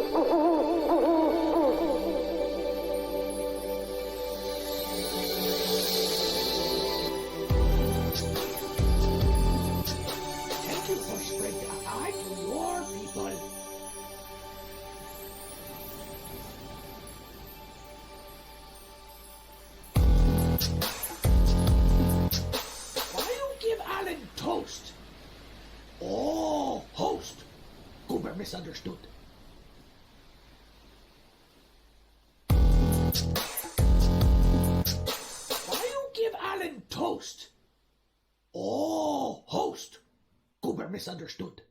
Thank you for spreading the eye to your people. Why you give Alan toast? Oh, host. Goober misunderstood. Why you give Alan toast? Oh, host. Goober misunderstood.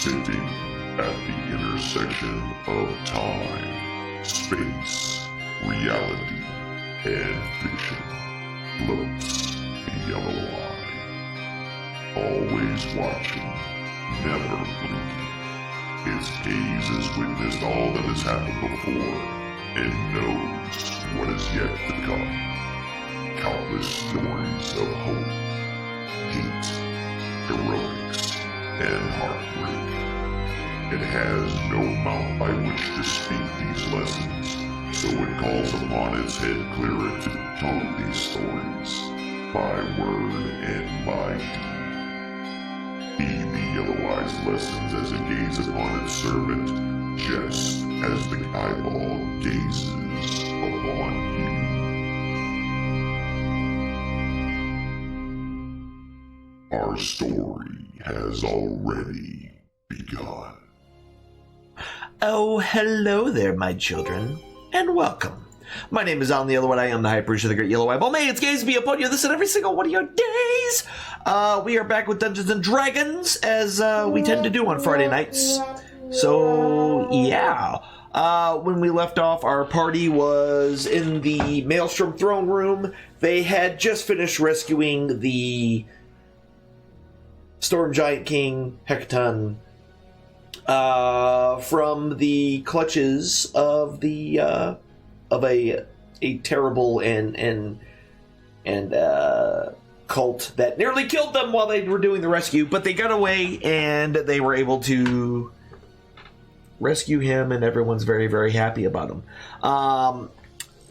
sitting at the intersection of time, space, reality, and fiction, floats the yellow eye. Always watching, never bleeding. His gaze has witnessed all that has happened before and knows what is yet to come. Countless stories of hope, hate, heroics, and heartbreak. It has no mouth by which to speak these lessons, so it calls upon its head clearer to tell these stories, by word and by deed. Heed the otherwise lessons as it gazes upon its servant, just as the eyeball gazes upon you. Our story has already begun. Oh, hello there, my children, and welcome. My name is Alan the Yellowwood. I am the High Priest of the Great Yellow Eyeball. May its gaze be upon you this and every single one of your days. We are back with Dungeons and Dragons, as we tend to do on Friday nights. So, yeah. When we left off, our party was in the Maelstrom throne room. They had just finished rescuing the Storm Giant King, Hecaton, from the clutches of the of a terrible and cult that nearly killed them while they were doing the rescue, but they got away and they were able to rescue him, and everyone's very, very happy about him.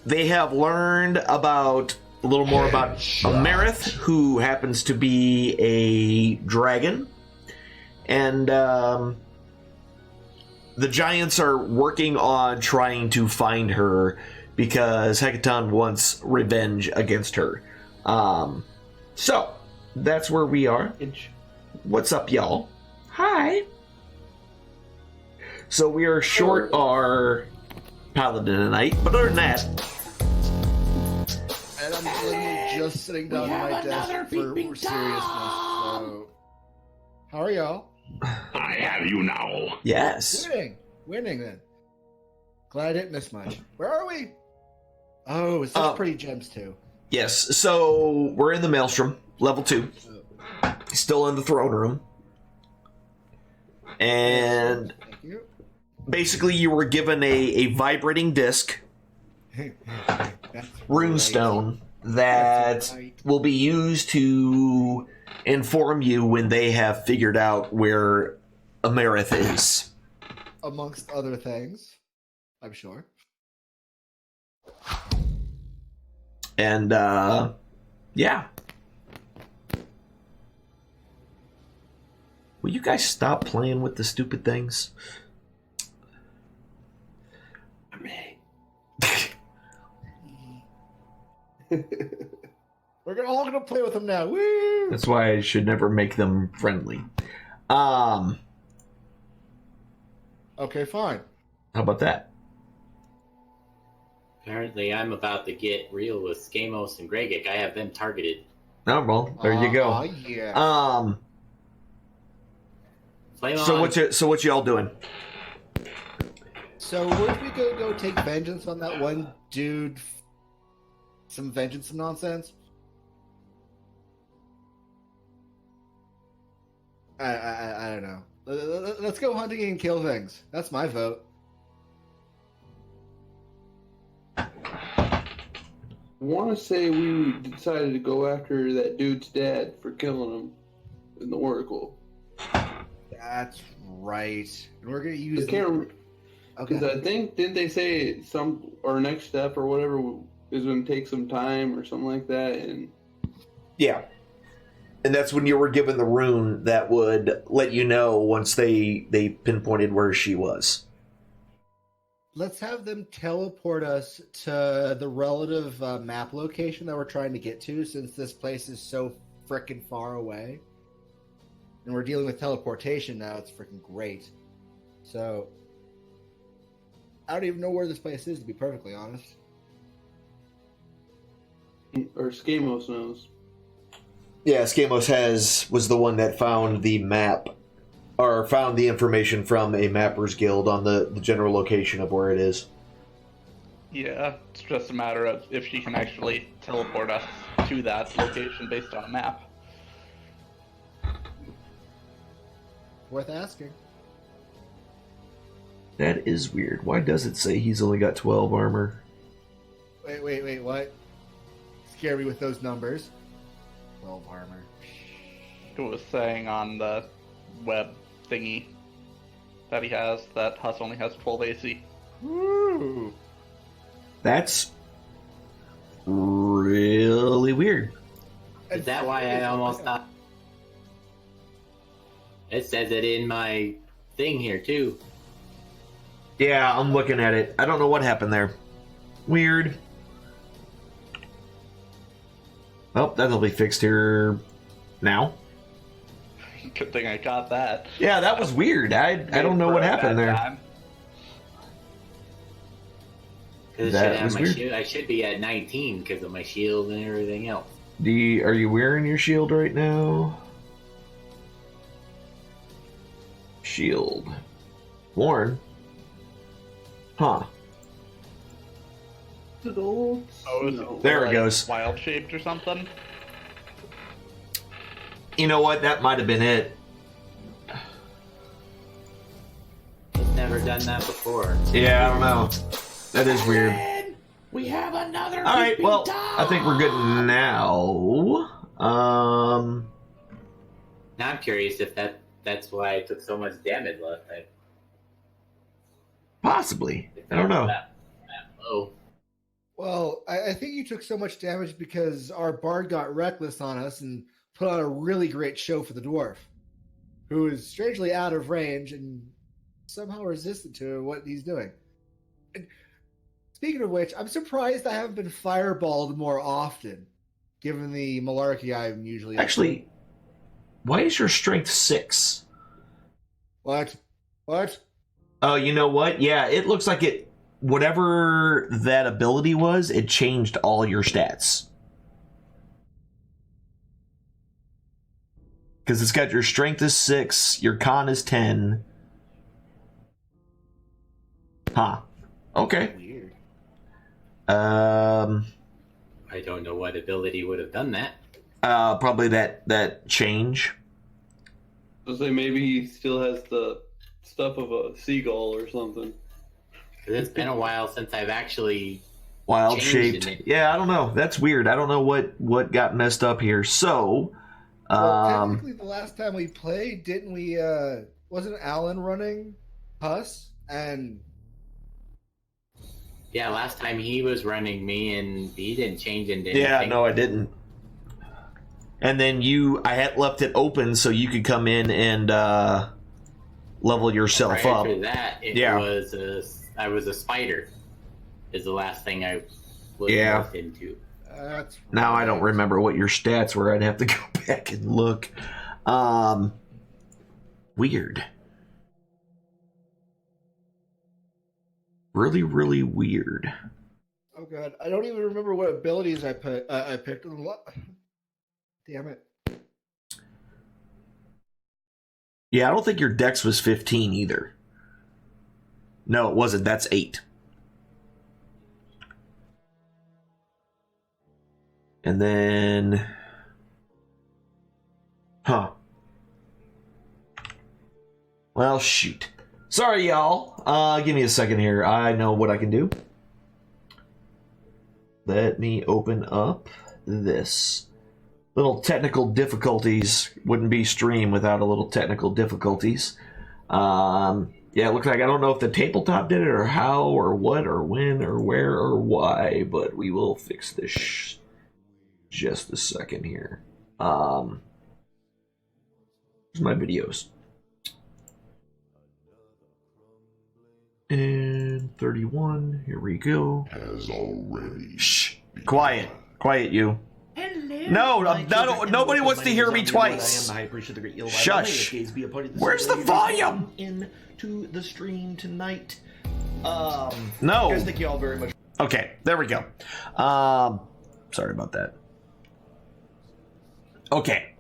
They have learned about a little more about Amarith, who happens to be a dragon, and the giants are working on trying to find her because Hecaton wants revenge against her. So, that's where we are. What's up, y'all? Hi. So we are short our paladin tonight, but other than that... And I'm literally just sitting down at my desk for seriousness, so... How are y'all? I have you now. Yes. Winning then. Glad I didn't miss much. Where are we? Oh, it's such pretty gems too. Yes, so we're in the Maelstrom, level 2. Still in the throne room. And Thank you. basically you were given a vibrating disc, That's runestone, right. that That's right. will be used to inform you when they have figured out where Amarith is. Amongst other things, I'm sure. And, yeah. Will you guys stop playing with the stupid things? I'm ready. We're all gonna play with them now. Woo! That's why I should never make them friendly. Okay, fine. How about that? Apparently, I'm about to get real with Skamos and Gregik. I have them targeted. Oh, well, there you go. Yeah. Flame So on. what y'all doing? So weren't we gonna go take vengeance on that one dude? Some vengeance nonsense? I don't know. Let's go hunting and kill things. That's my vote. I want to say we decided to go after that dude's dad for killing him in the Oracle. That's right. And we're gonna use. I can't remember. Because Okay. I think, didn't they say our next step or whatever is going to take some time or something like that? And Yeah. And that's when you were given the rune that would let you know once they pinpointed where she was. Let's have them teleport us to the relative map location that we're trying to get to, since this place is so frickin' far away. And we're dealing with teleportation now. It's frickin' great. So, I don't even know where this place is, to be perfectly honest. or Skamos knows. Yeah, Skamos was the one that found the map, or found the information from a Mappers Guild on the general location of where it is. Yeah, it's just a matter of if she can actually teleport us to that location based on a map. Worth asking. That is weird. Why does it say he's only got 12 armor? Wait, what? Scare me with those numbers. 12 armor. It was saying on the web thingy that he has that Huss only has 12 AC. Woo! That's really weird. Is that why I almost thought? It says it in my thing here too. Yeah, I'm looking at it. I don't know what happened there. Weird. Oh, that'll be fixed here now. Good thing I got that. Yeah, that was weird. I don't know what happened there. Time. Because That was weird. shield. I should be at 19 because of my shield and everything else. Are you wearing your shield right now? Shield. Worn. Huh. Good old Oh, is snow. it There it like goes. Wild shaped or something? You know what? That might have been it. It's never done that before. Yeah, I don't know. That is weird. And we have another. All right, beeping well, dog. I think we're good now. Now I'm curious if that's why I took so much damage last time. Possibly. I don't know. That low. Well, I think you took so much damage because our bard got reckless on us and put on a really great show for the dwarf, who is strangely out of range and somehow resistant to what he's doing. And speaking of which, I'm surprised I haven't been fireballed more often, given the malarkey I'm usually up to. Actually, why is your strength 6? What? Oh, you know what? Yeah, it looks like it. Whatever that ability was, it changed all your stats. Because it's got your strength is 6, your con is 10. Huh. Okay. Weird. I don't know what ability would have done that. Probably that change. I was say maybe he still has the stuff of a seagull or something. 'Cause it's been a while since I've actually. Wild Changed shaped. it. Yeah, I don't know. That's weird. I don't know what got messed up here. So, Well, technically, the last time we played, didn't we? Wasn't Alan running Huss? And Yeah, last time he was running me and he didn't change into anything. yeah, no, I didn't. And then I had left it open so you could come in and level yourself Prior up. to that, I was a spider. Is the last thing I was Yeah. morphed into. that's Now I don't remember what your stats were. I'd have to go back and look. Weird. Really, really weird. Oh god, I don't even remember what abilities I picked. Damn it! Yeah, I don't think your dex was 15 either. No, it wasn't. That's 8. And then... Huh. Well, shoot. Sorry, y'all. Give me a second here. I know what I can do. Let me open up this. Little technical difficulties. Wouldn't be stream without a little technical difficulties. Yeah, it looks like I don't know if the tabletop did it or how or what or when or where or why, but we will fix this just a second here. Here's my videos. And 31, here we go. Has already. Shh, quiet, you. Hello, No, nobody wants to hear me twice. Shush. Where's the volume? Into the stream tonight. No. Guys, thank you all very much. Okay, there we go. Sorry about that. Okay.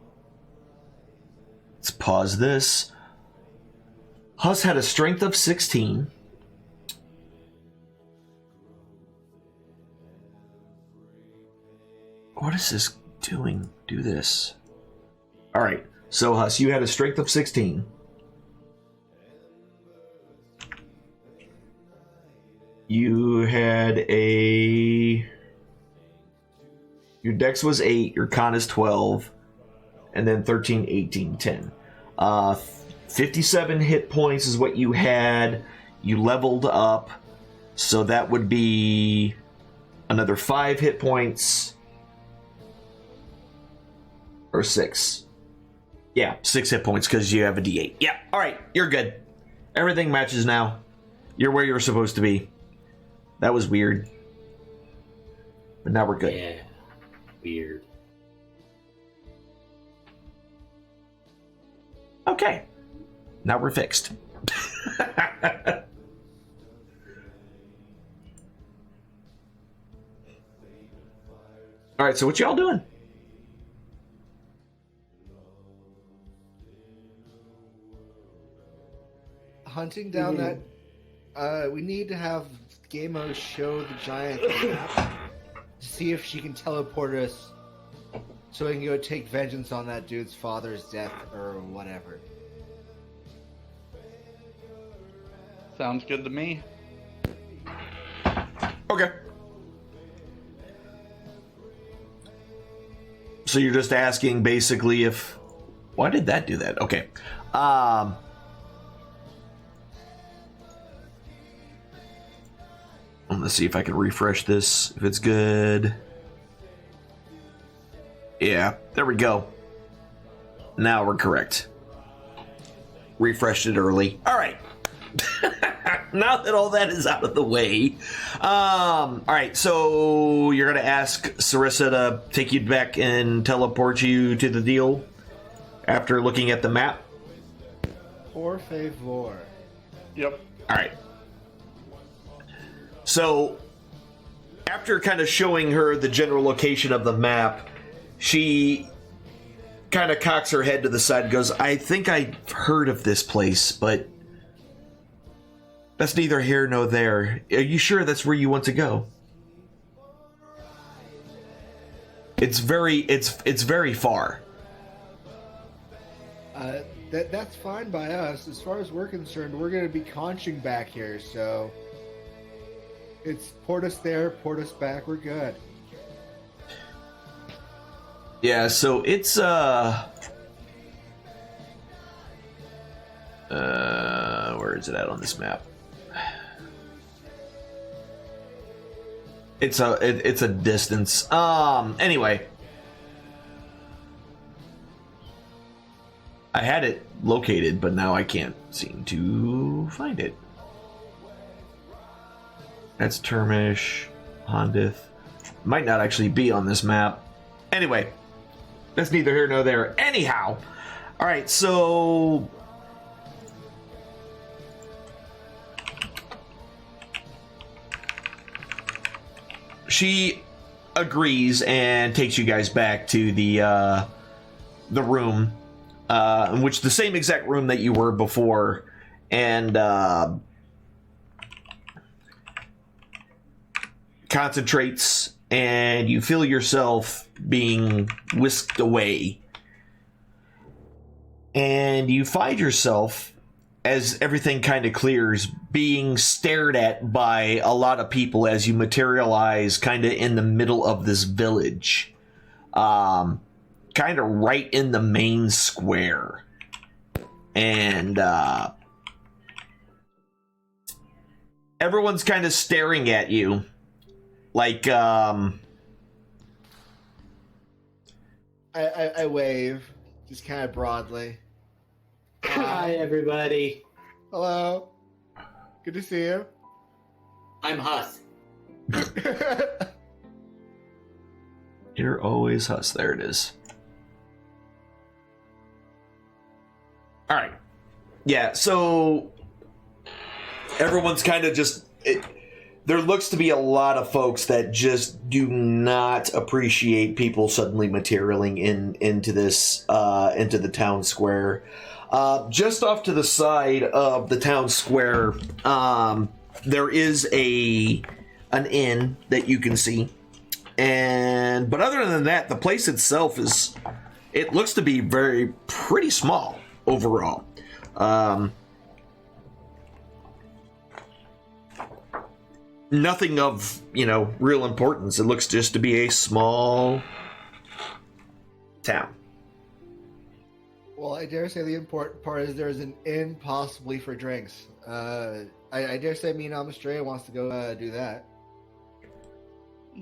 Let's pause this. Huss had a strength of 16. What is this doing? Do this. All right. So, Huss, you had a strength of 16. You had your dex was 8, your con is 12, and then 13, 18, 10. 57 hit points is what you had. You leveled up, so that would be another 5 hit points. Or 6. Yeah, 6 hit points because you have a d8. Yeah, alright, you're good. Everything matches now. You're where you're supposed to be. That was weird. But now we're good. Yeah. Weird. Okay. Now we're fixed. Alright, so what y'all doing? Hunting down that. We need to have Gamo show the giant the map to see if she can teleport us, so we can go take vengeance on that dude's father's death or whatever. Sounds good to me. Okay. So you're just asking basically if... Why did that do that? Okay. I'm gonna see if I can refresh this, if it's good. Yeah, there we go. Now we're correct. Refreshed it early. All right. Now that all that is out of the way. All right, so you're gonna ask Sarissa to take you back and teleport you to the deal after looking at the map? Por favor. Yep. All right. So, after kind of showing her the general location of the map, she kind of cocks her head to the side and goes, I think I've heard of this place, but that's neither here nor there. Are you sure that's where you want to go? It's very far. That's fine by us. As far as we're concerned, we're going to be conching back here, so it's port us there, port us back, we're good. Yeah, so it's where is it at on this map? It's a distance. Anyway, I had it located, but now I can't seem to find it. That's Termish, Hondith. Might not actually be on this map. Anyway, that's neither here nor there. Anyhow, all right, so she agrees and takes you guys back to the room, in which the same exact room that you were before, and concentrates, and you feel yourself being whisked away, and you find yourself, as everything kind of clears, being stared at by a lot of people as you materialize kind of in the middle of this village, kind of right in the main square. And everyone's kind of staring at you like I wave, just kind of broadly. Hi, everybody. Hello. Good to see you. I'm Huss. You're always Huss. There it is. All right. Yeah, so everyone's kind of just... there looks to be a lot of folks that just do not appreciate people suddenly materializing into this, into the town square. Just off to the side of the town square, there is an inn that you can see. But other than that, the place itself it looks to be pretty small overall. nothing of, real importance. It looks just to be a small town. Well, I dare say the important part is there's an inn possibly for drinks. I dare say me and Amistrea wants to go do that.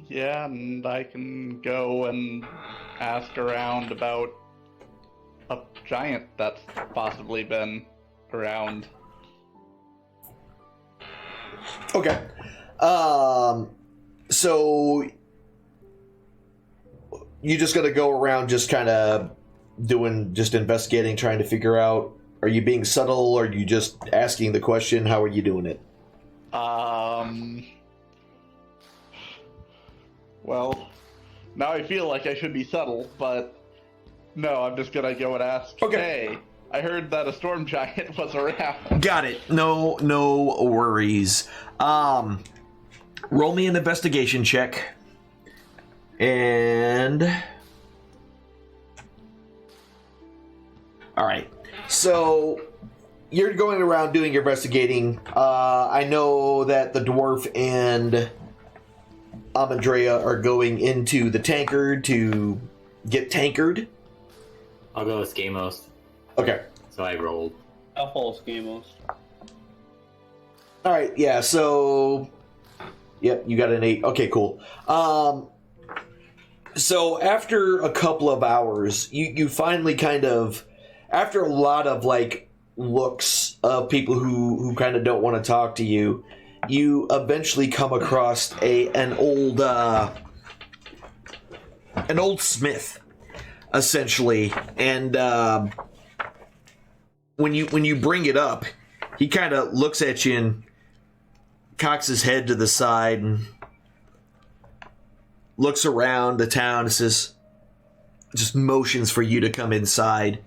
Yeah, and I can go and ask around about a giant that's possibly been around. Okay. So you just gonna go around just kind of investigating, trying to figure out, are you being subtle, or are you just asking the question? How are you doing it? Well, now I feel like I should be subtle, but no, I'm just gonna go and ask, Okay. Hey, I heard that a storm giant was around. Got it. No worries. Roll me an investigation check. And... Alright. So, you're going around doing your investigating. I know that the dwarf and Amandrea are going into the tankard to get tankered. I'll go with Skamos. Okay. So I rolled. I'll follow Skamos. Alright, yeah, so... Yep, you got an 8. Okay, cool. So after a couple of hours, you finally kind of... After a lot of, looks of people who kind of don't want to talk to you, you eventually come across an old smith, essentially. And when you bring it up, he kind of looks at you and cocks his head to the side and looks around the town and says, just motions for you to come inside.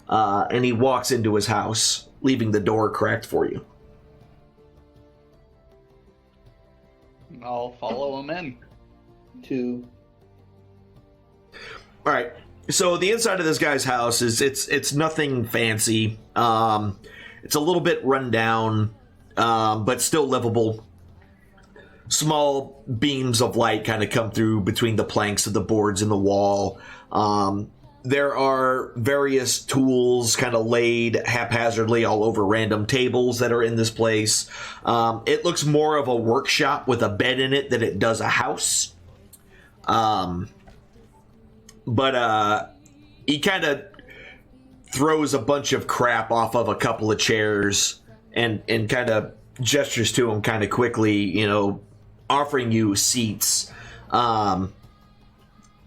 And he walks into his house, leaving the door cracked for you. I'll follow him in. 2. All right. So the inside of this guy's house it's nothing fancy. It's a little bit run down, but still livable. Small beams of light kind of come through between the planks of the boards in the wall. There are various tools kind of laid haphazardly all over random tables that are in this place. It looks more of a workshop with a bed in it than it does a house. But he kind of throws a bunch of crap off of a couple of chairs and kind of gestures to him kind of quickly, offering you seats.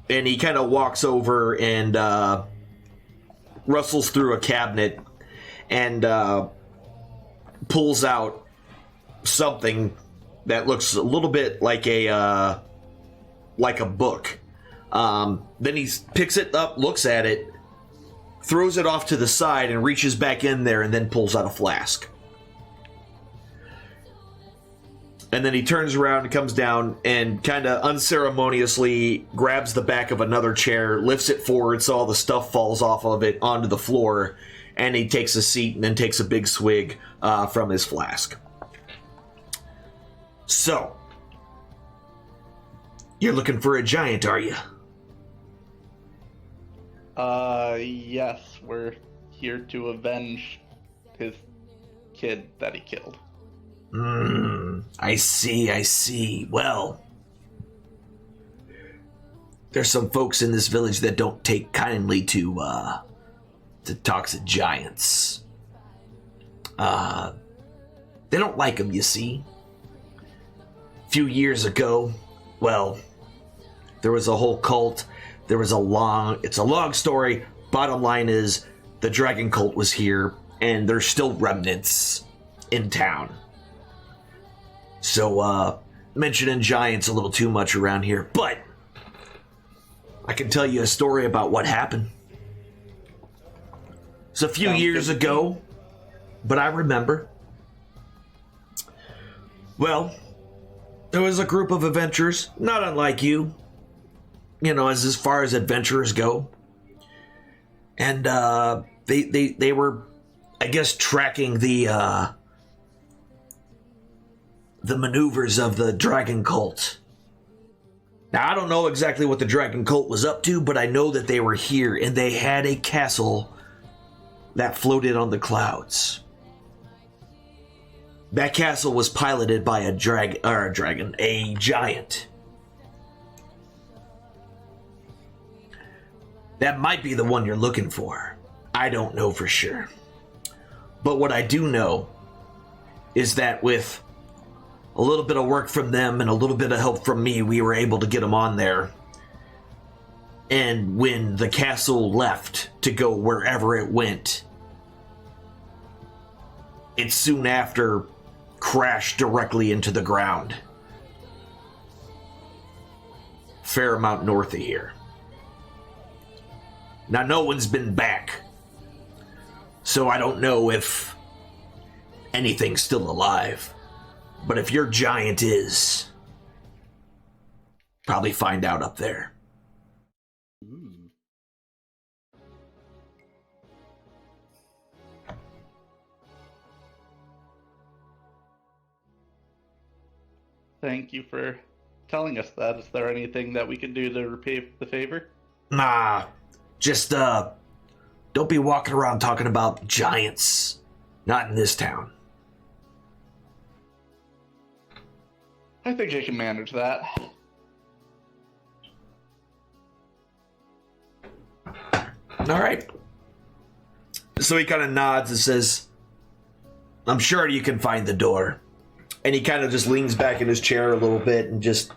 And he kind of walks over and rustles through a cabinet and pulls out something that looks a little bit like a book. Then he picks it up, looks at it, throws it off to the side, and reaches back in there and then pulls out a flask. And then he turns around and comes down and kind of unceremoniously grabs the back of another chair, lifts it forward so all the stuff falls off of it onto the floor, and he takes a seat and then takes a big swig from his flask. So, you're looking for a giant, are you? Yes, we're here to avenge his kid that he killed. I see. Well, there's some folks in this village that don't take kindly to toxic giants. They don't like them, you see. A few years ago, well, there was a whole cult. It's a long story. Bottom line is, the dragon cult was here, and there's still remnants in town. So, mentioning giants a little too much around here, but I can tell you a story about what happened. It's a few years ago, but I remember. Well, there was a group of adventurers, not unlike you, as far as adventurers go. And, they were, I guess, tracking the the maneuvers of the Dragon Cult. Now, I don't know exactly what the Dragon Cult was up to, but I know that they were here and they had a castle that floated on the clouds. That castle was piloted by a giant. That might be the one you're looking for. I don't know for sure. But what I do know is that with a little bit of work from them and a little bit of help from me, we were able to get them on there. And when the castle left to go wherever it went, it soon after crashed directly into the ground. Fair amount north of here. Now, no one's been back, so I don't know if anything's still alive. But if your giant is, probably find out up there. Thank you for telling us that. Is there anything that we can do to repay the favor? Nah, just, don't be walking around talking about giants. Not in this town. I think I can manage that. All right. So he kind of nods and says, I'm sure you can find the door. And he kind of just leans back in his chair a little bit and just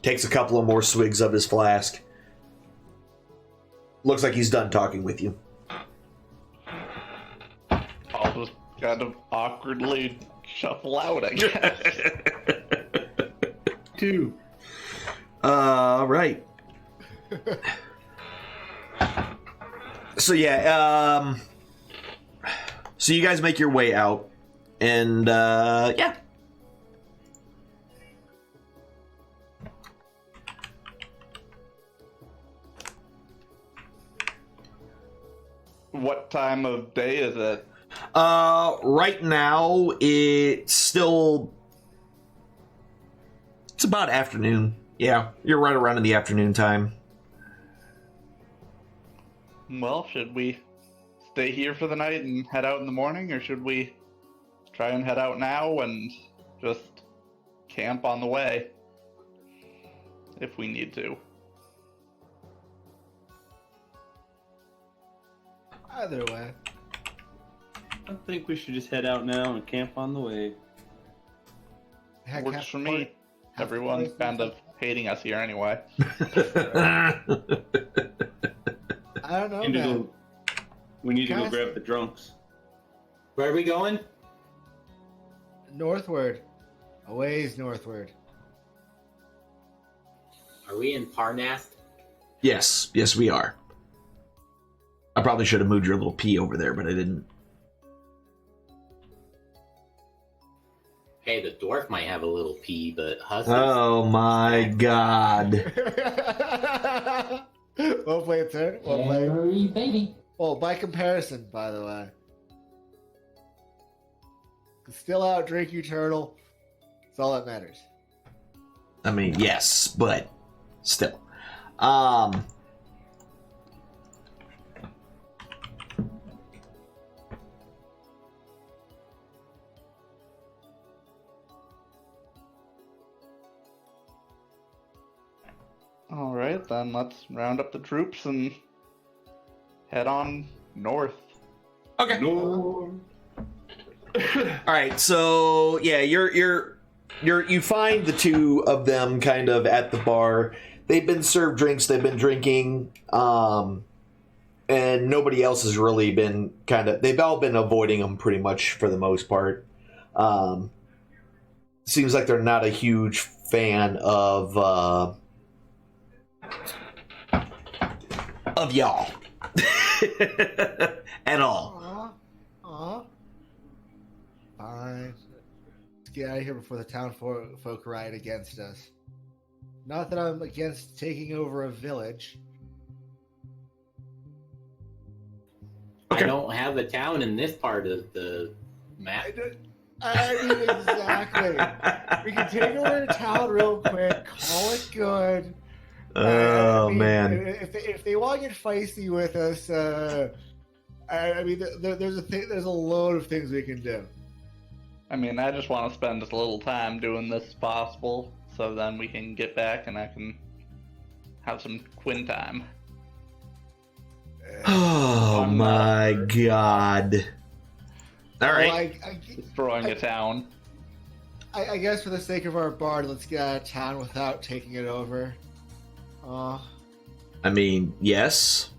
takes a couple of more swigs of his flask. Looks like he's done talking with you. I'll just kind of awkwardly shuffle out, I guess. Two. Right. So yeah, so you guys make your way out, and yeah. What time of day is it? Right now it's about afternoon. Yeah, you're right around in the afternoon time. Well, should we stay here for the night and head out in the morning, or should we try and head out now and just camp on the way if we need to? Either way. I think we should just head out now and camp on the way. Heck, Works for me. Everyone's kind of hating us here anyway. I don't know, man. We need to go Cass- grab the drunks. Where are we going? Northward. A ways northward. Are we in Parnast? Yes, we are. I probably should have moved your little P over there, but I didn't. Hey, the dwarf might have a little pee, but Huss is... Oh my god. We'll play a turn. We'll play. Hurry, baby. Well, by comparison, by the way. Still out, drink you turtle. That's all that matters. I mean, yes, but still. All right, then let's round up the troops and head on north. Okay. No. All right, so yeah, you find the two of them kind of at the bar. They've been served drinks. They've been drinking, and nobody else has really been they've all been avoiding them pretty much for the most part. Seems like they're not a huge fan of y'all at all. Aw. Fine. Let's get out of here before the town folk riot against us. Not that I'm against taking over a village. I don't have a town in this part of the map. I mean, exactly. We can take over the town real quick, call it good. Oh, I mean, man. If they want to get feisty with us, I mean, there's a load of things we can do. I mean, I just want to spend as little time doing this as possible, so then we can get back and I can have some Quinn time. Oh my god. All right. Destroying a town. I guess for the sake of our bard, let's get out of town without taking it over. I mean, yes.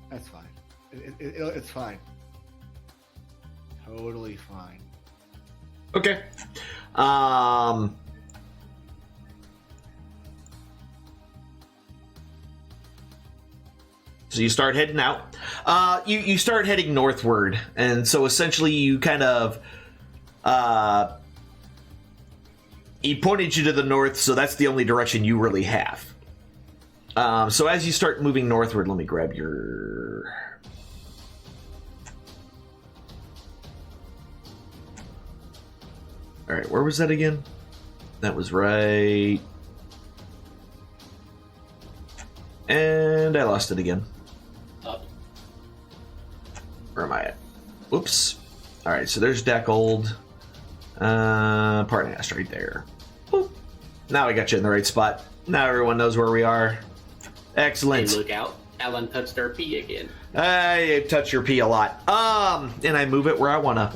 That's fine. It's fine. Totally fine. Okay. So you start heading out. You start heading northward, and so essentially you kind of he pointed you to the north, so that's the only direction you really have. So as you start moving northward, let me grab your. All right, where was that again? That was right. And I lost it again. Where am I at? Whoops. All right, so there's Deckold. Parnast right there. Boop. Now I got you in the right spot. Now everyone knows where we are. Excellent. Hey, look out. Alan touched our P again. I touch your P a lot. And I move it where I wanna.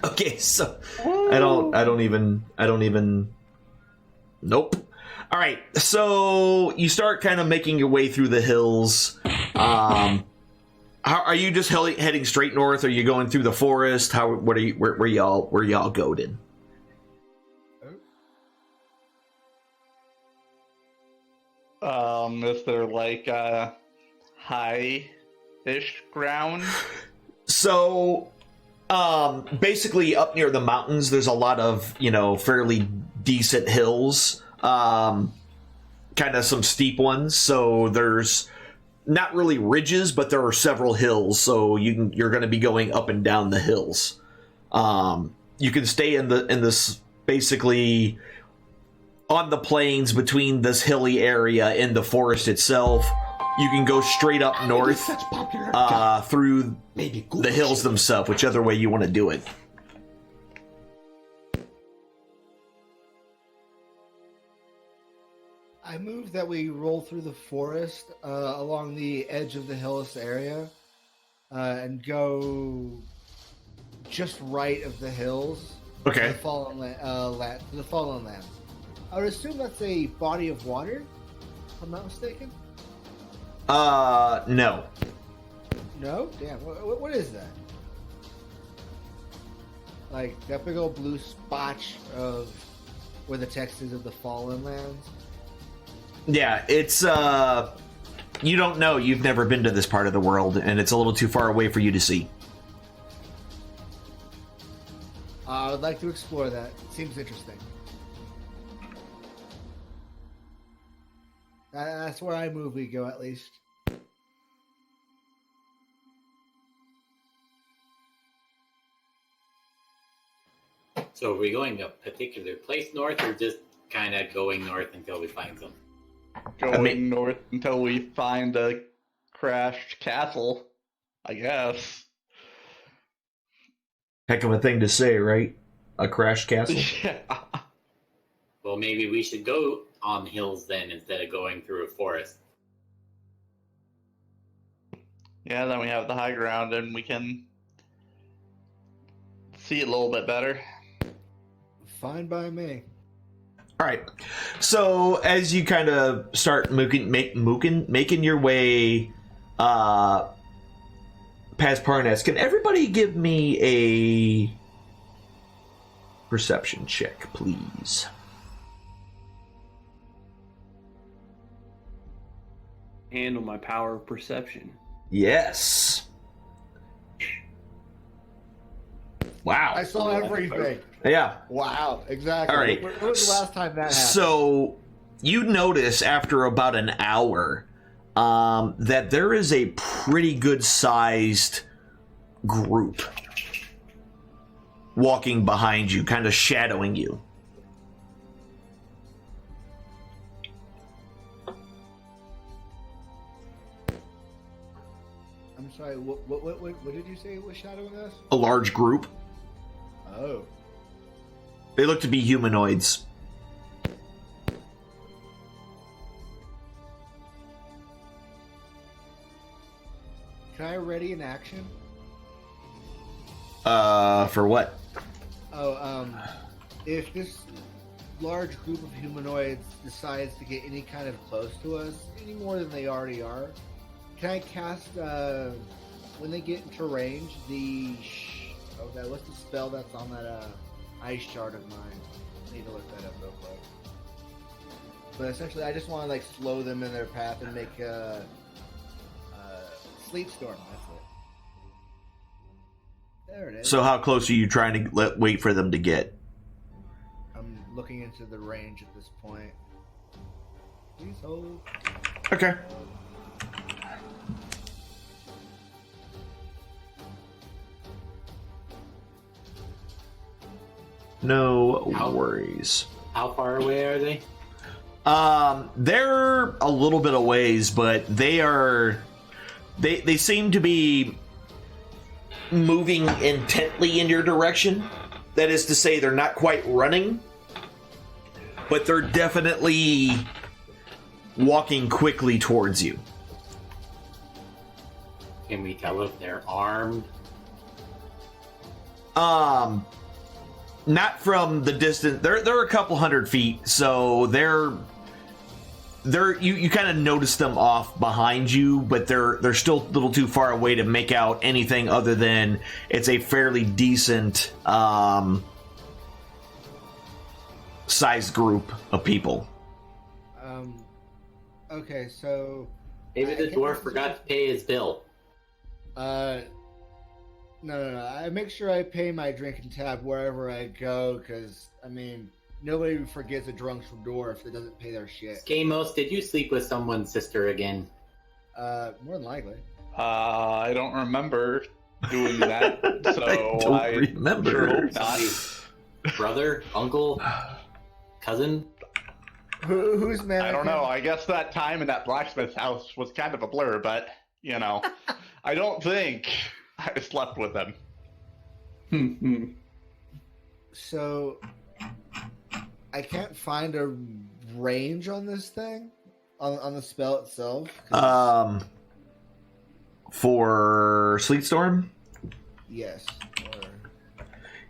Okay, so I don't even nope. All right, so you start kind of making your way through the hills. How are you just heading straight north? Are you going through the forest? What are you? Where y'all going? Is there like a high-ish ground? So, basically up near the mountains, there's a lot of, fairly decent hills. Kind of some steep ones. So there's not really ridges, but there are several hills. So you're going to be going up and down the hills. You can stay in this basically on the plains between this hilly area and the forest itself. You can go straight up north through the hills themselves, whichever way you want to do it. I move that we roll through the forest along the edge of the hills area and go just right of the hills. Okay. To the fallen land. I would assume that's a body of water, if I'm not mistaken. No. No? Damn. What is that? Like that big old blue spotch of where the text is of the Fallen Lands? Yeah, it's you don't know. You've never been to this part of the world, and it's a little too far away for you to see. I would like to explore that. It seems interesting. That's where I move we go, at least. So are we going a particular place north, or just kind of going north until we find something? Going north until we find a crashed castle, I guess. Heck of a thing to say, right? A crashed castle? Yeah. Well, maybe we should go on hills then instead of going through a forest. Yeah, then we have the high ground and we can see it a little bit better. Fine by me. All right. So as you kind of start making your way past Parnast, can everybody give me a perception check, please? Handle my power of perception. Yes. Wow. I saw everything. Yeah. Wow, exactly. All right. When was the last time that happened? So you notice after about an hour that there is a pretty good sized group walking behind you, kind of shadowing you. I'm sorry. What did you say was shadowing us? A large group. Oh. They look to be humanoids. Can I ready an action? For what? Oh, if this large group of humanoids decides to get any kind of close to us, any more than they already are, can I cast, when they get into range, okay, what's the spell that's on that, ice shard of mine? I need to look that up real quick. But essentially, I just want to, like, slow them in their path and make, Sleep Storm, that's it. There it is. So how close are you trying to wait for them to get? I'm looking into the range at this point. Please hold. Okay. No worries. How far away are they? They're a little bit of ways, but they seem to be moving intently in your direction. That is to say, they're not quite running, but they're definitely walking quickly towards you. Can we tell if they're armed? Not from the distance. They're a couple 100 feet, so you kind of notice them off behind you, but they're still a little too far away to make out anything other than it's a fairly decent sized group of people. Okay, so Maybe the dwarf forgot to pay his bill. No. I make sure I pay my drinking tab wherever I go, because, I mean, nobody forgets a drunk dwarf that doesn't pay their shit. Skamos, did you sleep with someone's sister again? More than likely. I don't remember doing that, so I don't remember. sure hope not. Somebody's brother, uncle, cousin? Who's man? I don't know. I guess that time in that blacksmith's house was kind of a blur, but, you know, I don't think I slept with him. So, I can't find a range on this thing, on the spell itself. For Sleet Storm? Yes.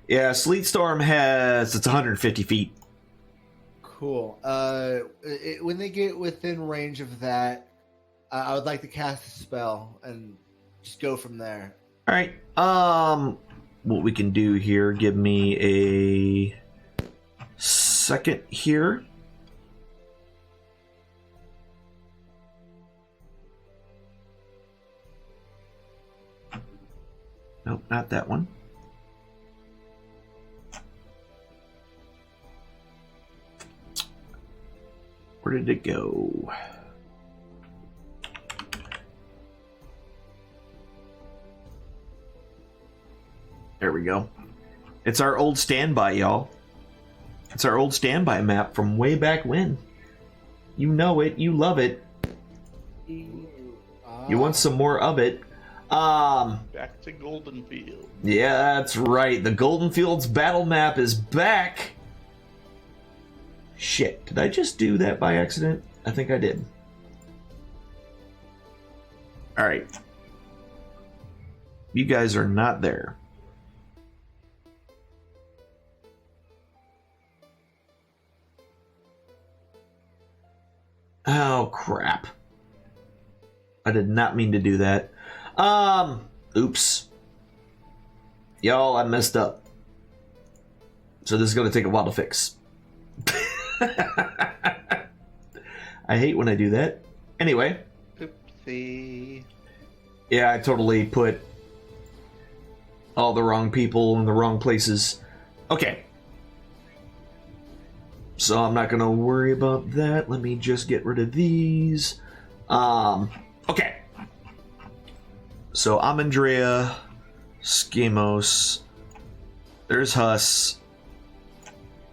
Yeah, Sleet Storm it's 150 feet. Cool. When they get within range of that, I would like to cast a spell and just go from there. All right. What we can do here? Give me a second here. Nope, not that one. Where did it go? There we go. It's our old standby, y'all. It's our old standby map from way back when. You know it. You love it. You want some more of it. Back to Goldenfield. Yeah, that's right. The Golden Fields battle map is back. Shit, did I just do that by accident? I think I did. Alright. You guys are not there. Oh, crap. I did not mean to do that. Oops. Y'all, I messed up. So this is going to take a while to fix. I hate when I do that. Anyway. Oopsie. Yeah, I totally put all the wrong people in the wrong places. Okay. So I'm not going to worry about that. Let me just get rid of these. Okay. So Amandrea, Schemos. There's Huss.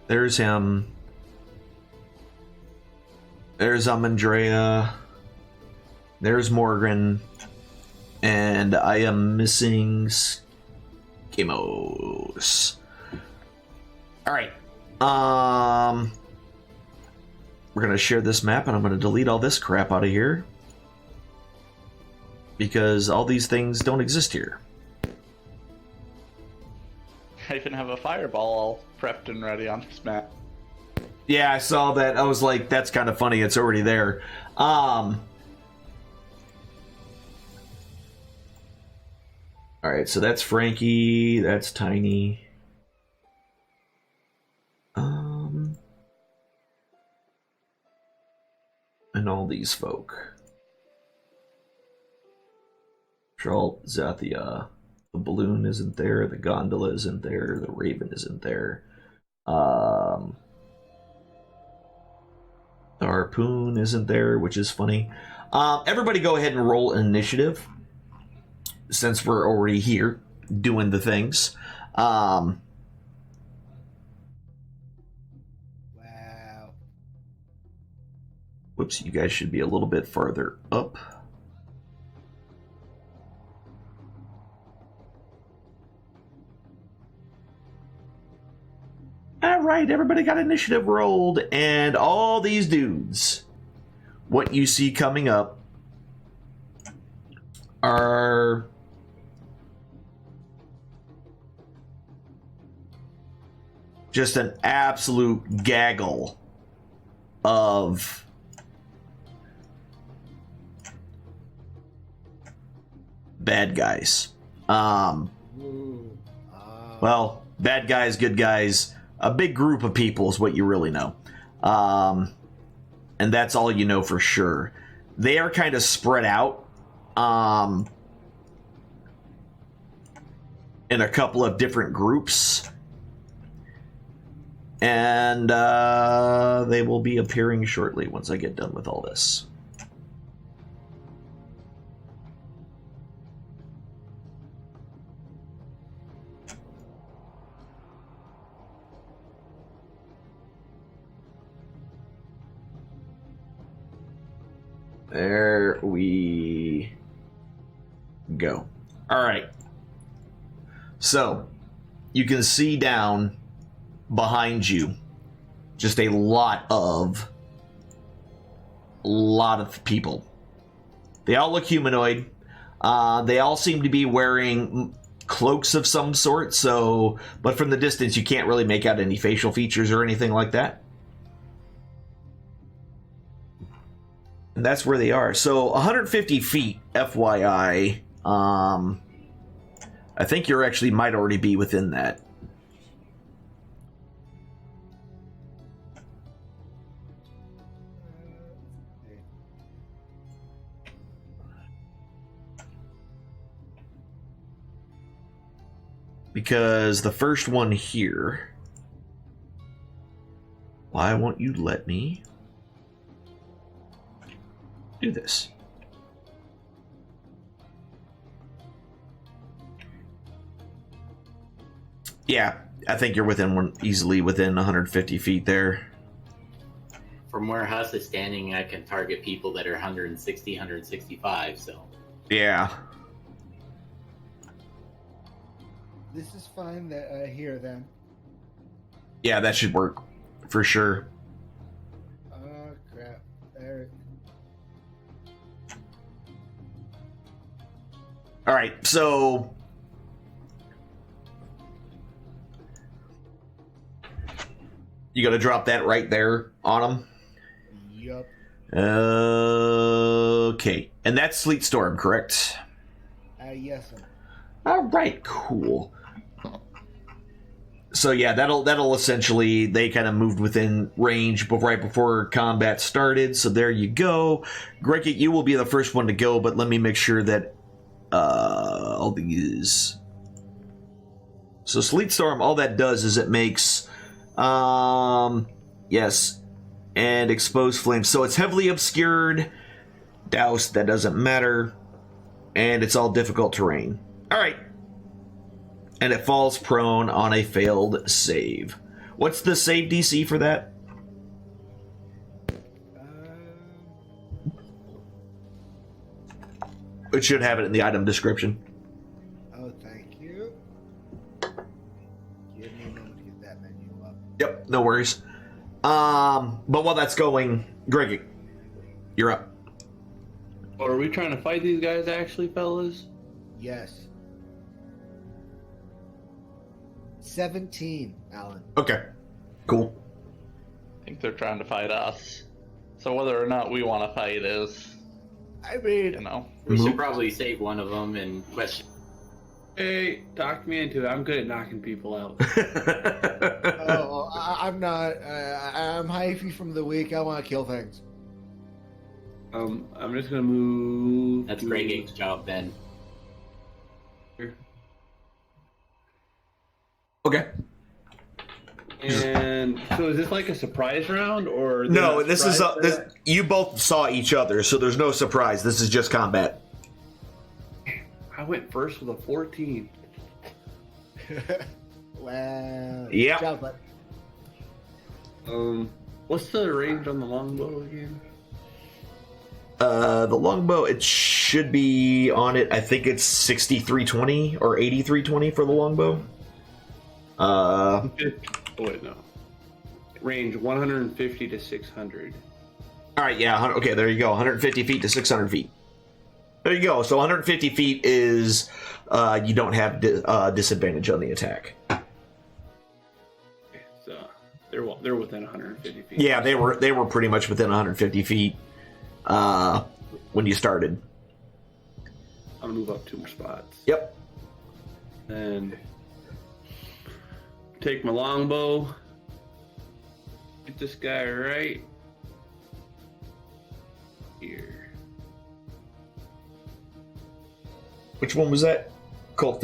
There's him. There's Amandrea. There's Morgan. And I am missing Schemos. Alright. We're gonna share this map and I'm gonna delete all this crap out of here. Because all these things don't exist here. I even have a fireball all prepped and ready on this map. Yeah, I saw that. I was like, that's kind of funny. It's already there. Alright, so that's Frankie. That's Tiny. And all these folk. Tralt, Zathia. The balloon isn't there. The gondola isn't there. The raven isn't there. The harpoon isn't there, which is funny. Everybody go ahead and roll an initiative. Since we're already here doing the things. Wow. Whoops, you guys should be a little bit farther up. Alright, everybody got initiative rolled, and all these dudes, what you see coming up are just an absolute gaggle of bad guys. Well, bad guys, good guys, a big group of people is what you really know. And that's all you know for sure. They are kind of spread out in a couple of different groups. And they will be appearing shortly once I get done with all this. There we go. All right. So, you can see down behind you just a lot of people. They all look humanoid. They all seem to be wearing cloaks of some sort, so but from the distance you can't really make out any facial features or anything like that. And that's where they are. So 150 feet, FYI. I think you actually might already be within that. Because the first one here... Why won't you let me do this? Yeah, I think you're easily within 150 feet there. From where Huss is standing, I can target people that are 160, 165, so... Yeah. This is fine here then. Yeah, that should work for sure. Oh crap. There. All right, so you gotta drop that right there on them. Yup. Okay, and that's Sleet Storm, correct? Yes. Sir. All right, cool. So yeah, that'll essentially, they kind of moved within range right before combat started. So there you go. Gregit, you will be the first one to go, but let me make sure that all these. So Sleet Storm, all that does is it makes, yes, and exposed flames. So it's heavily obscured, doused. That doesn't matter, and it's all difficult terrain. All right. and it falls prone on a failed save. What's the save DC for that? It should have it in the item description. Oh, thank you. Give me a moment to get that menu up. Yep, no worries. But while that's going, Greg, you're up. Or are we trying to fight these guys actually, fellas? Yes. 17, Alan. Okay, cool. I think they're trying to fight us. So whether or not we want to fight is, I mean, you know. We should probably save one of them and question. Hey, talk me into it. I'm good at knocking people out. I'm not. I'm hyphy from the week. I want to kill things. I'm just gonna move. That's Greg's job then. Okay. And so is this like a surprise round or No, this is you both saw each other, so there's no surprise. This is just combat. I went first with a 14. Wow. Yep. Good job, bud. What's the range on the longbow again? The longbow, it should be on it. I think it's 6320 or 8320 for the longbow. Oh wait, no. Range 150 to 600. All right, yeah. Okay, there you go. 150 feet to 600 feet. There you go. So 150 feet is you don't have disadvantage on the attack. Okay, so they're within 150 feet. Yeah, they were pretty much within 150 feet when you started. I'm gonna move up 2 more spots. Yep. And take my longbow. Get this guy right here. Which one was that? Cult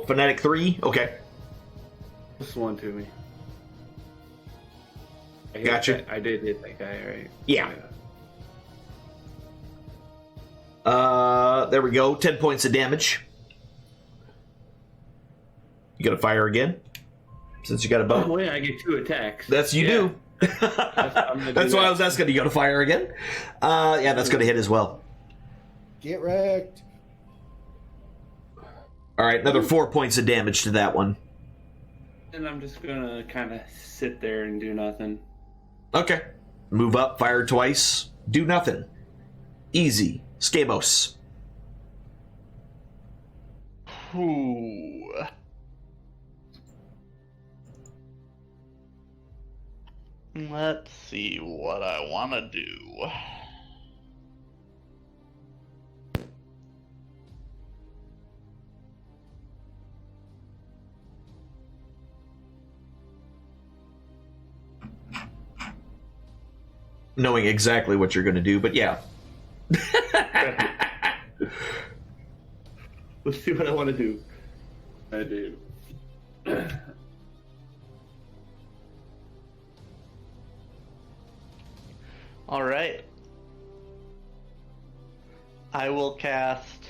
Fanatic 3? Okay. This one to me. I hit Gotcha. that- I did hit that guy, right? Yeah. There we go. 10 points of damage. You gotta fire again? Since you got a bow. Oh, wait, I get 2 attacks. That's you do. That's why I was asking. You gotta fire again? Yeah, that's gonna hit as well. Get wrecked. Alright, another 4 points of damage to that one. And I'm just gonna kind of sit there and do nothing. Okay. Move up, fire twice, do nothing. Easy. Skamos. Ooh. Let's see what I want to do. Knowing exactly what you're gonna do, but yeah. Let's see what I want to do. I do. All right. I will cast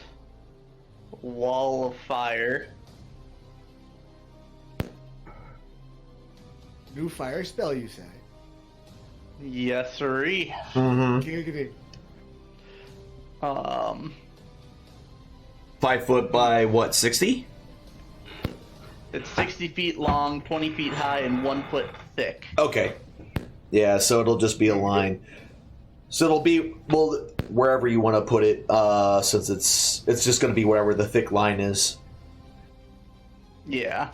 Wall of Fire. New fire spell, you say? Yes, sirree. Mm-hmm. King. 5 foot by what, 60? It's 60 feet long, 20 feet high, and 1 foot thick. Okay. Yeah, so it'll just be a line. So it'll be, well, wherever you want to put it, since it's just going to be wherever the thick line is. Yeah.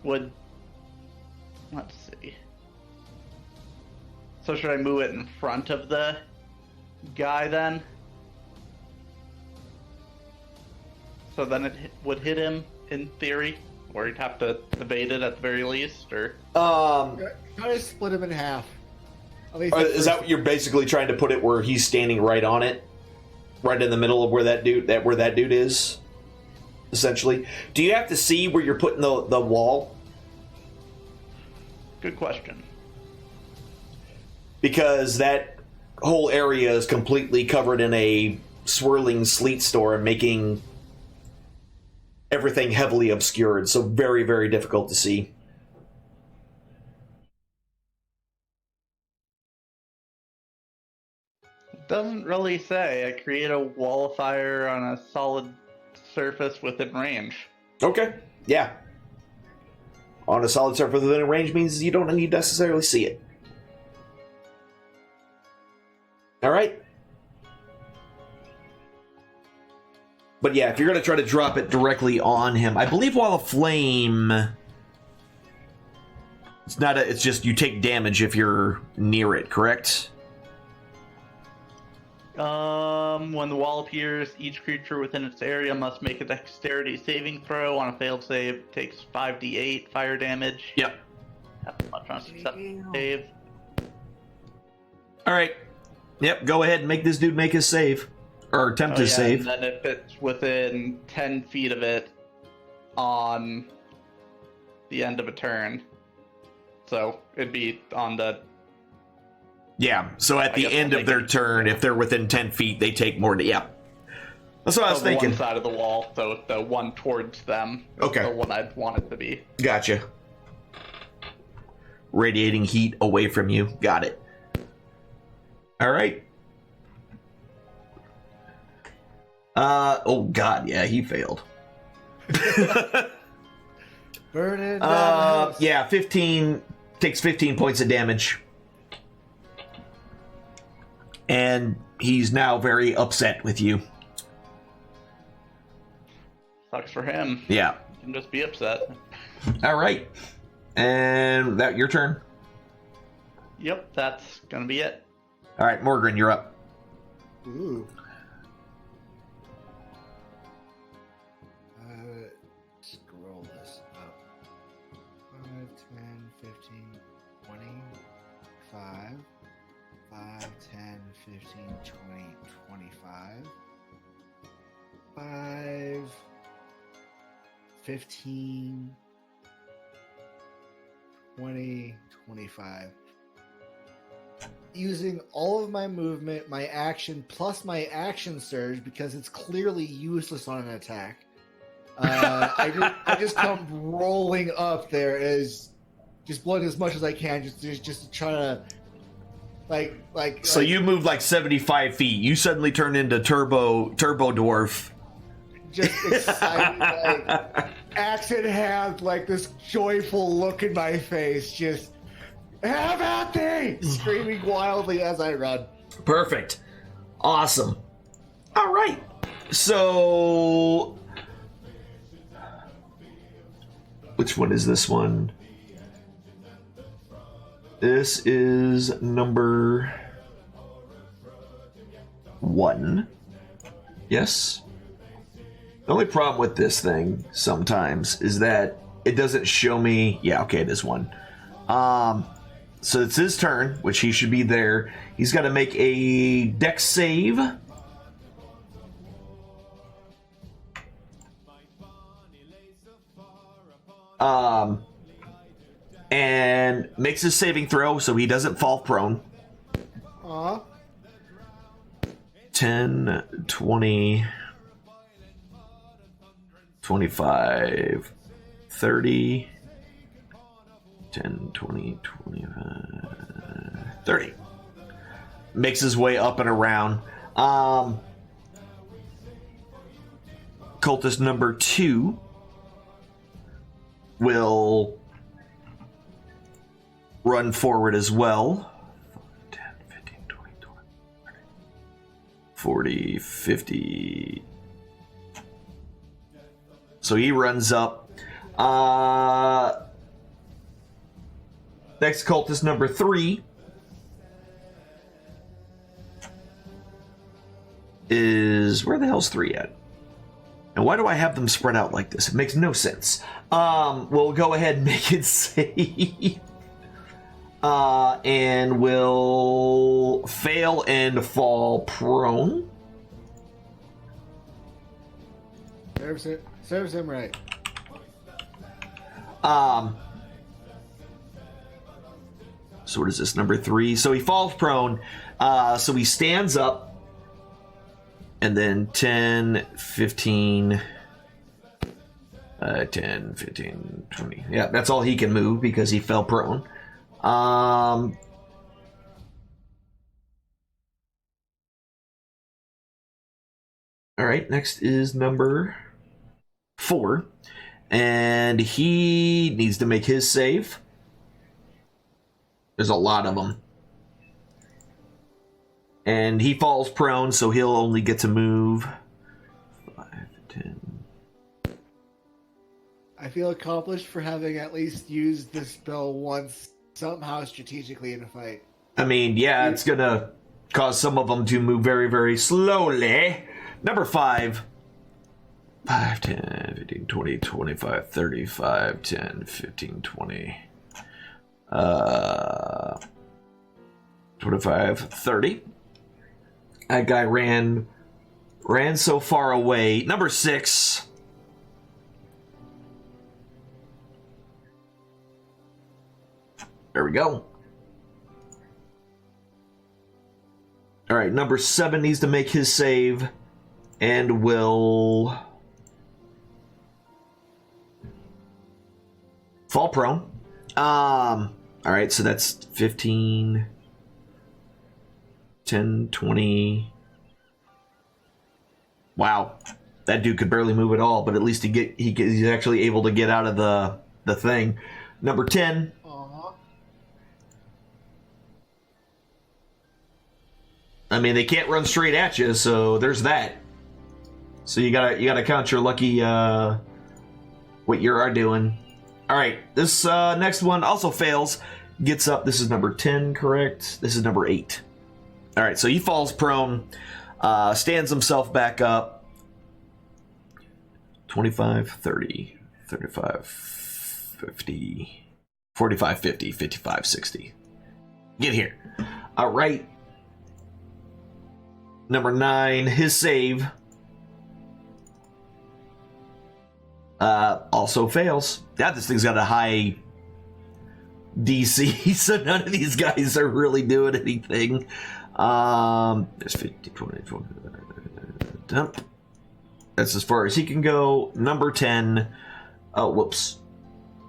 Let's see. So should I move it in front of the guy then? So then it would hit him in theory, or he'd have to evade it at the very least, or Try to split him in half. At least is that what you're basically trying to put it where he's standing right on it, right in the middle of where that dude is, essentially? Do you have to see where you're putting the wall? good question. Because that whole area is completely covered in a swirling sleet storm, making everything heavily obscured, so very, very difficult to see. Doesn't really say. I create a wall of fire on a solid surface within range. Okay, yeah. On a solid surface within range means you don't need to necessarily see it. Alright. But yeah, if you're going to try to drop it directly on him, I believe Wall of Flame... It's just you take damage if you're near it, correct? When the wall appears, each creature within its area must make a dexterity saving throw. On a failed save, takes 5d8 fire damage. Yep. Not much on a successful save. Alright. Yep, go ahead and make this dude make his save. Or attempt his save. And then if it's within 10 feet of it on the end of a turn. So it'd be on the... Yeah, so at the end of their turn, if they're within 10 feet, they take more... Yeah. That's what I was thinking. One side of the wall, so the one towards them is Okay. the one I'd want it to be. Gotcha. Radiating heat away from you. Got it. Alright. Oh god, yeah, he failed. Burning down. Yeah, 15... Takes 15 points of damage. And he's now very upset with you. Sucks for him. Yeah. He can just be upset. Alright. And that your turn? Yep, that's gonna be it. Alright, Morgan, you're up. Ooh. Scroll this up. 5, 10, 15, 20, 5, 5, 10, 15, 20, 25, 5, 15, 20, 25. Using all of my movement, my action, plus my action surge, because it's clearly useless on an attack. I just come rolling up there as just blowing as much as I can, just to try to So you moved like 75 feet. You suddenly turn into Turbo Dwarf. Just excited, like axe in hand, like this joyful look in my face, just have at thee, screaming wildly as I run. Perfect. Awesome. All right. So, which one is this one? This is number 1. Yes. The only problem with this thing sometimes is that it doesn't show me. Yeah, okay, it is 1. So it's his turn, which he should be there. He's got to make a dex save. And makes his saving throw so he doesn't fall prone. 10, 20, 25, 30, 10, 20, 25, 30. Makes his way up and around. Cultist number 2 will run forward as well. 10, 15, 20, 30, 40, 50. So he runs up. Next cultist number 3 is... Where the hell's 3 at? And why do I have them spread out like this? It makes no sense. We'll go ahead and make it save. And will fail and fall prone. Serves him right. So what is this, number 3? So he falls prone. So he stands up. And then 10, 15, 10, 15, 20. Yeah, that's all he can move because he fell prone. All right, next is number 4. And he needs to make his save. There's a lot of them. And he falls prone, so he'll only get to move 5, 10. I feel accomplished for having at least used this spell once, somehow strategically in a fight. I mean, yeah, it's going to cause some of them to move very, very slowly. Number 5. 5, 10, 15, 20, 25, 35, 10, 15, 20. 25, 30. That guy ran so far away. Number 6. There we go. All right, number 7 needs to make his save and will fall prone. All right, so that's 15, 10, 20. Wow, that dude could barely move at all, but at least he's actually able to get out of the thing. Number 10. I mean, they can't run straight at you, so there's that. So you gotta count your lucky what you are doing. All right, this next one also fails. Gets up. This is number 10, correct? This is number 8. All right, so he falls prone, stands himself back up. 25, 30, 35, 50, 45, 50, 55, 60. Get here. All right. Number 9, his save also fails. Yeah, this thing's got a high DC, so none of these guys are really doing anything. There's 50, 20, 20. That's as far as he can go. Number 10. Oh, whoops.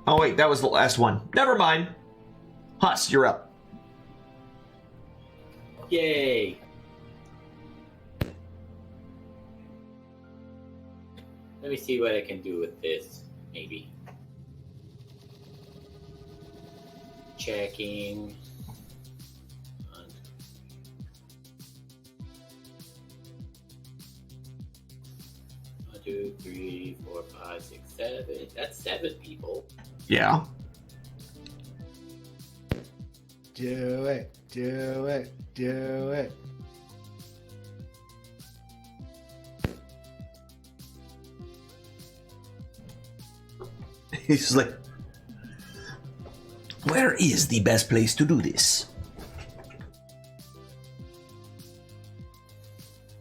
Oh, wait, that was the last one. Never mind. Huss, you're up. Yay! Let me see what I can do with this, maybe. Checking. 1, 2, 3, 4, 5, 6, 7. That's 7 people. Yeah. Do it, do it, do it. He's like, where is the best place to do this?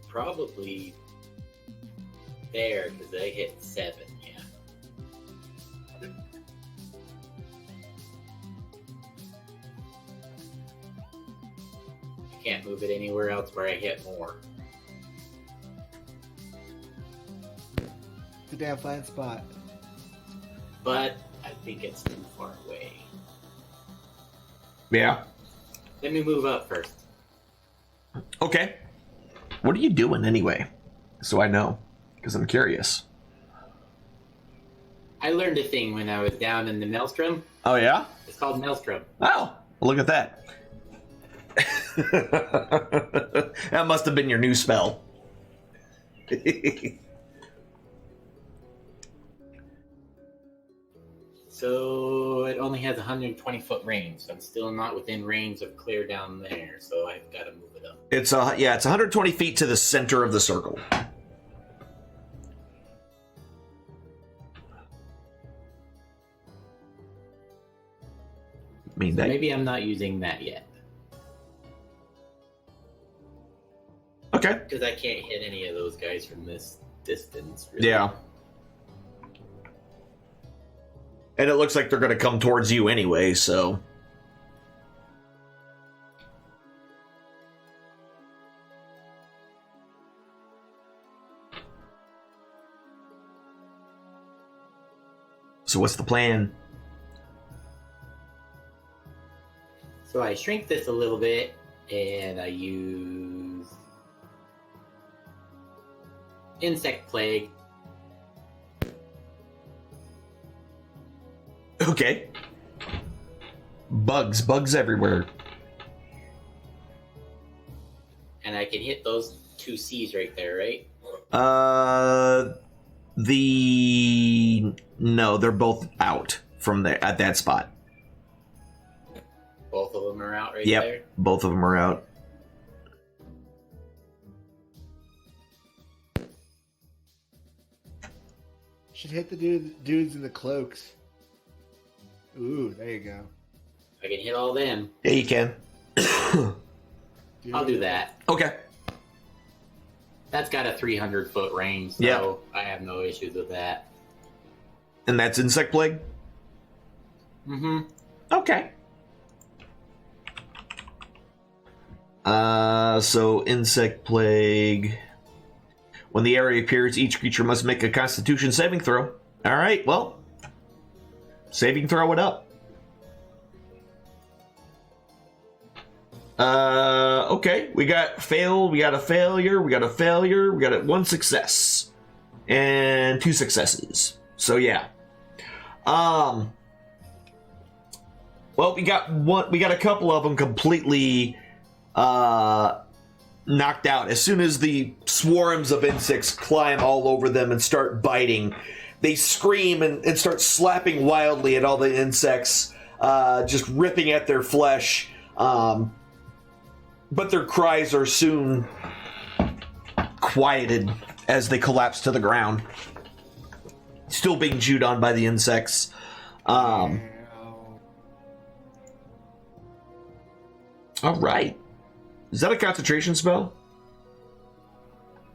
Probably there, because they hit 7, yeah. I can't move it anywhere else where I hit more. It's a damn fine spot. But I think it's too far away. Yeah. Let me move up first. Okay. What are you doing anyway? So I know, because I'm curious. I learned a thing when I was down in the Maelstrom. Oh, yeah? It's called Maelstrom. Oh, look at that. That must have been your new spell. So it only has 120 foot range. So I'm still not within range of clear down there. So I've got to move it up. It's 120 feet to the center of the circle. I mean, So that... maybe I'm not using that yet. Okay. Because I can't hit any of those guys from this distance. Really. Yeah. And it looks like they're going to come towards you anyway, so... So what's the plan? So I shrink this a little bit, and I use insect plague. Okay. Bugs everywhere. And I can hit those 2 C's right there, right? No, they're both out from there at that spot. Both of them are out right Yep, there. both of them are out. Should hit the dudes in the cloaks. Ooh, there you go. I can hit all them. Yeah, you can. I'll do that. Okay. That's got a 300-foot range, so Yep. I have no issues with that. And that's insect plague? Mm-hmm. Okay. So insect plague. When the area appears, each creature must make a Constitution saving throw. All right, well, saving throw it up. Okay, we got fail, we got a failure, we got a failure, we got one success, and 2 successes. So yeah. Well, we got a couple of them completely knocked out. As soon as the swarms of insects climb all over them and start biting, they scream and start slapping wildly at all the insects, just ripping at their flesh. But their cries are soon quieted as they collapse to the ground, still being chewed on by the insects. All right. Is that a concentration spell?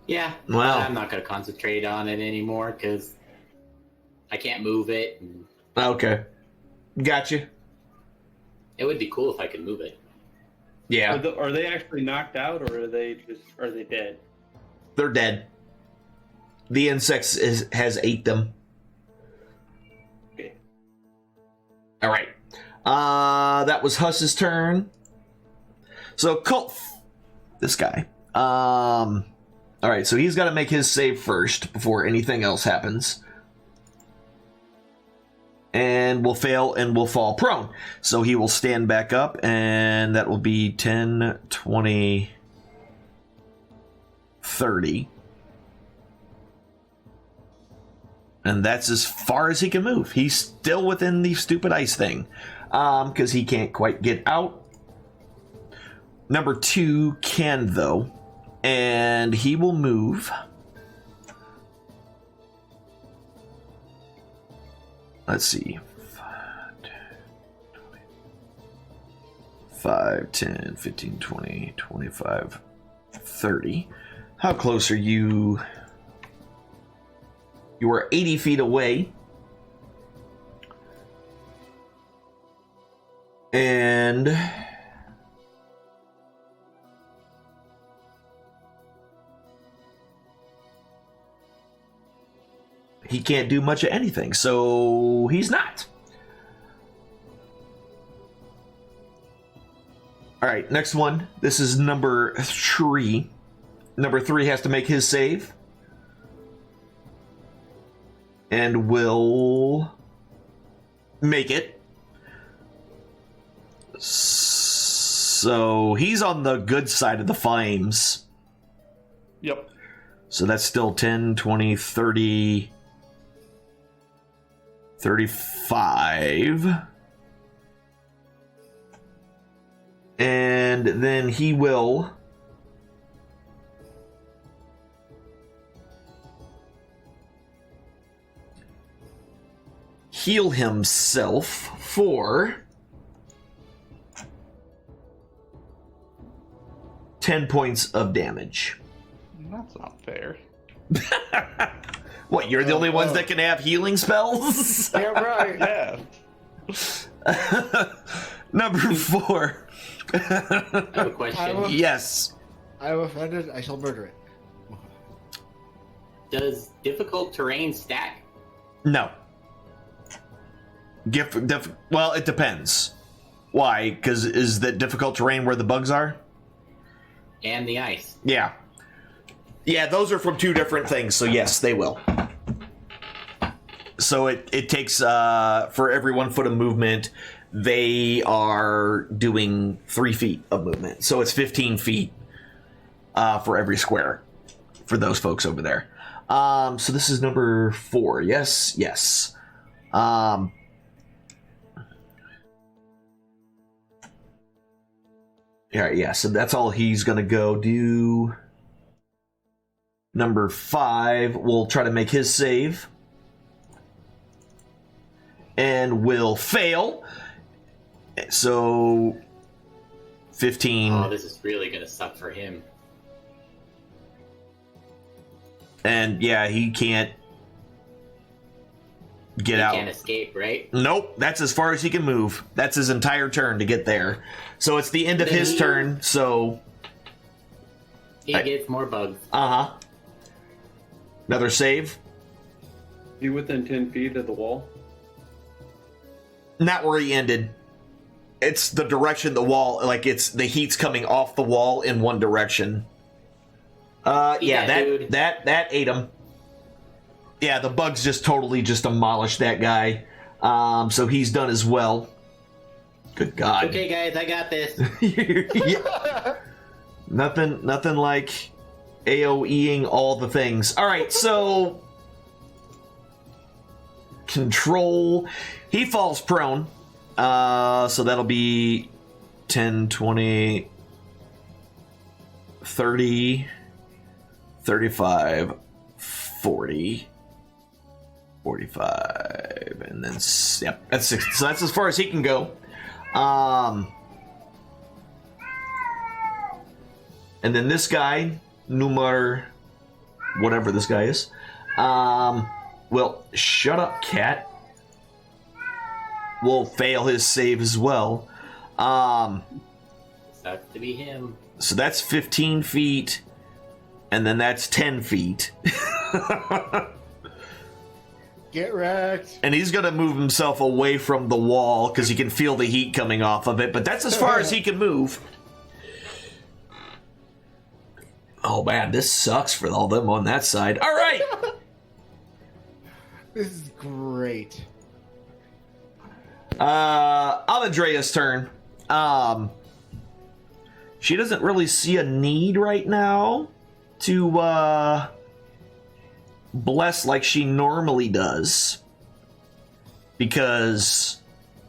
Yeah. Wow. I'm not going to concentrate on it anymore because I can't move it. And Okay. Gotcha. it would be cool if I could move it. Yeah, Are they actually knocked out, or are they dead? they're dead. The insects has ate them. Okay. All right. That was Huss's turn. So Kulf, this guy. All right, so he's got to make his save first before anything else happens. And will fail and will fall prone. So he will stand back up, and that will be 10, 20, 30. And that's as far as he can move. He's still within the stupid ice thing. Because he can't quite get out. Number 2 can, though. And he will move. Let's see. 5, 10, 15, 20, 25, 30. How close are you? You are 80 feet away. And he can't do much of anything, so he's not. All right, next one. This is number 3. Number 3 has to make his save. And will make it. So he's on the good side of the flames. Yep. So that's still 10, 20, 30, 35. And then he will heal himself for 10 points of damage. That's not fair. What, you're the only ones that can have healing spells? Yeah, right. Yeah. Number 4. I have a question. Yes. I am offended. I shall murder it. Does difficult terrain stack? No. Well, it depends. Why? Because is that difficult terrain where the bugs are? And the ice. Yeah. Yeah, those are from two different things, so yes, they will. So it takes, for every 1 foot of movement, they are doing 3 feet of movement. So it's 15 feet for every square for those folks over there. So this is number 4. Yes, yes. Yeah, so that's all he's going to go do. Number 5 will try to make his save. And will fail. So 15. Oh, this is really going to suck for him. And yeah, he can't get out. He can't escape, right? Nope, that's as far as he can move. That's his entire turn to get there. So it's the end of his turn, so... He gets more bugs. Uh-huh. Another save? He within 10 feet of the wall? Not where he ended. It's the direction the wall, like it's the heat's coming off the wall in one direction. Yeah, that ate him. Yeah, the bugs just totally just demolished that guy. So he's done as well. Good God. Okay, guys, I got this. Yeah. Nothing like AoEing all the things. All right, so control. He falls prone. So that'll be 10, 20, 30, 35, 40, 45, and then, yep, that's 60. So that's as far as he can go. And then this guy, Numar, whatever this guy is, well, shut up, cat. Will fail his save as well. Sucks to be him. So that's 15 feet, and then that's 10 feet. Get wrecked. And he's going to move himself away from the wall because he can feel the heat coming off of it, but that's as far as he can move. Oh man, this sucks for all them on that side. All right. This is great. Amadrea's turn. She doesn't really see a need right now to bless like she normally does, because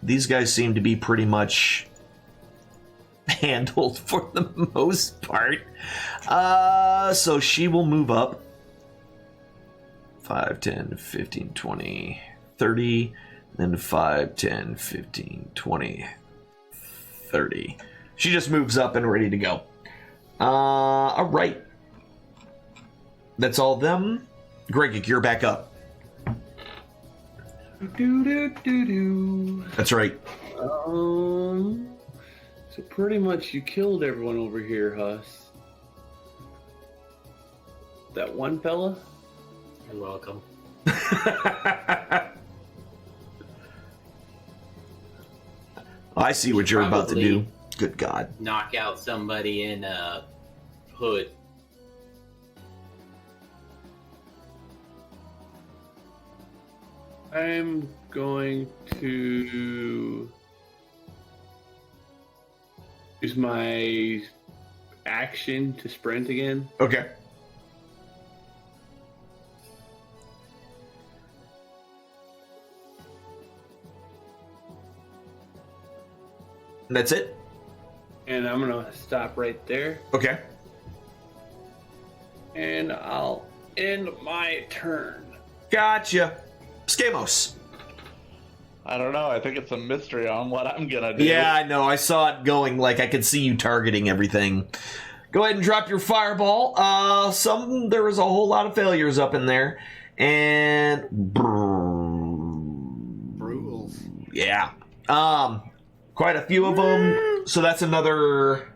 these guys seem to be pretty much handled for the most part. So she will move up 5, 10, 15, 20, 30, then 5, 10, 15, 20, 30. She just moves up and ready to go. All right. That's all them. Greg, you're back up. That's right. So pretty much you killed everyone over here, Huss. That one fella? You're welcome. I see what you're about to do. Good God. Knock out somebody in a hood. I'm going to use my action to sprint again. Okay. That's it? And I'm going to stop right there. Okay. And I'll end my turn. Gotcha. Skamos. I don't know. I think it's a mystery on what I'm gonna do. Yeah, I know. I saw it going. Like, I could see you targeting everything. Go ahead and drop your fireball. There was a whole lot of failures up in there. And... Brutal. Yeah. Quite a few of them. So that's another...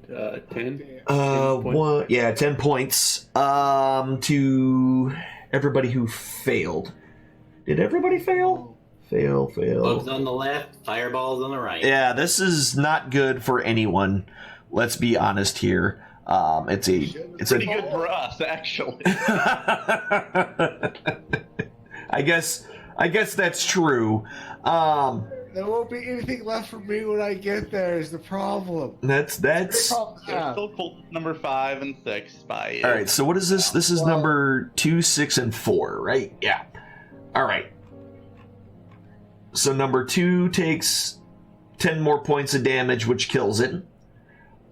10? 10 points. To everybody who failed. Did everybody fail? Fail. Bugs on the left, fireballs on the right. Yeah, this is not good for anyone. Let's be honest here. It's Pretty good for us, actually. I guess that's true. There won't be anything left for me when I get there. Is the problem? That's. There's still cult number 5 and 6 by you. All right. So what is this? This is number 2, 6, and 4, right? Yeah. All right. So number 2 takes 10 more points of damage, which kills it.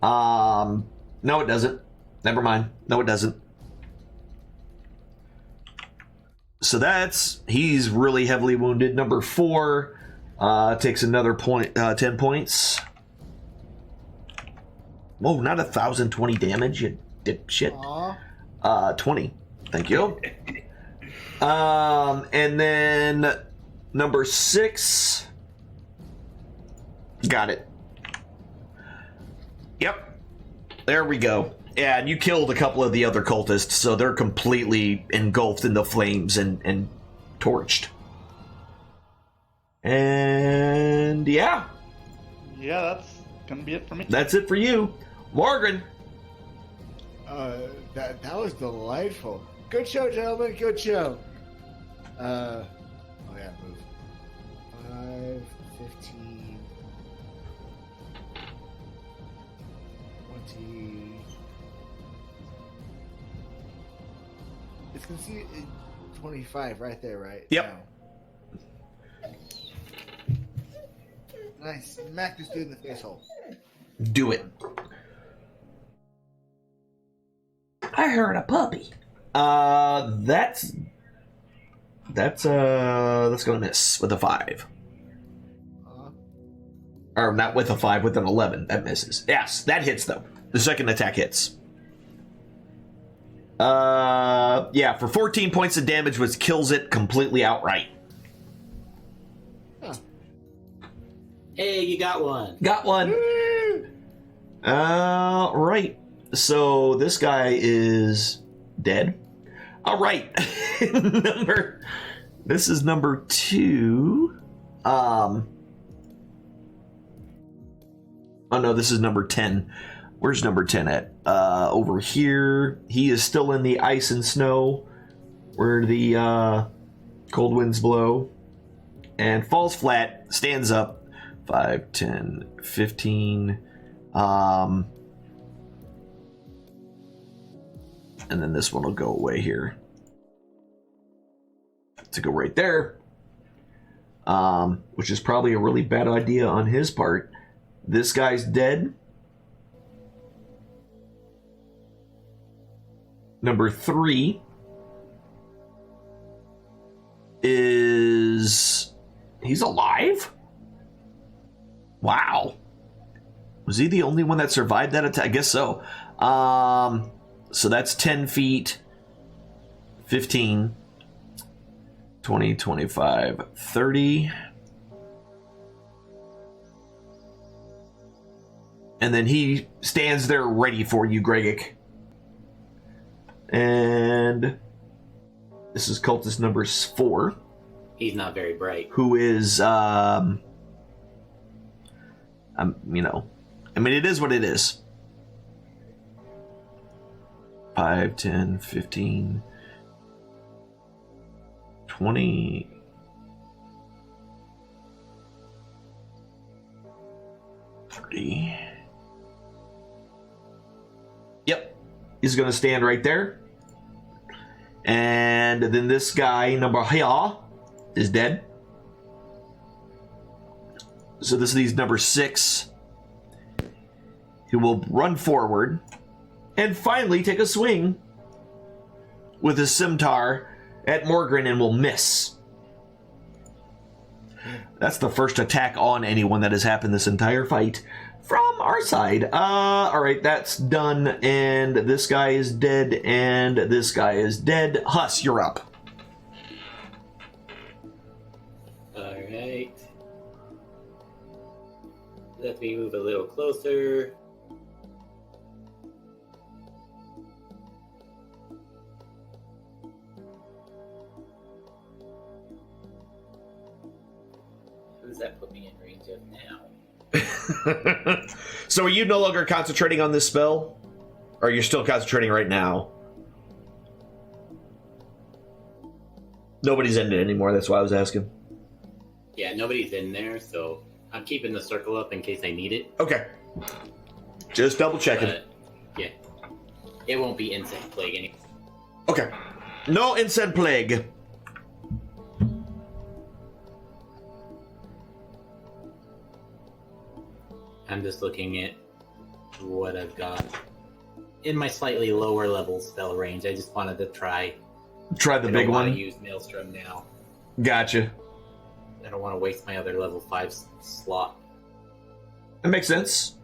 No, it doesn't. Never mind. No, it doesn't. So he's really heavily wounded. Number 4 takes another 10 points. Whoa, not 1,020 damage, you dipshit. 20. Thank you. And then number 6. Got it. Yep. There we go. Yeah, and you killed a couple of the other cultists, so they're completely engulfed in the flames and torched. And yeah. Yeah, that's gonna be it for me. That's it for you. Morgan. That was delightful. Good show, gentlemen. Good show. Oh yeah, move. 5, 15, 20. It's gonna see 25 right there, right? Yep. Now. Nice. Smack this dude in the face hole. Do it. I heard a puppy. That's gonna miss with a 5. Or not with a 5, with an 11. That misses. Yes, that hits though. The second attack hits. Yeah, for 14 points of damage, which kills it completely outright. Hey, you got one. Got one. Right. So this guy is dead. All right. This is number 2. Oh no, this is number 10. Where's number 10 at? Over here. He is still in the ice and snow where the cold winds blow. And falls flat, stands up. 5, 10, 15. And then this one will go away here. To go right there. Which is probably a really bad idea on his part. This guy's dead. Number 3 is... He's alive? Wow. Was he the only one that survived that attack? I guess so. So that's 10 feet. 15. 20, 25, 30. And then he stands there ready for you, Gregik. And this is cultist number 4. He's not very bright. Who is, you know, I mean, it is what it is. 5, 10, 15, 20. 30. Yep. He's going to stand right there. And then this guy, number Hya, is dead. So this is number 6. He will run forward and finally take a swing with his scimitar at Morgan and will miss. That's the first attack on anyone that has happened this entire fight from our side. Alright, that's done, and this guy is dead, and this guy is dead. Huss, you're up. Alright. Let me move a little closer. does that put me in range of now? So are you no longer concentrating on this spell? Or you're still concentrating right now? Nobody's in it anymore, that's why I was asking. Yeah, nobody's in there, so I'm keeping the circle up in case I need it. Okay. Just double checking. Yeah. It won't be insect plague anymore. Okay. No insect plague. I'm just looking at what I've got in my slightly lower level spell range. I just wanted to try. Try the big I one. don't want to use Maelstrom now. Gotcha. I don't want to waste my other level 5 slot. It makes sense.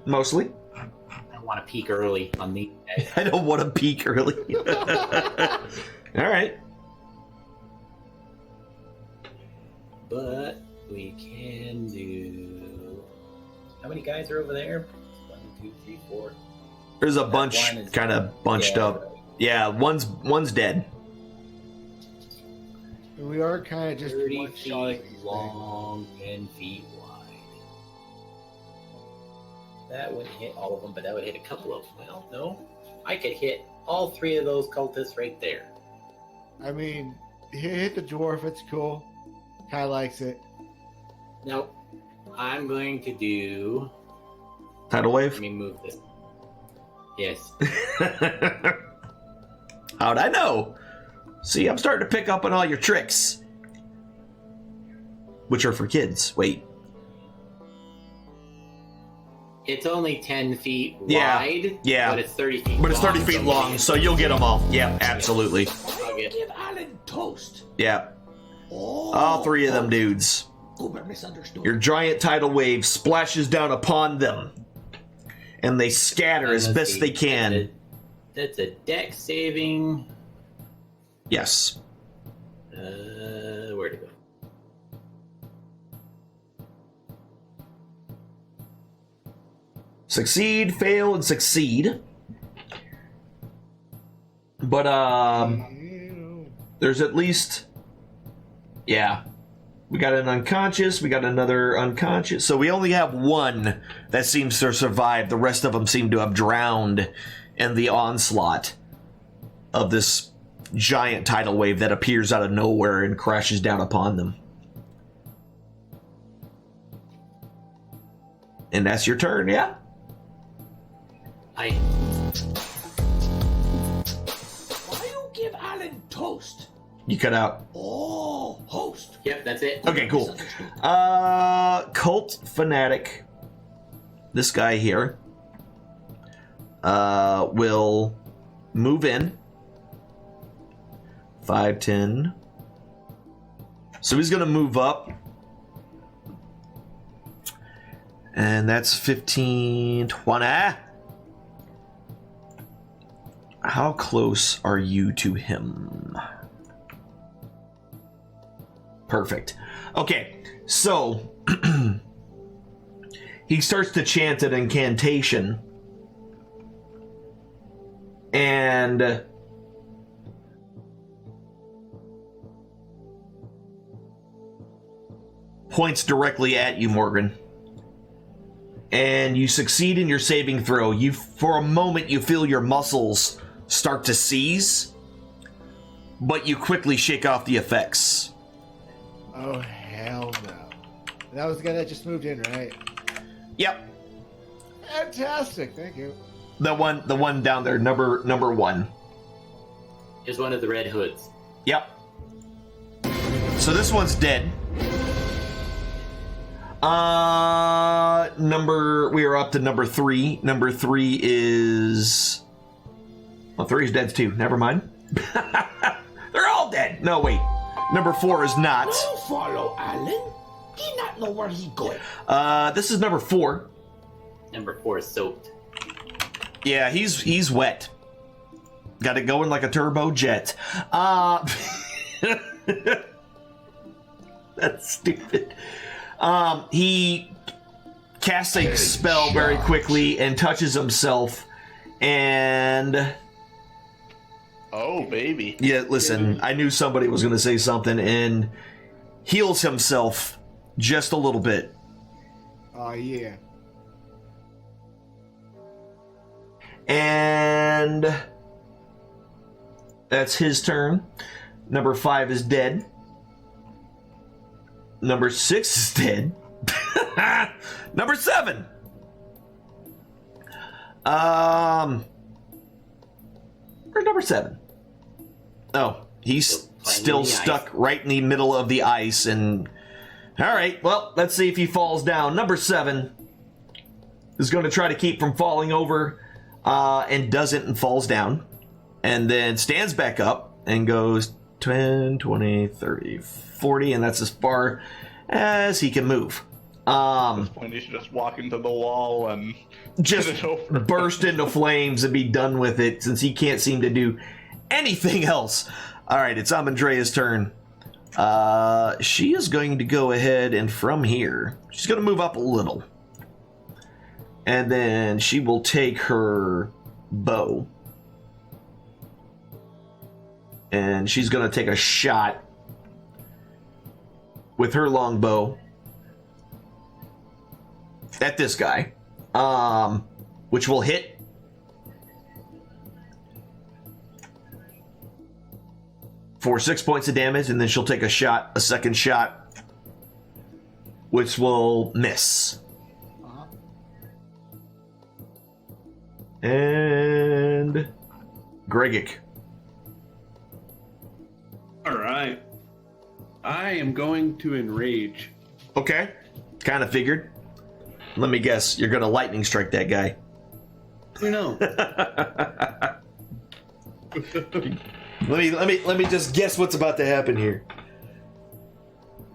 Mostly. I don't want to peak early on these guys. I don't want to peek early. Alright. But we can do... How many guys are over there? 1, 2, 3, 4. There's a That bunch one is- kind of bunched Yeah, up. Yeah, one's dead. We are kind of just 30 one shot feet long, 10 feet wide. That wouldn't hit all of them, but that would hit a couple of them. Well, no. I could hit all 3 of those cultists right there. I mean, hit the dwarf. It's cool. Kai likes it. Nope. I'm going to do... Tidal wave? Let me move this. Yes. How'd I know? See, I'm starting to pick up on all your tricks. Which are for kids. Wait. It's only 10 feet Yeah, wide. yeah. But it's 30 feet long. But it's 30 feet long, so you'll get them all. Yeah, absolutely. I'll get... Give Alan toast. Yeah. Oh, All 3 of them dudes. Goober misunderstood. Your giant tidal wave splashes down upon them. And they scatter as Let's best see. they can. That's a dex saving. Yes. Where'd it go? Succeed, fail, and succeed. But, there's at least... Yeah. We got an unconscious, we got another unconscious. So we only have one that seems to survive. The rest of them seem to have drowned in the onslaught of this giant tidal wave that appears out of nowhere and crashes down upon them. And that's your turn, yeah? I Why you give Alan toast? You cut out. Oh, host. Yep, that's it. Okay, cool. Misunderstood. Cult fanatic. This guy here will move in. 5, 10. So he's gonna move up. And that's 15, 20. How close are you to him? Perfect. Okay, so he starts to chant an incantation, and points directly at you, Morgan. And you succeed in your saving throw. You, for a moment, you feel your muscles start to seize, but you quickly shake off the effects. Oh, hell no. That was the guy that just moved in, right? Yep. Fantastic. Thank you. The one down there, number 1. Is one of the Red Hoods. Yep. So this one's dead. We are up to number 3. Number 3 is... Well, 3 is dead too. Never mind. They're all dead. No, wait. Number 4 is not. Don't follow Alan. He not know where he going. This is number 4. Number 4 is soaked. Yeah, he's wet. Got it going like a turbo jet. That's stupid. He casts a spell very quickly and touches himself, and Oh, baby. yeah, listen, I knew somebody was going to say something, and heals himself just a little bit. Oh, yeah. And that's his turn. Number 5 is dead. Number 6 is dead. Number 7. Where's number 7? Oh, he's still stuck right in the middle of the ice. And all right, well, let's see if he falls down. Number 7 is going to try to keep from falling over, and doesn't, and falls down, and then stands back up and goes 10, 20, 30, 40, and that's as far as he can move. At this point, he should just walk into the wall and Just get it over. burst into flames and be done with it, since he can't seem to do anything else. All right, it's Amandrea's turn. She is going to go ahead, and from here, she's going to move up a little. And then she will take her bow. And she's going to take a shot with her longbow at this guy, which will hit. For 6 points of damage, and then she'll take a second shot, which will miss. And Gregic. All right. I am going to enrage. Okay, kind of figured. Let me guess, you're gonna lightning strike that guy. You know. Let me just guess what's about to happen here.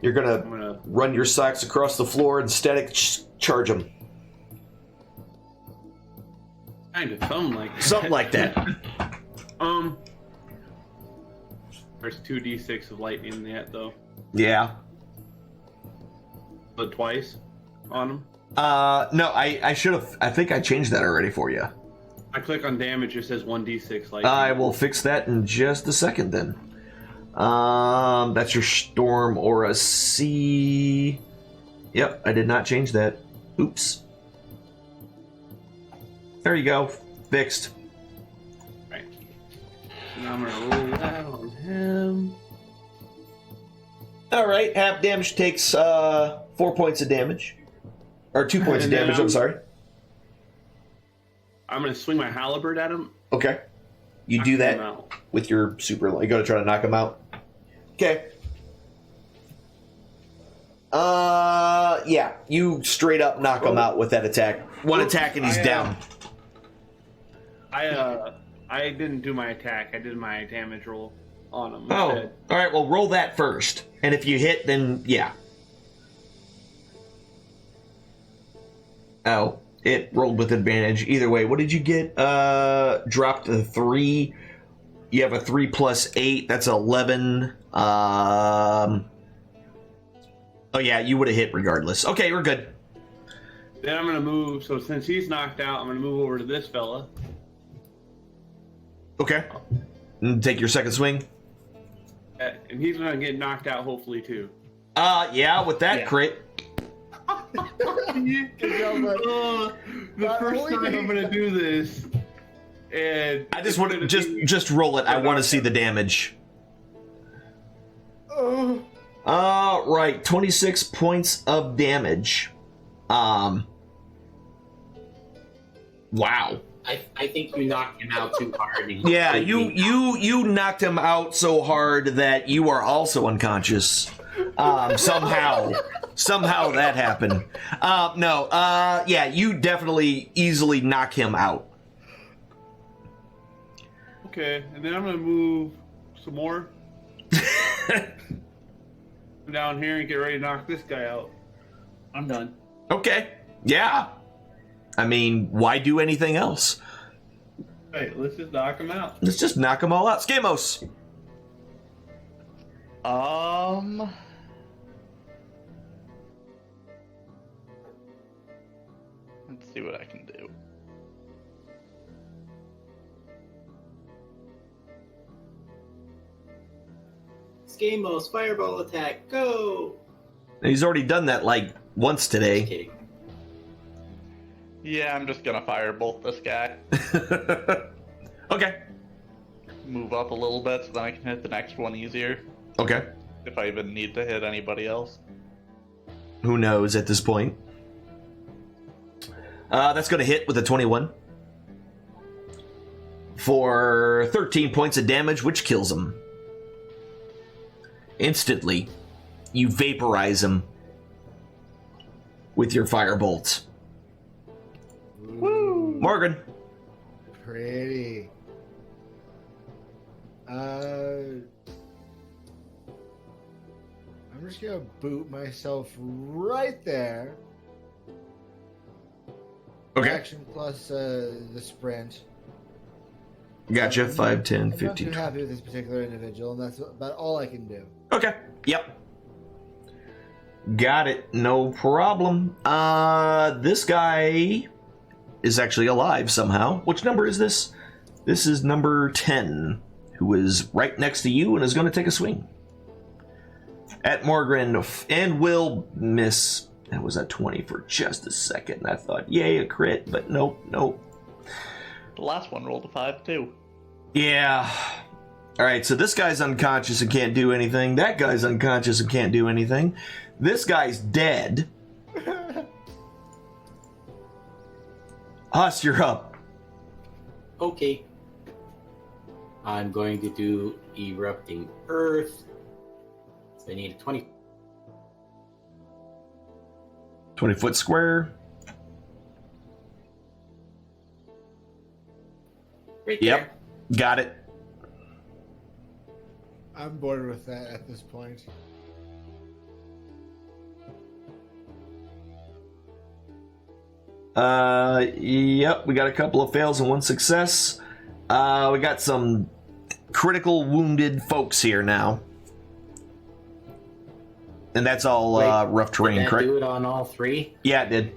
You're gonna run your socks across the floor and static charge him. Kind of something like that. Something like that. There's 2d6 of lightning in that though. Yeah. But twice on him. No, I should have. I think I changed that already for you. I click on damage. It says 1d6 lightning. I will fix that in just a second then. That's your Storm Aura C. Yep, I did not change that. Oops. There you go. Fixed. Right. And I'm gonna roll that on him. Alright, half damage takes 4 points of damage. Or 2 points of And then damage, I'm sorry. I'm gonna swing my halberd at him. Okay. You knock do him that out. with your super. You're going to try to knock him out? Okay. Yeah. You straight up knock him out with that attack. One attack and he's down. I didn't do my attack. I did my damage roll on him. Oh. instead. Alright, well, roll that first. And if you hit, then yeah. Oh. It rolled with advantage. Either way, what did you get? Dropped a 3. You have a 3 plus 8. That's 11. Oh, yeah, you would have hit regardless. Okay, we're good. Then I'm gonna move. So since he's knocked out, I'm gonna move over to this fella. Okay. And take your second swing. And he's gonna get knocked out, hopefully too. Yeah, with that crit. The first time I'm gonna do this, and I just want to just roll it. I want to see the damage. Right, 26 points of damage. Wow. I think you knocked him out too hard. Yeah, you knocked him out so hard that you are also unconscious. Somehow that happened. Yeah, you definitely easily knock him out. Okay, and then I'm gonna move some more down here and get ready to knock this guy out. I'm done. Okay, yeah. I mean, why do anything else? Hey, let's just knock him out. Let's just knock them all out. Skamos. Let's see what I can do. Skamos, fireball attack, go! He's already done that like once Just today. kidding. Yeah, I'm just gonna firebolt this guy. Okay. Move up a little bit so then I can hit the next one easier. Okay. If I even need to hit anybody else. Who knows at this point? That's going to hit with a 21 for 13 points of damage, which kills him. Instantly, you vaporize him with your firebolt. Woo! Morgan. Pretty. I'm just gonna boot myself right there. Okay. Action plus the sprint. Gotcha. 5, 10, I'm not 15. too happy with this particular individual, and that's about all I can do. Okay. Yep. Got it. No problem. This guy is actually alive somehow. Which number is this? This is number 10, who is right next to you and is going to take a swing at Morgan and will miss. That was a 20 for just a second. I thought, yay, a crit, but nope. The last one rolled a 5 too. Yeah. All right, so this guy's unconscious and can't do anything. That guy's unconscious and can't do anything. This guy's dead. Huss, you're up. Okay. I'm going to do Erupting Earth. So I need a 20. 20-foot square. Right Yep. Got it. I'm bored with that at this point. Yep, we got a couple of fails and one success. We got some critical wounded folks here now. And that's all rough terrain, Did that correct? do it on all three? Yeah, it did.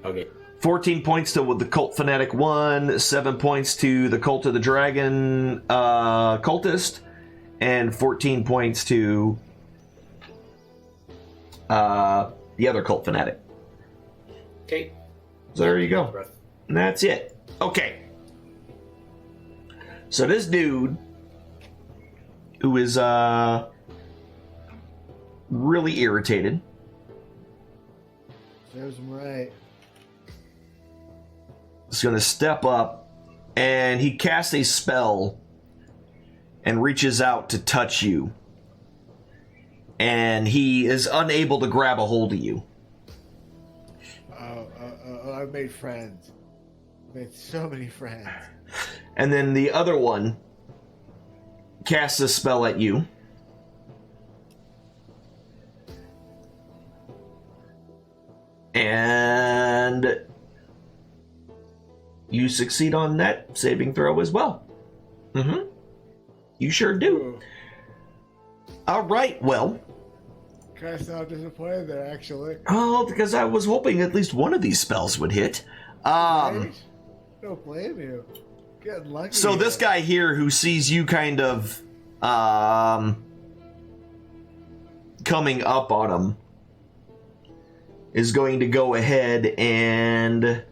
Okay. 14 points to the Cult Fanatic 1, 7 points to the Cult of the Dragon Cultist, and 14 points to the other Cult Fanatic. Okay. So there you go. And that's it. Okay. So this dude, who is really irritated, Serves him right. is going to step up, and he casts a spell and reaches out to touch you. And he is unable to grab a hold of you. I've made friends. I've made so many friends. And then the other one casts a spell at you. And you succeed on that saving throw as well. Mm-hmm. You sure do. All right, well. Kind of sound disappointed there, actually. Oh, because I was hoping at least one of these spells would hit. Right? Don't blame you. Getting lucky. So this here. guy here who sees you kind of coming up on him is going to go ahead and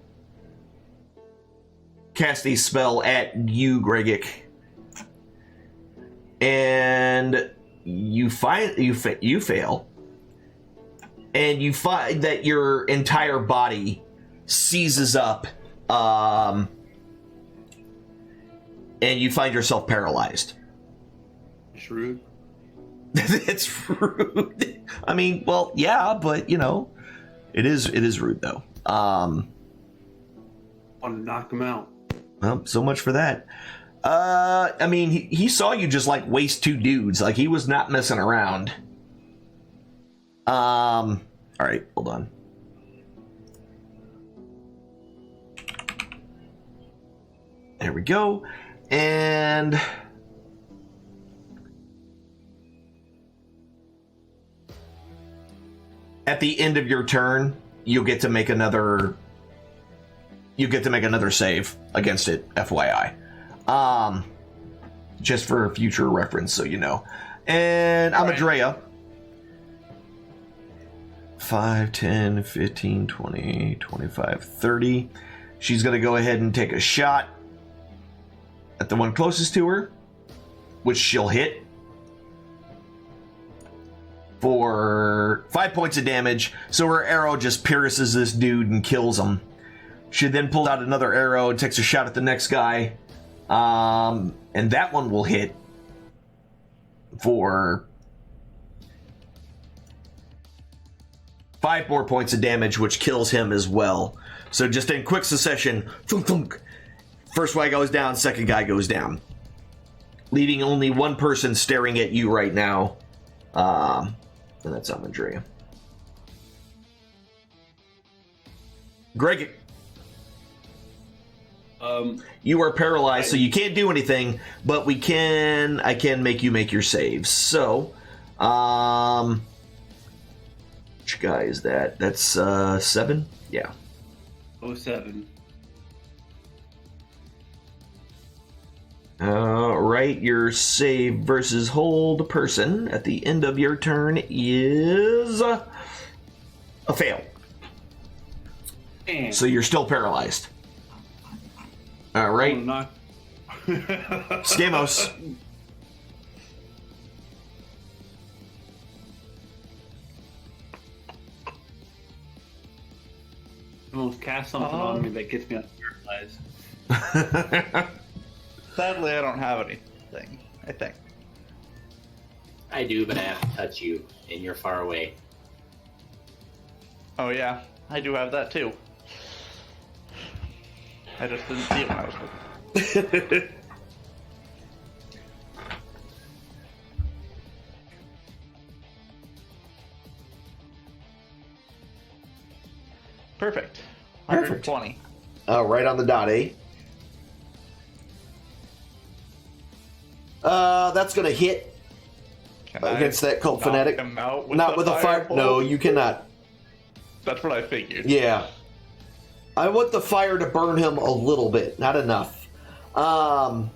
cast a spell at you, Gregic. And you fail. And you find that your entire body seizes up, and you find yourself paralyzed. It's rude. It's rude. I mean, well, yeah, but you know, it is rude though. Want to knock him out. Well, so much for that. I mean, he saw you just like waste two dudes. Like he was not messing around. All right, hold on. There we go. And at the end of your turn, you'll get to make another save against it, FYI. Just for future reference, so you know. And Amadrea, 5, 10, 15, 20, 25, 30. She's going to go ahead and take a shot at the one closest to her, which she'll hit for 5 points of damage. So her arrow just pierces this dude and kills him. She then pulls out another arrow and takes a shot at the next guy. And that one will hit for 5 more points of damage, which kills him as well. So just in quick succession, thunk, thunk. First guy goes down, second guy goes down. Leaving only one person staring at you right now. And that's Amandrea. Greg, you are paralyzed, so you can't do anything, but I can make you make your saves. So, which guy is that? That's 7? Yeah. 07. Right, your save versus hold person at the end of your turn is a fail. And So you're still paralyzed. All right, not. Skamos. Almost cast something on me that gets me paralyzed. Sadly, I don't have anything, I think. I do, but I have to touch you, and you're far away. Oh yeah, I do have that too. I just didn't see it when I was looking. Perfect. 120. Right on the dot, eh? That's gonna hit Can against that cult knock fanatic. him out Not the with a fire. firebolt? No, you cannot. That's what I figured. Yeah. I want the fire to burn him a little bit, not enough. Well,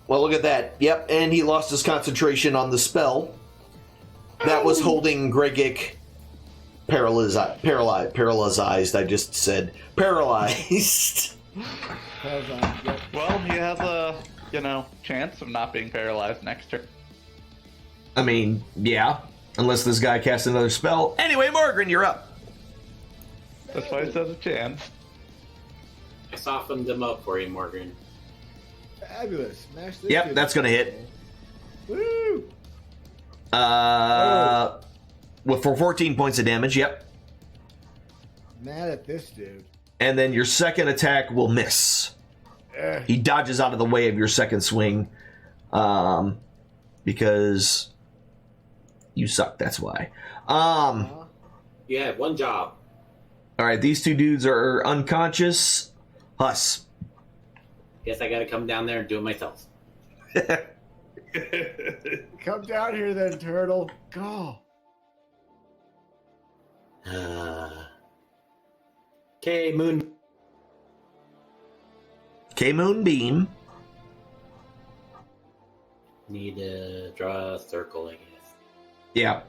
look at that. Yep, and he lost his concentration on the spell that was holding Gregic paralyzed. I just said paralyzed. Well, he has a, chance of not being paralyzed next turn. I mean, yeah, unless this guy casts another spell. Anyway, Morgan, you're up. That's why it says a chance. I softened them up for you, Morgan. Fabulous. Smash this. Yep, dude. that's gonna hit. Woo! For 14 points of damage. Yep. Mad at this dude. And then your second attack will miss. He dodges out of the way of your second swing, because you suck. That's why. You have one job. All right, these two dudes are unconscious. Huss. Guess I gotta come down there and do it myself. Come down here then, turtle. Go. Okay, Moon. Moonbeam. Need to draw a circle, I guess. Yeah.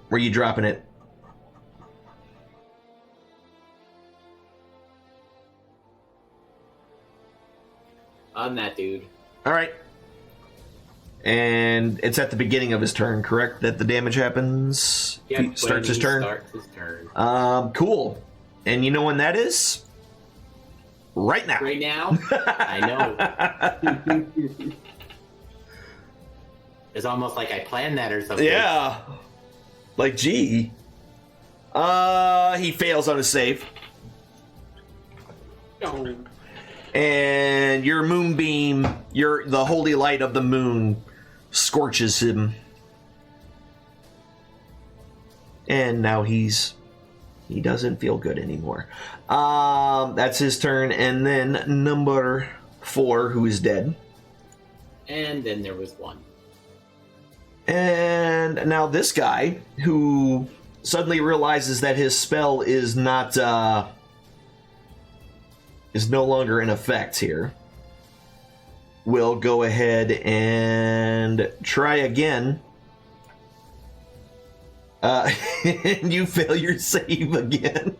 Where you dropping it? On that dude. All right. And it's at the beginning of his turn, correct? That the damage happens? Yep, He starts his turn? Starts his turn. Cool. And you know when that is? Right now. Right now? I know. It's almost like I planned that or something. Yeah. Like, gee. He fails on his save. No. And your moonbeam, the holy light of the moon, scorches him. And now he doesn't feel good anymore. That's his turn. And then number 4, who is dead. And then there was one. And now this guy, who suddenly realizes that his spell is not, is no longer in effect here, will go ahead and try again And you fail your save again.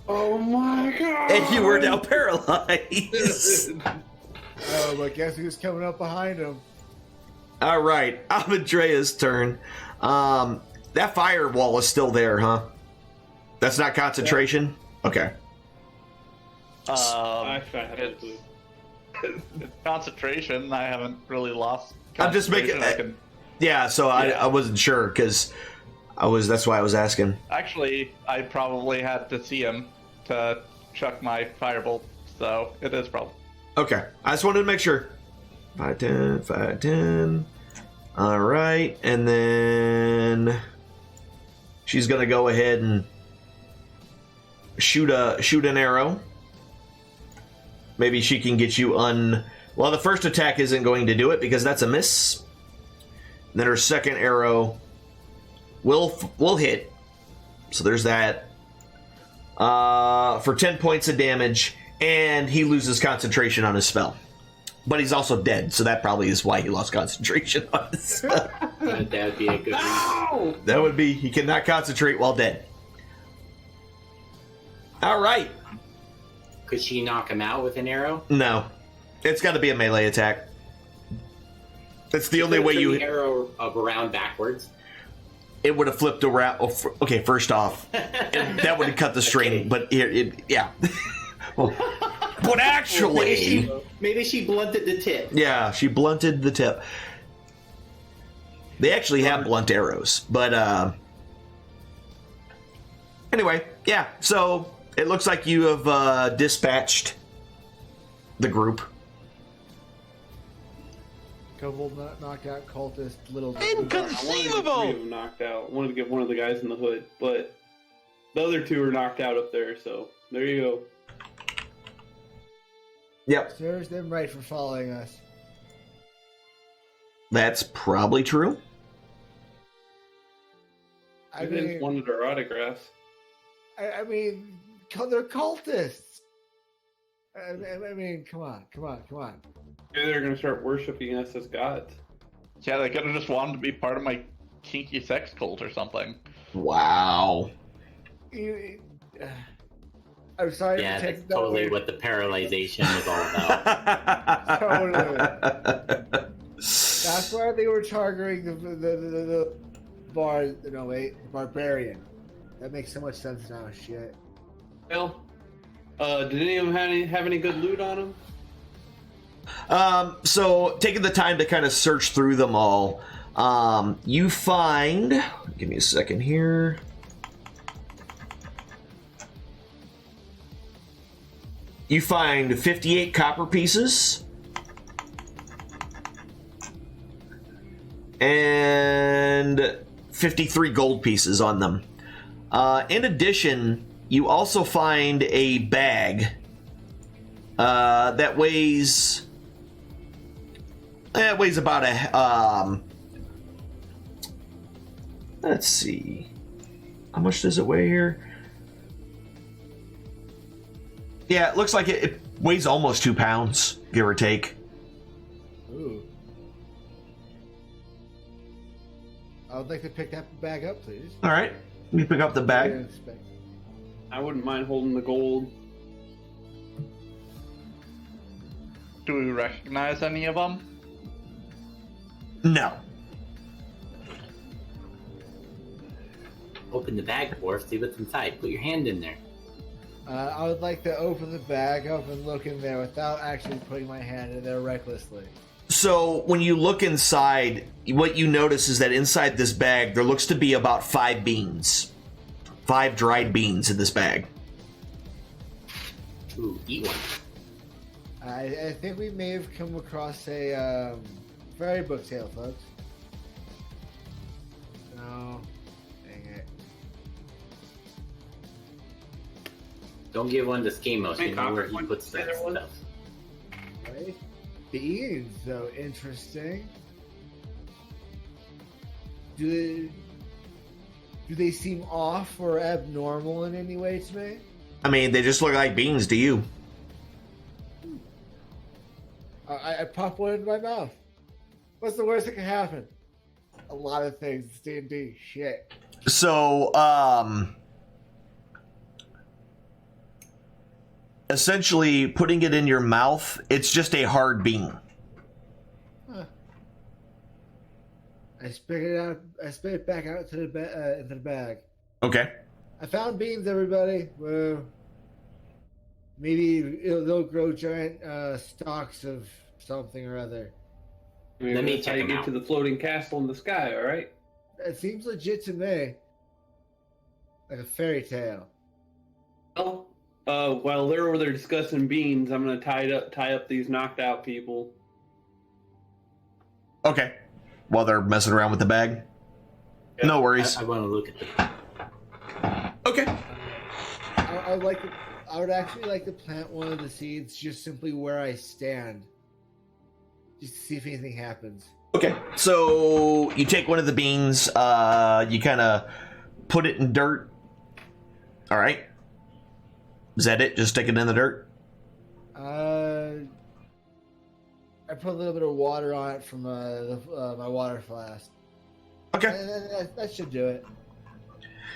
Oh my god! And you are now paralyzed. Oh, but guess who's coming up behind him? All right, Amadrea's turn. That firewall is still there, huh? That's not concentration? Okay. I found it. It's concentration. I haven't really lost. I'm just making. concentration. Yeah, so I wasn't sure because that's why I was asking. Actually, I probably had to see him to chuck my firebolt, so it is probably. Okay, I just wanted to make sure. 5, 10, 5, 10. All right, and then she's gonna go ahead and shoot an arrow. Maybe she can get you Well, the first attack isn't going to do it because that's a miss. And then her second arrow will hit. So there's that. For 10 points of damage, and he loses concentration on his spell. But he's also dead, so that probably is why he lost concentration on his spell. That would be a good reason. That would be, he cannot concentrate while dead. All right. Could she knock him out with an arrow? No. It's got to be a melee attack. That's the only way Turn you... the arrow around backwards. It would have flipped around. Okay, first off, that would have cut the string, but yeah. Well, but actually... Maybe she blunted the tip. Yeah, she blunted the tip. They actually have blunt arrows, but anyway, yeah. So it looks like you have dispatched the group. Couple knocked out cultist, little. I wanted to get 3 of them knocked out. I wanted to get one of the guys in the hood, but the other 2 are knocked out up there. So there you go. Yep, Serves them right for following us. that's probably true. I They just mean, wanted our autographs. I mean, they're cultists. I mean, come on. Maybe they're going to start worshiping us as gods. Yeah, they could have just wanted to be part of my kinky sex cult or something. Wow. I'm sorry. Yeah, to take that's that totally way. what the paralyzation was all about. Totally. That's why they were targeting the barbarian. That makes so much sense now. Shit. Well, did any of them have any good loot on them? So taking the time to kind of search through them all, you find. Give me a second here. You find 58 copper pieces. And 53 gold pieces on them. In addition, you also find a bag that weighs about a let's see, how much does it weigh here? Yeah, it looks like it weighs almost 2 pounds, give or take. Ooh. I would like to pick that bag up, please. All right, let me pick up the bag. I wouldn't mind holding the gold. Do we recognize any of them? No. Open the bag, Worf. See what's inside. Put your hand in there. I would like to open the bag up and look in there without actually putting my hand in there recklessly. So when you look inside, what you notice is that inside this bag, there looks to be about 5 beans. 5 dried beans in this bag. Ooh, eat one. I think we may have come across a fairy book tale, folks. No. Dang it. Don't give one to Schemos. Hey, You know where he Copper, puts that one. stuff. Right? Beans, though, interesting. Do they seem off or abnormal in any way to me? I mean, they just look like beans to you. I pop one in my mouth. What's the worst that can happen? a lot of things. It's D&D. Shit. So, essentially putting it in your mouth, it's just a hard bean. Huh. I spit it out. I spit it back out to the into the bag. Okay. I found beans, everybody. Well, maybe they'll grow giant stalks of something or other. Maybe Let me that's how check you 'em get out. to the floating castle in the sky. All right. It seems legit to me. Like a fairy tale. Well, while they're over there discussing beans, I'm gonna tie up these knocked out people. Okay. While they're messing around with the bag. No worries. I want to look at the. Okay. I would actually like to plant one of the seeds just simply where I stand. Just to see if anything happens. Okay. So you take one of the beans, you kind of put it in dirt. All right. Is that it? Just stick it in the dirt? I put a little bit of water on it from my water flask. Okay. And that should do it.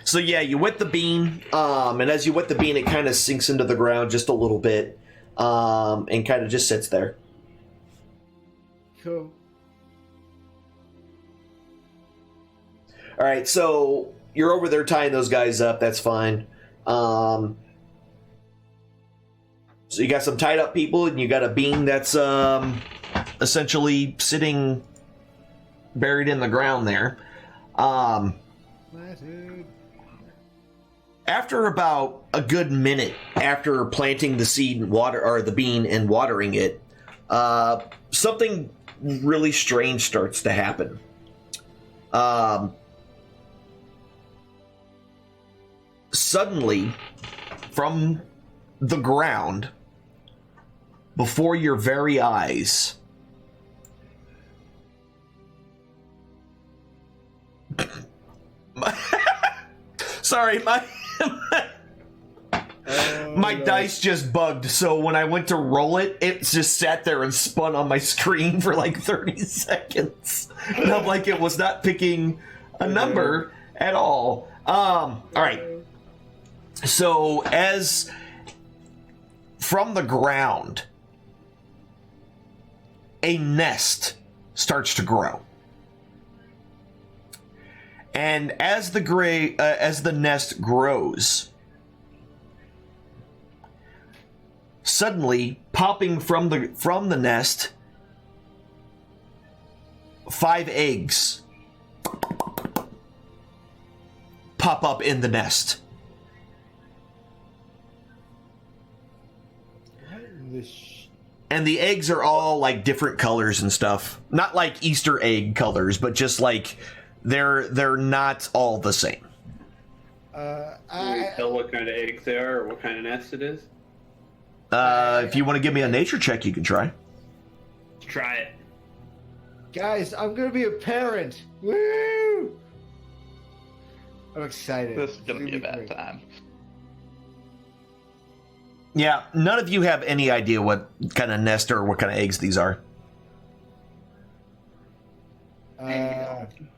So yeah, you wet the bean, and as you wet the bean, it kind of sinks into the ground just a little bit, and kind of just sits there. Cool. All right, so you're over there tying those guys up. That's fine. So you got some tied up people, and you got a bean that's essentially sitting buried in the ground there. After about a good minute after planting the seed and water or the bean and watering it, something really strange starts to happen. Suddenly, from the ground, before your very eyes, sorry, my dice just bugged, so when I went to roll it, it just sat there and spun on my screen for like 30 seconds. And I'm like, it was not picking a number at all. All right. So as from the ground, a nest starts to grow. And as the nest grows, suddenly popping from the nest, 5 eggs pop up in the nest. And the eggs are all like different colors and stuff. Not like Easter egg colors, but just like they're not all the same. Can you tell what kind of eggs they are or what kind of nest it is? If you want to give me a nature check, you can try. Let's try it. Guys, I'm gonna be a parent. Woo! I'm excited. This is gonna be a bad great. time. Yeah, none of you have any idea what kind of nest or what kind of eggs these are.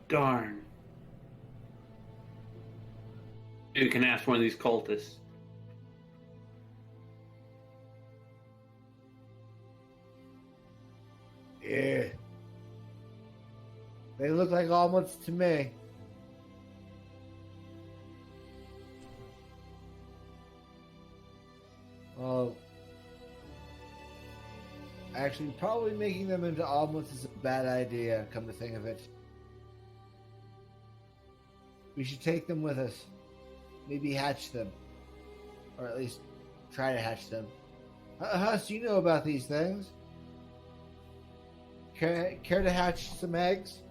Darn. You can ask one of these cultists. Yeah. They look like omelets to me. Well, actually, probably making them into omelets is a bad idea, come to think of it. We should take them with us. Maybe hatch them. Or at least try to hatch them. Huss, you know about these things. Care to hatch some eggs?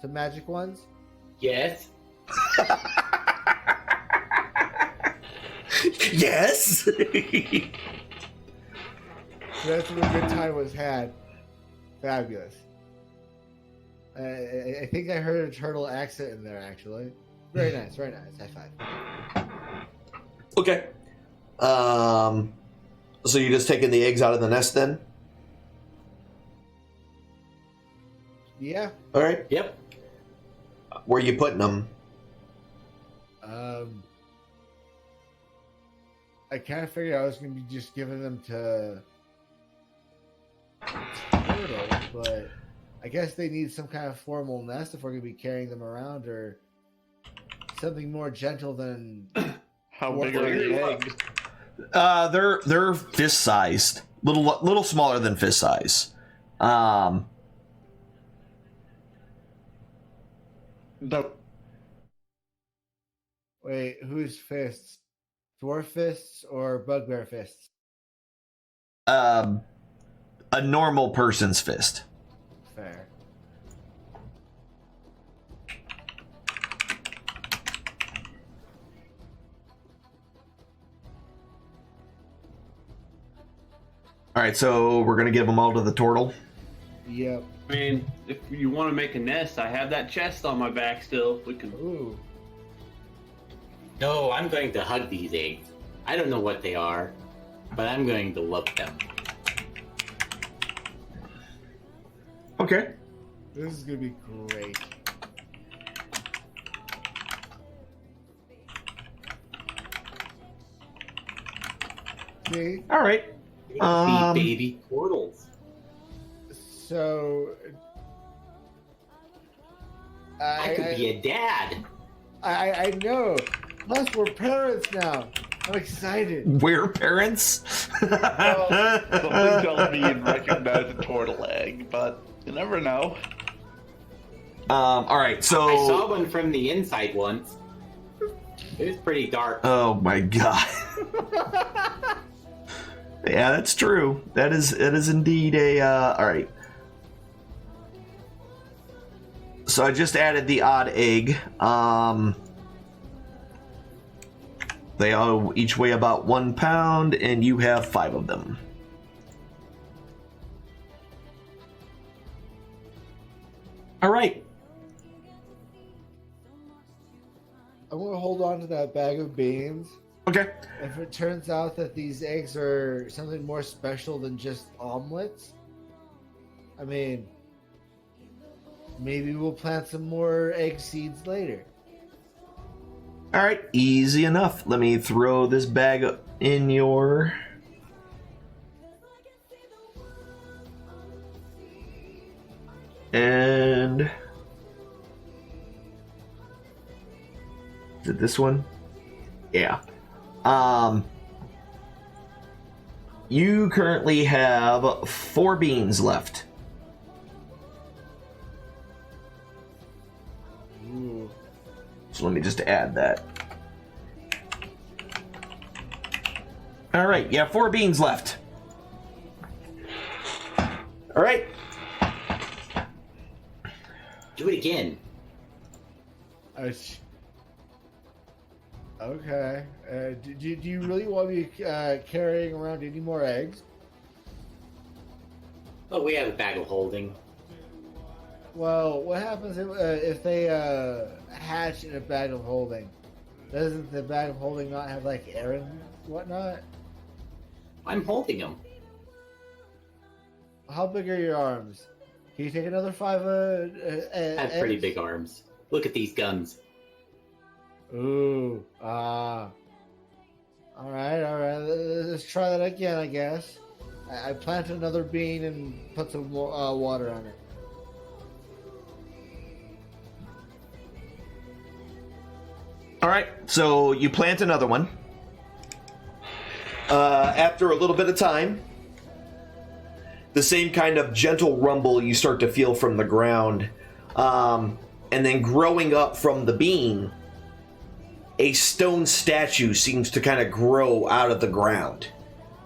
Some magic ones? Yes. Yes. That's when a good time was had. Fabulous. I think I heard a turtle accent in there, actually. Very nice, very nice. High five. Okay. So you're just taking the eggs out of the nest then? Yeah. All right. Yep. Where are you putting them? I kind of figured I was going to be just giving them to Turtle, but I guess they need some kind of formal nest if we're going to be carrying them around, or something more gentle than. How big are the eggs? They're fist sized, little smaller than fist size. The Wait, whose fists? Dwarf fists or bugbear fists? A normal person's fist. Fair. All right, so we're gonna give them all to the turtle. Yep. I mean, if you want to make a nest, I have that chest on my back still. We can. Ooh. No, I'm going to hug these eggs. I don't know what they are, but I'm going to love them. Okay. This is going to be great. See? All right. The baby turtles. So. I could be a dad. I know. Plus, we're parents now. I'm excited. We're parents. Something tells me you'd recognize a turtle egg, but you never know. All right, so I saw one from the inside once. It was pretty dark. Oh my god. Yeah, that's true. That is indeed a. All right. So I just added the odd egg. They all each weigh about 1 pound, and you have 5 of them. All right. I'm going to hold on to that bag of beans. Okay. If it turns out that these eggs are something more special than just omelets, I mean, maybe we'll plant some more egg seeds later. All right. Easy enough. Let me throw this bag in your. And. Is it this one? Yeah. You currently have 4 beans left. Ooh. So let me just add that. All right, yeah, 4 beans left. All right. Do it again. Okay. Do you really want me carrying around any more eggs? Oh, we have a bag of holding. Well, what happens if they hatch in a bag of holding? Doesn't the bag of holding not have like air and whatnot? I'm holding them. How big are your arms? Can you take another 5 I have pretty eggs? big arms. Look at these guns. Ooh, all right. Let's try that again, I guess. I plant another bean and put some water on it. All right, so you plant another one. After a little bit of time, the same kind of gentle rumble you start to feel from the ground. And then growing up from the bean, a stone statue seems to kind of grow out of the ground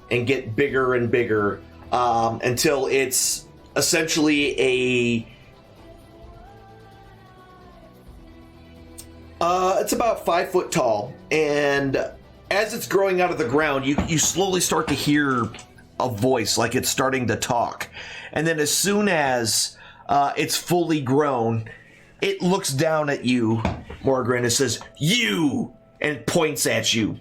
and get bigger and bigger until it's essentially it's about 5 foot tall, and as it's growing out of the ground, you slowly start to hear a voice, like it's starting to talk. And then as soon as it's fully grown, it looks down at you, Morgren, and says, "You!" and points at you.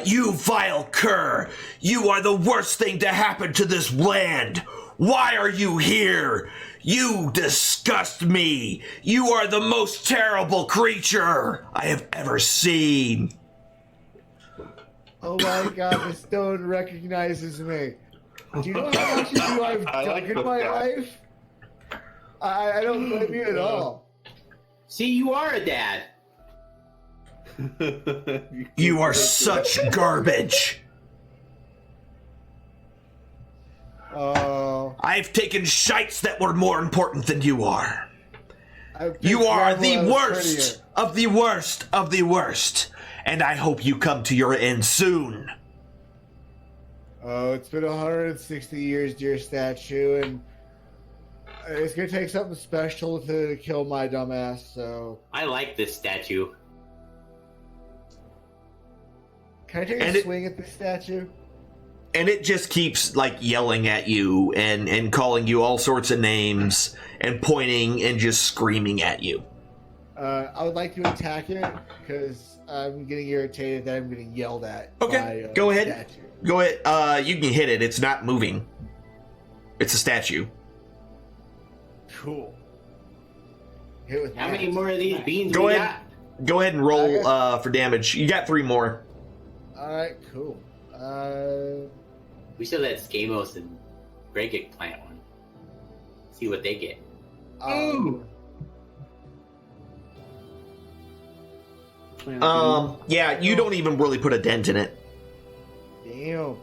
"You vile cur! You are the worst thing to happen to this land! Why are you here? You disgust me. You are the most terrible creature I have ever seen. Oh my god, the stone recognizes me. Do you know how much of you I've I done like in this my guy. life? I don't blame you at all. See, you are a dad. You are such garbage. Oh, I've taken shites that were more important than you are. I picked You are Gravel the that was worst prettier. of the worst of the worst. And I hope you come to your end soon. Oh, it's been 160 years, dear statue, and it's gonna take something special to kill my dumbass. So, I like this statue. can I take And a it- swing at this statue? And it just keeps like yelling at you and calling you all sorts of names and pointing and just screaming at you. I would like to attack it because I'm getting irritated that I'm getting yelled at. Okay, by, go ahead. Statue. Go ahead. You can hit it. It's not moving. It's a statue. Cool. Hit with How that. many more of these beans Go we ahead. Go ahead and roll for damage. You got 3 more. All right, cool. got? We should let Skamos and Gregic plant one. See what they get. Um, Yeah, you don't even really put a dent in it. damn.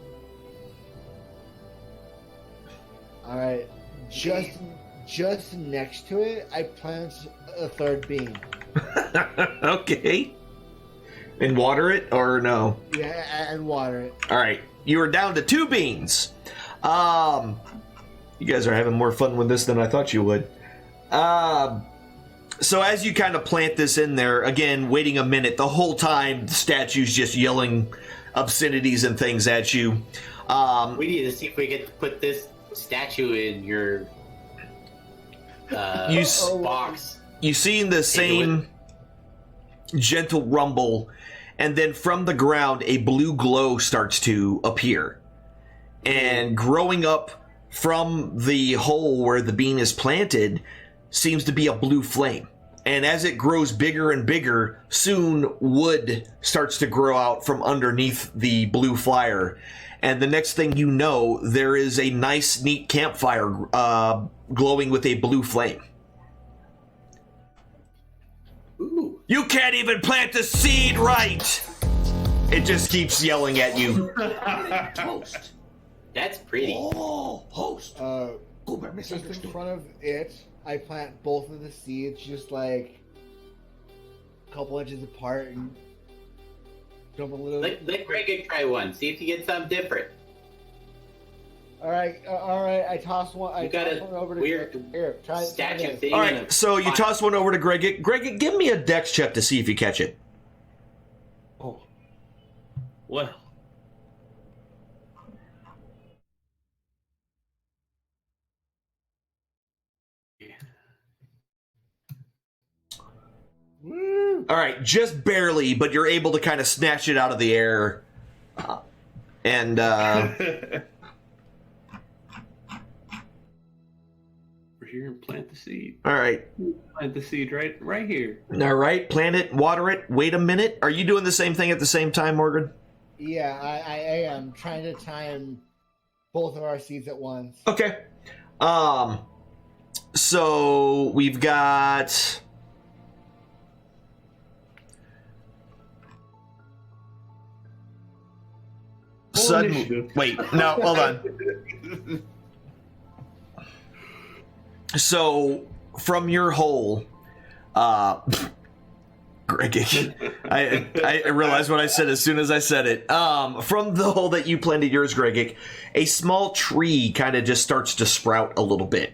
All right, just next to it, I plant a third bean. Okay. And water it or no? Yeah, and water it. All right. You are down to 2 beans. You guys are having more fun with this than I thought you would. So as you kind of plant this in there, again, waiting a minute, the whole time the statue's just yelling obscenities and things at you. We need to see if we get to put this statue in your You s- box. You see the same gentle rumble, and then from the ground, a blue glow starts to appear. And growing up from the hole where the bean is planted seems to be a blue flame. And as it grows bigger and bigger, soon wood starts to grow out from underneath the blue fire. And the next thing you know, there is a nice, neat campfire glowing with a blue flame. Ooh. You can't even plant the seed right! It just keeps yelling at you. Toast. That's pretty. Oh, host. Just in Misunderstood. front of it, I plant both of the seeds just like a couple inches apart and dump a little. Let Gregic try one. See if you get something different. All right. I toss one. I You got toss a one over to weird here. Try statue this. thing. All in right, a so you pot. toss one over to Gregic. Gregic, give me a dex check to see if you catch it. Oh. Well. All right, just barely, but you're able to kind of snatch it out of the air. And We're here and plant the seed. all right, Plant the seed right here. all right, plant it, water it. Wait a minute. Are you doing the same thing at the same time, Morgan? Yeah, I am trying to time both of our seeds at once. Okay. So we've got. Sudden. Wait, no, hold on. So, from your hole, Gregic, I realized what I said as soon as I said it. From the hole that you planted yours, Gregic, a small tree kind of just starts to sprout a little bit.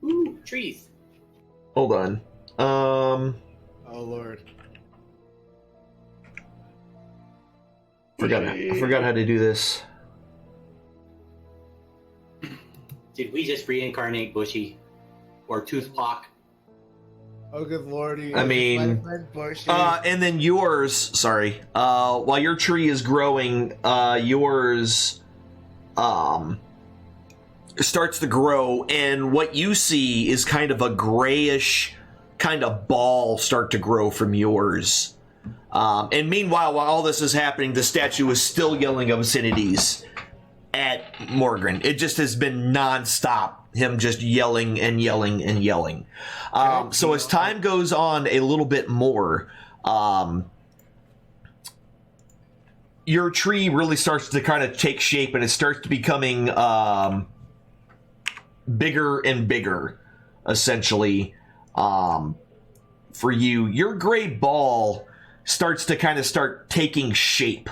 Ooh, trees. Hold on. Oh Lord. I forgot how to do this. Did we just reincarnate Bushy or Toothpaw? Oh, good lordy. I mean, and then yours, sorry, while your tree is growing, yours starts to grow, and what you see is kind of a grayish kind of ball start to grow from yours. And meanwhile, while all this is happening, the statue is still yelling obscenities at Morgan. It just has been nonstop. Him just yelling and yelling and yelling. So as time goes on a little bit more, your tree really starts to kind of take shape, and it starts to becoming bigger and bigger, essentially, for you. Your gray ball starts to kind of start taking shape,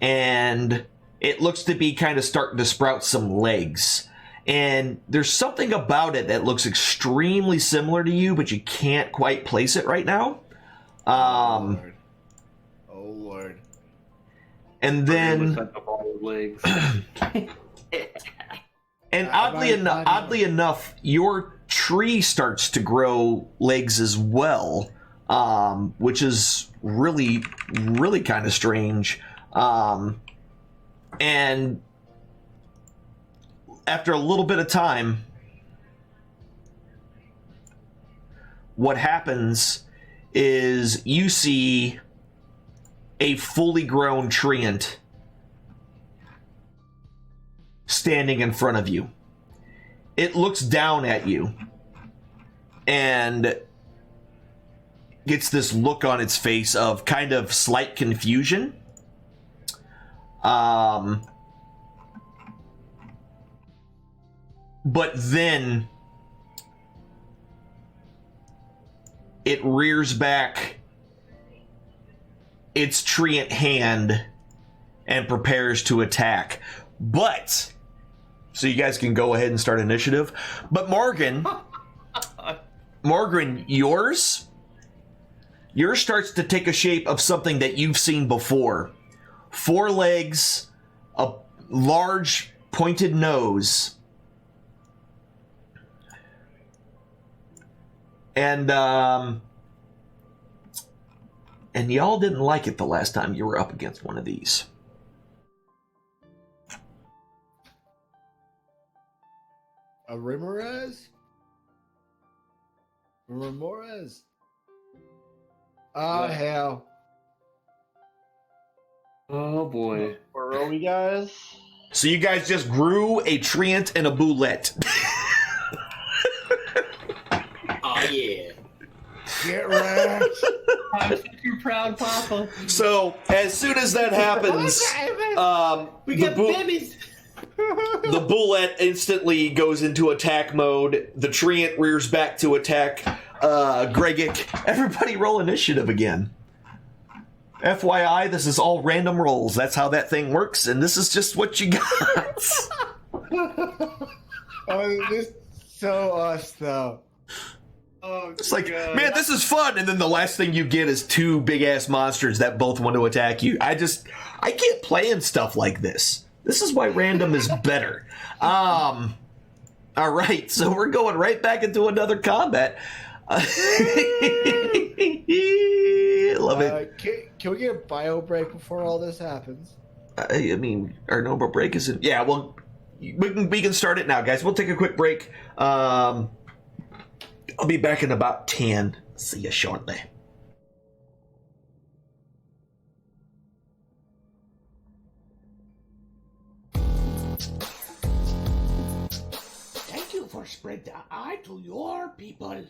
and it looks to be kind of starting to sprout some legs. And there's something about it that looks extremely similar to you, but you can't quite place it right now. Oh, Lord. And then... legs. And oddly enough, your tree starts to grow legs as well, which is really, really kind of strange. And after a little bit of time, what happens is you see a fully grown treant standing in front of you. It looks down at you and gets this look on its face of kind of slight confusion. But then it rears back its treant hand and prepares to attack. But, so you guys can go ahead and start initiative. But Morgan, yours starts to take a shape of something that you've seen before. 4 legs, a large pointed nose, and y'all didn't like it the last time you were up against one of these. A Ramirez? Ramirez? Oh, hell. Oh boy. Where are we, guys? So you guys just grew a treant and a boulette. Oh yeah. Get wrecked. I'm such a proud papa. So as soon as that happens, We got babies. the bullet instantly goes into attack mode. The treant rears back to attack Gregic. Everybody roll initiative again. FYI, this is all random rolls. That's how that thing works, and this is just what you got. Oh, this is so us, though. Oh, It's like, man, this is fun, and then the last thing you get is 2 big-ass monsters that both want to attack you. I can't play in stuff like this. This is why random is better. All right, so we're going right back into another combat. Love it. Can we get a bio break before all this happens? I mean, our normal break isn't... Yeah, well, we can start it now, guys. We'll take a quick break. I'll be back in about 10. See you shortly. Thank you for spread the eye to your people.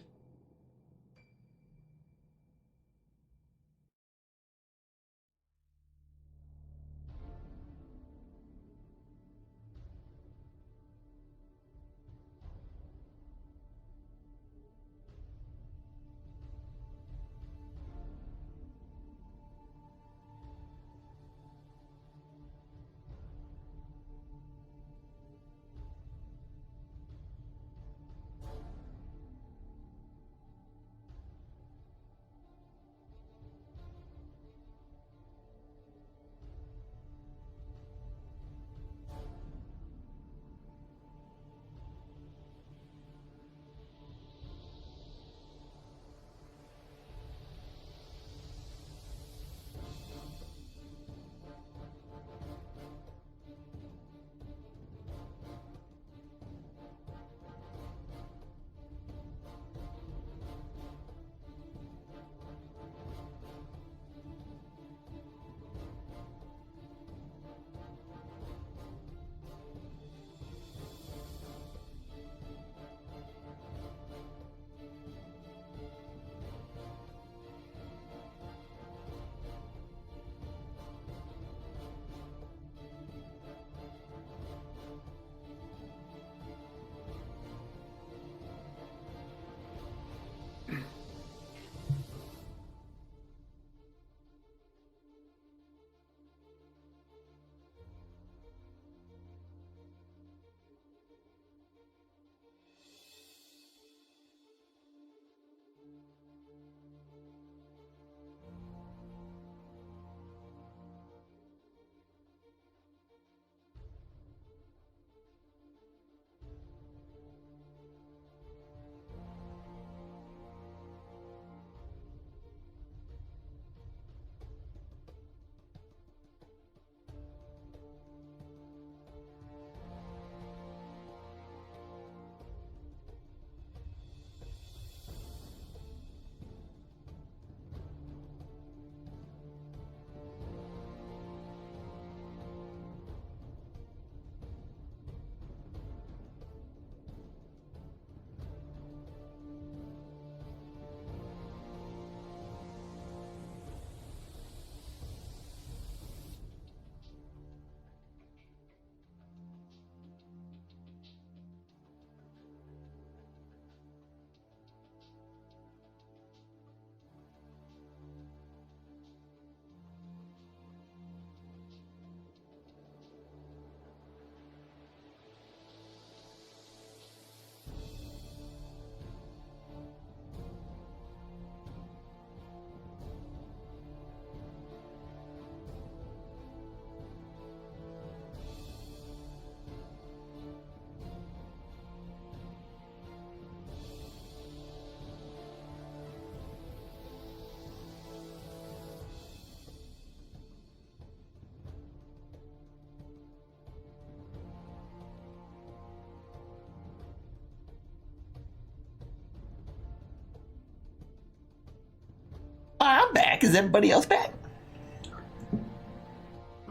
back? Is everybody else back?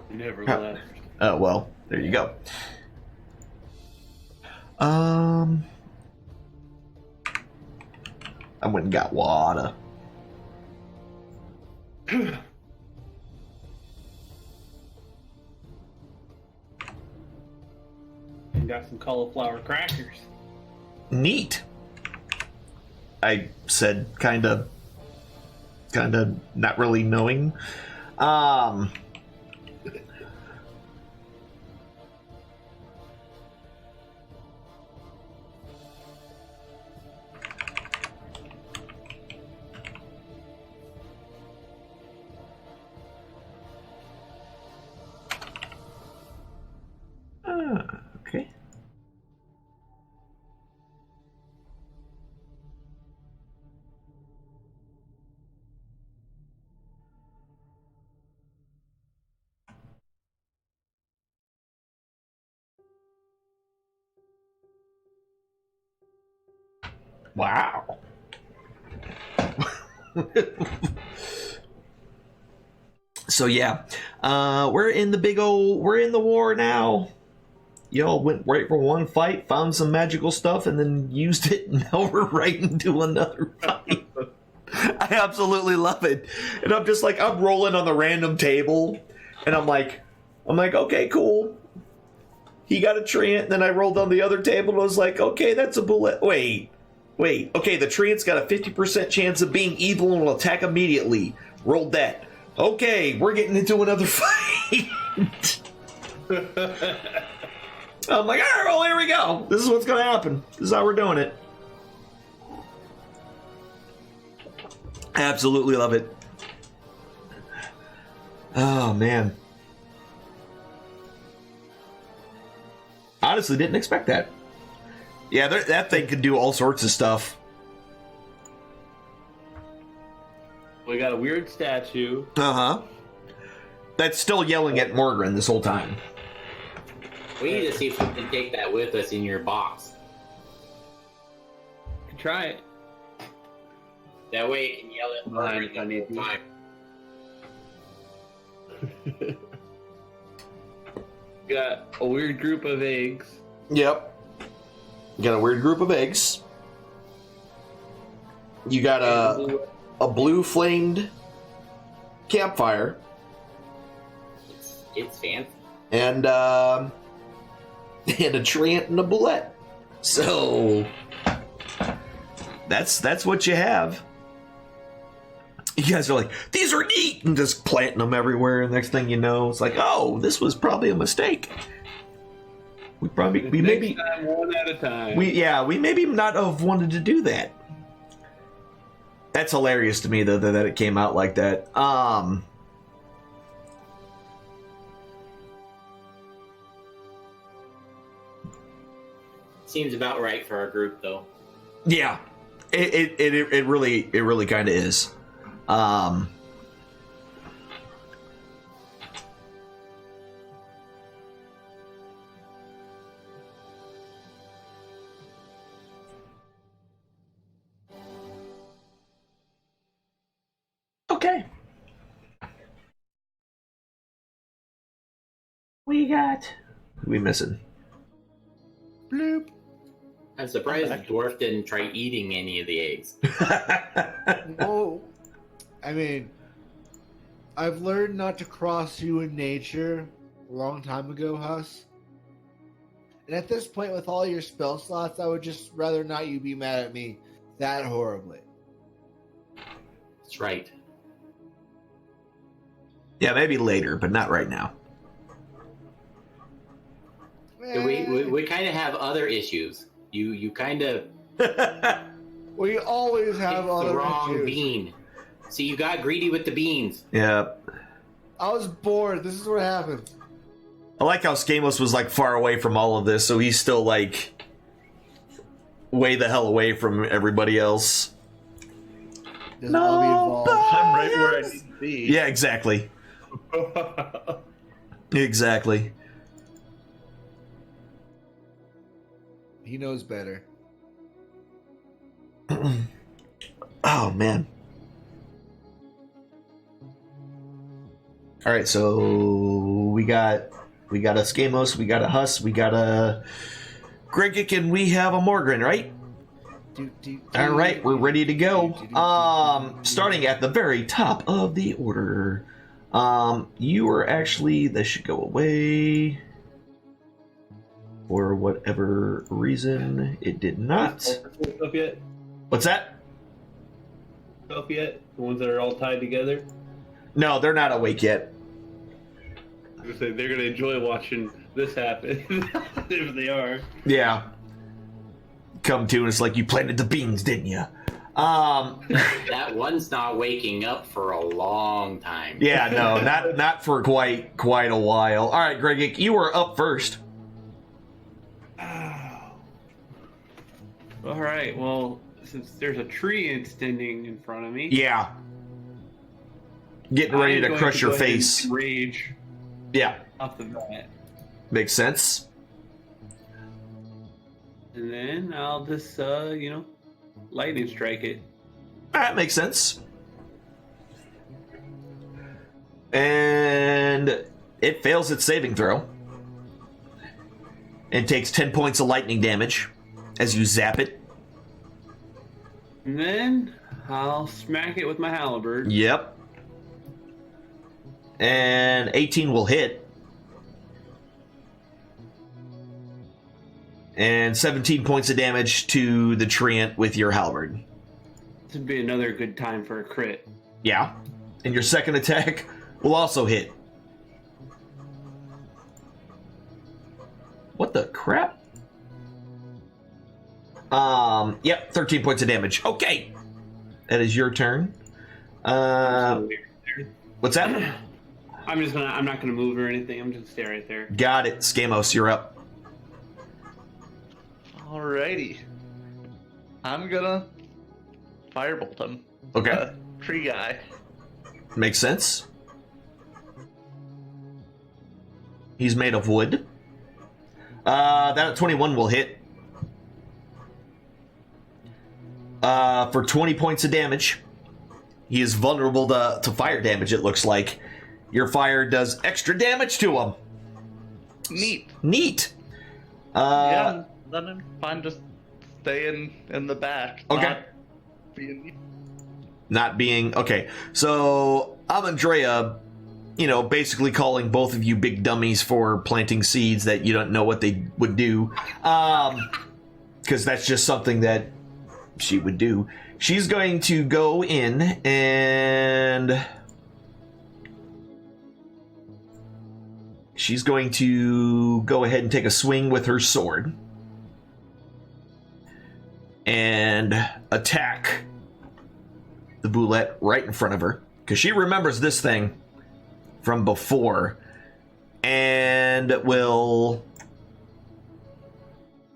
Never Huh. left. Oh, well, there you go. I went and got water. And got some cauliflower crackers. Neat. I said, kind of not really knowing. Okay. Wow. So yeah, we're in the war now. Y'all went right for one fight, found some magical stuff, and then used it, and now we're right into another fight. I absolutely love it. And I'm just like, I'm rolling on the random table, and I'm like, okay, cool. He got a treant, then I rolled on the other table, and I was like, okay, that's a bullet. Wait. Okay, the treant's got a 50% chance of being evil and will attack immediately. Rolled that. Okay, we're getting into another fight. I'm like, all right, well, here we go. This is what's going to happen. This is how we're doing it. I absolutely love it. Oh, man. Honestly, didn't expect that. Yeah, that thing could do all sorts of stuff. We got a weird statue. Uh-huh. That's still yelling at Morgan this whole time. We need to see if we can take that with us in your box. Can try it. That way it can yell at Murray the whole time. Got a weird group of eggs. Yep. You got a weird group of eggs. You got a blue flamed campfire. It's fancy. And a treant and a bullet. So that's what you have. You guys are like, these are neat, and just planting them everywhere. And next thing you know, it's like, oh, this was probably a mistake. We maybe time, one at a time. we maybe not have wanted to do that. That's hilarious to me though that it came out like that. Seems about right for our group, though. Yeah, it really kind of is. Okay. Who we missing? Bloop. I'm surprised the dwarf didn't try eating any of the eggs. Well, I mean, I've learned not to cross you in nature a long time ago, Huss. And at this point, with all your spell slots, I would just rather not you be mad at me that horribly. That's right. Yeah, maybe later, but not right now. We kind of have other issues. You kind of We always have picked other the wrong issues. bean. So you got greedy with the beans. Yeah. I was bored. This is what happens. I like how Skamos was like far away from all of this, so he's still like way the hell away from everybody else. Doesn't want to be involved. I'm right where I need to be. Yeah, exactly. Exactly. He knows better. Oh man. All right, so we got a Skamos, we got a Huss, we got a Gregic, and we have a Morgren, right? All right, we're ready to go. Starting at the very top of the order. You are actually, this should go away. For whatever reason, it did not. Up yet? What's that? Up yet? The ones that are all tied together? No, they're not awake yet. I was gonna say, they're gonna enjoy watching this happen. If they are. Yeah. Come to, and it's like, you planted the beans, didn't you? That one's not waking up for a long time. Yeah, no, not for quite a while. All right, Gregic, you are up first. All right. Well, since there's a tree extending in front of me, Yeah. Getting ready I'm to going crush go your ahead and face. Rage Yeah, off the bat, makes sense. and then I'll just lightning strike it. That makes sense. And it fails its saving throw. And takes 10 points of lightning damage as you zap it. And then I'll smack it with my halberd. Yep. And 18 will hit. And 17 points of damage to the treant with your halberd. This would be another good time for a crit. Yeah. And your second attack will also hit. What the crap? Yep, 13 points of damage. Okay. That is your turn. What's that? I'm not gonna move or anything. I'm just gonna stay right there. Got it. Skamos, you're up. Alrighty. I'm gonna firebolt him. Okay. Tree guy. Makes sense. He's made of wood. That 21 will hit. For 20 points of damage. He is vulnerable to fire damage, it looks like. Your fire does extra damage to him. Neat. Neat. Yeah, then I'm fine just staying in the back. Okay. Not being... Okay, so Amandrea, basically calling both of you big dummies for planting seeds that you don't know what they would do. Because that's just something that she would do. She's going to go in and... She's going to go ahead and take a swing with her sword. And attack the boulette right in front of her. Because she remembers this thing from before. And will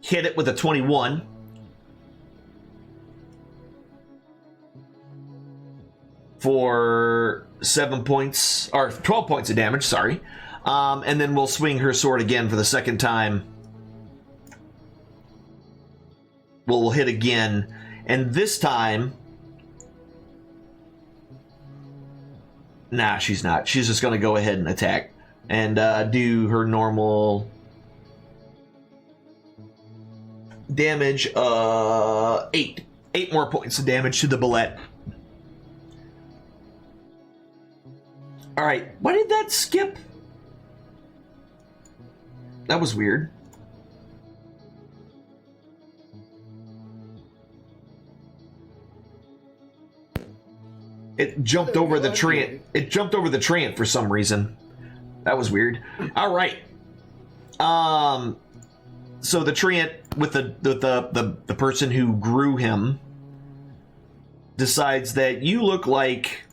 hit it with a 21. For 7 points, or 12 points of damage, sorry. And then we'll swing her sword again for the second time. We'll hit again. And this time... Nah, she's not. She's just going to go ahead and attack. And do her normal... damage. 8. 8 more points of damage to the bullet. Alright, why did that skip? That was weird. It jumped over the treant. It jumped over the treant for some reason. That was weird. Alright. So the treant with the person who grew him decides that you look like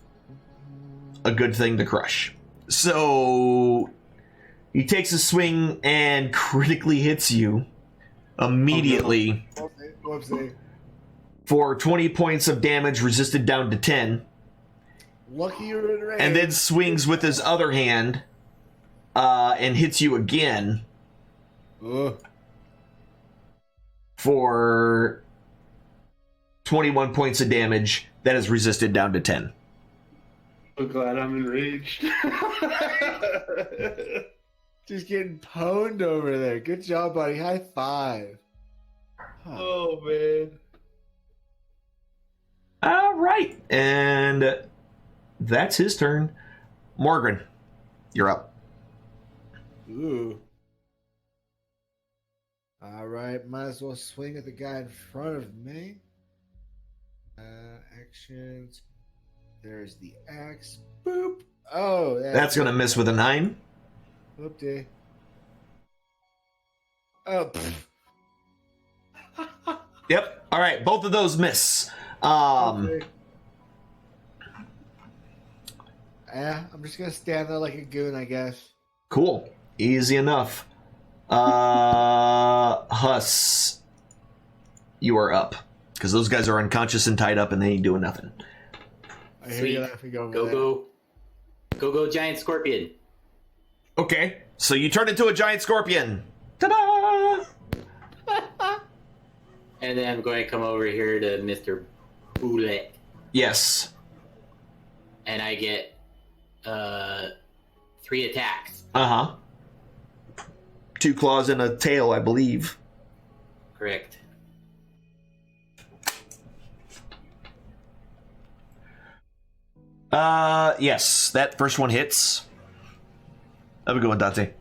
a good thing to crush. So he takes a swing and critically hits you immediately. Whoopsie. For 20 points of damage, resisted down to 10. Lucky you're in range. And then swings with his other hand and hits you again. Ugh. For 21 points of damage, that is resisted down to 10. I'm glad I'm enraged. Just getting pwned over there. Good job, buddy. High five. Huh. Oh man. All right, and that's his turn. Morgan, you're up. Ooh. All right, might as well swing at the guy in front of me. Actions. There's the axe. Boop. Oh, That's going to miss with a 9. Whoop-de. Oh. Yep. All right, both of those miss. Okay. I'm just going to stand there like a goon, I guess. Cool. Easy enough. Huss, you are up. Because those guys are unconscious and tied up and they ain't doing nothing. I hear you laughing over Go, there. go, giant scorpion. Okay, so you turn into a giant scorpion. Ta-da! And then I'm going to come over here to Mr. Bullet. Yes. And I get 3 attacks. Uh-huh. 2 claws and a tail, I believe. Correct. Yes, that first one hits. Have a good one, Dante.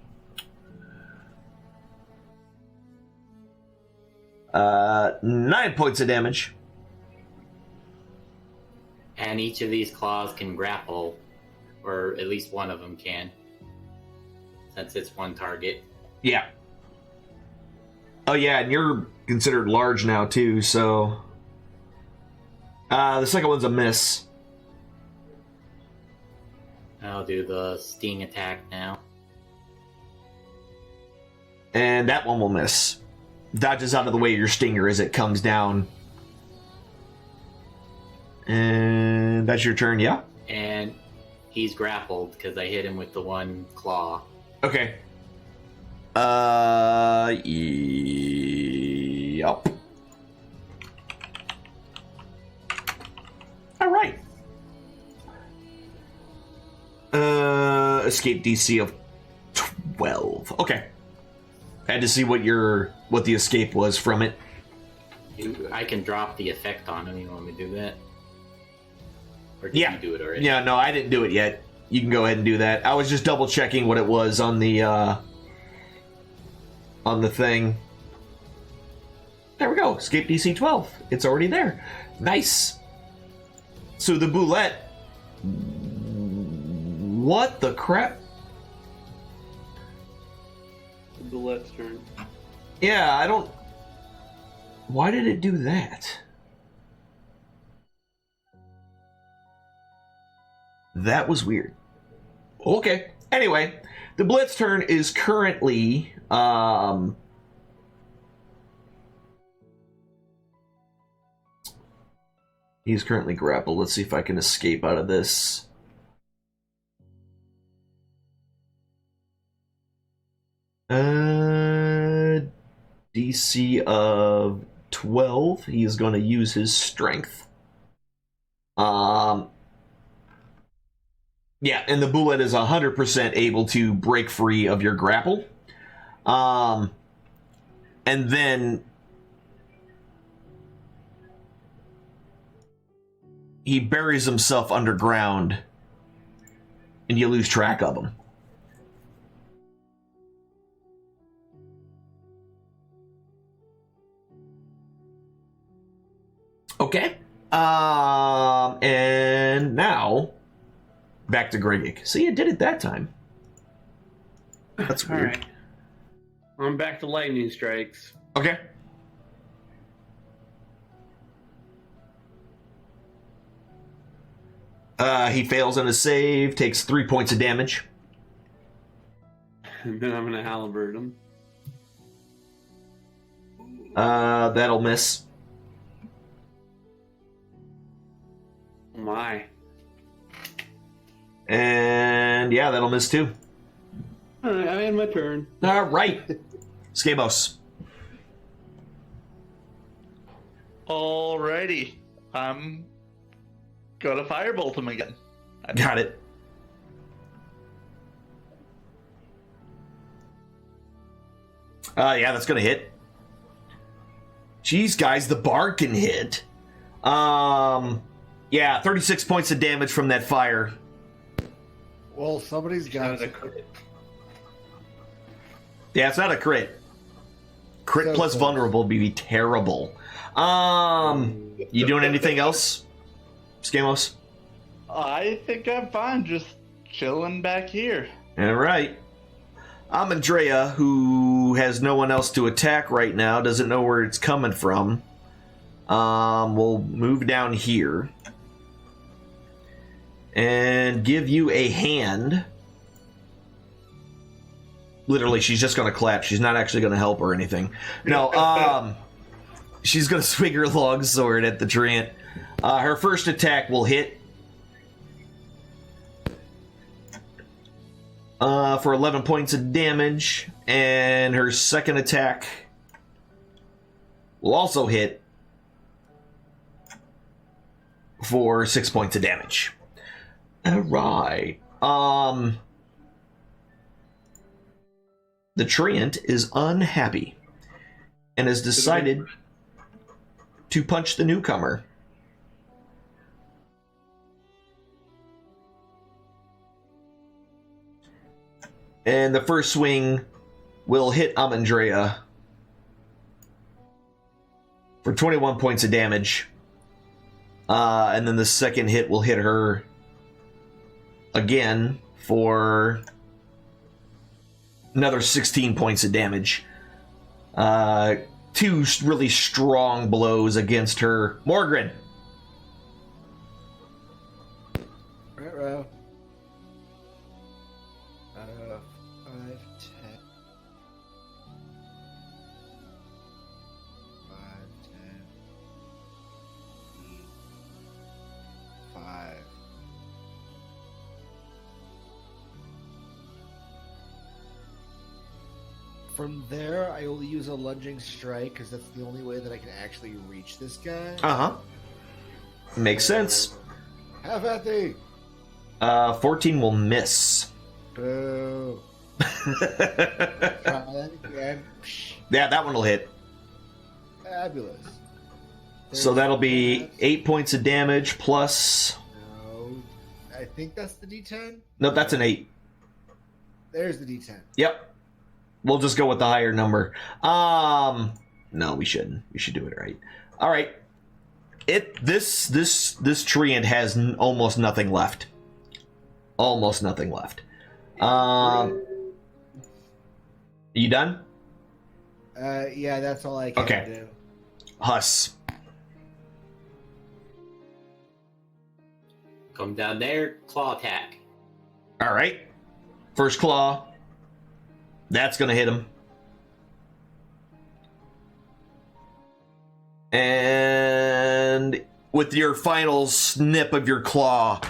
9 points of damage. And each of these claws can grapple, or at least one of them can, since it's one target. Yeah. Oh, yeah, and you're considered large now, too, so... the second one's a miss. I'll do the sting attack now. And that one will miss. Dodges out of the way of your stinger as it comes down. And that's your turn, yeah? And he's grappled because I hit him with the one claw. Okay. Yep. All right. Escape DC of 12. Okay. Had to see what the escape was from it. I can drop the effect on him. You want me to do that? Or did Yeah. you do it already? Yeah, no, I didn't do it yet. You can go ahead and do that. I was just double checking what it was on the thing. There we go. Escape DC 12. It's already there. Nice. So the boulette. What the crap? The Let's turn. Yeah, I don't... Why did it do that? That was weird. Okay. Anyway, the Blitz turn is currently... He's currently grappled. Let's see if I can escape out of this. DC of 12. He is going to use his strength. Yeah, and the bullet is 100% able to break free of your grapple. And then he buries himself underground and you lose track of him. Okay. And now back to Grigik. See, you did it that time. That's weird. Alright. I'm back to lightning strikes. Okay. He fails on his save, takes 3 points of damage. And then I'm gonna halberd him. That'll miss. Oh my. And yeah, that'll miss too. Alright, I had my turn. All right. Skabos. Alrighty. I'm gonna firebolt him again. Got it. Yeah, that's gonna hit. Jeez, guys, the bard can hit. Yeah, 36 points of damage from that fire. Well, somebody's got a crit. Yeah, it's not a crit. Crit So plus close. vulnerable would be terrible. You doing anything else, Skamos? I think I'm fine, just chilling back here. All right. Amandrea, who has no one else to attack right now, doesn't know where it's coming from. We'll move down here and give you a hand. Literally, she's just going to clap. She's not actually going to help or anything. No, she's going to swing her longsword at the treant. Her first attack will hit. For 11 points of damage, and her second attack will also hit for 6 points of damage. Alright. The treant is unhappy and has decided to punch the newcomer. And the first swing will hit Amandrea for 21 points of damage. And then the second hit will hit her again for another 16 points of damage. Two really strong blows against her. Morgren. Right. 5. From there, I will use a lunging strike because that's the only way that I can actually reach this guy. Makes sense. Have at thee! 14 will miss. Boo. Try that again. Yeah, that one will hit. Fabulous. So that'll be 8 points of damage plus... No, I think that's the D10. No, that's an 8. There's the D10. Yep. We'll just go with the higher number. No, we shouldn't. We should do it right. All right. This treant has almost nothing left. Almost nothing left. You done? Yeah, that's all I can do. Huss. Come down there, claw attack. All right. First claw. That's going to hit him. And with your final snip of your claw,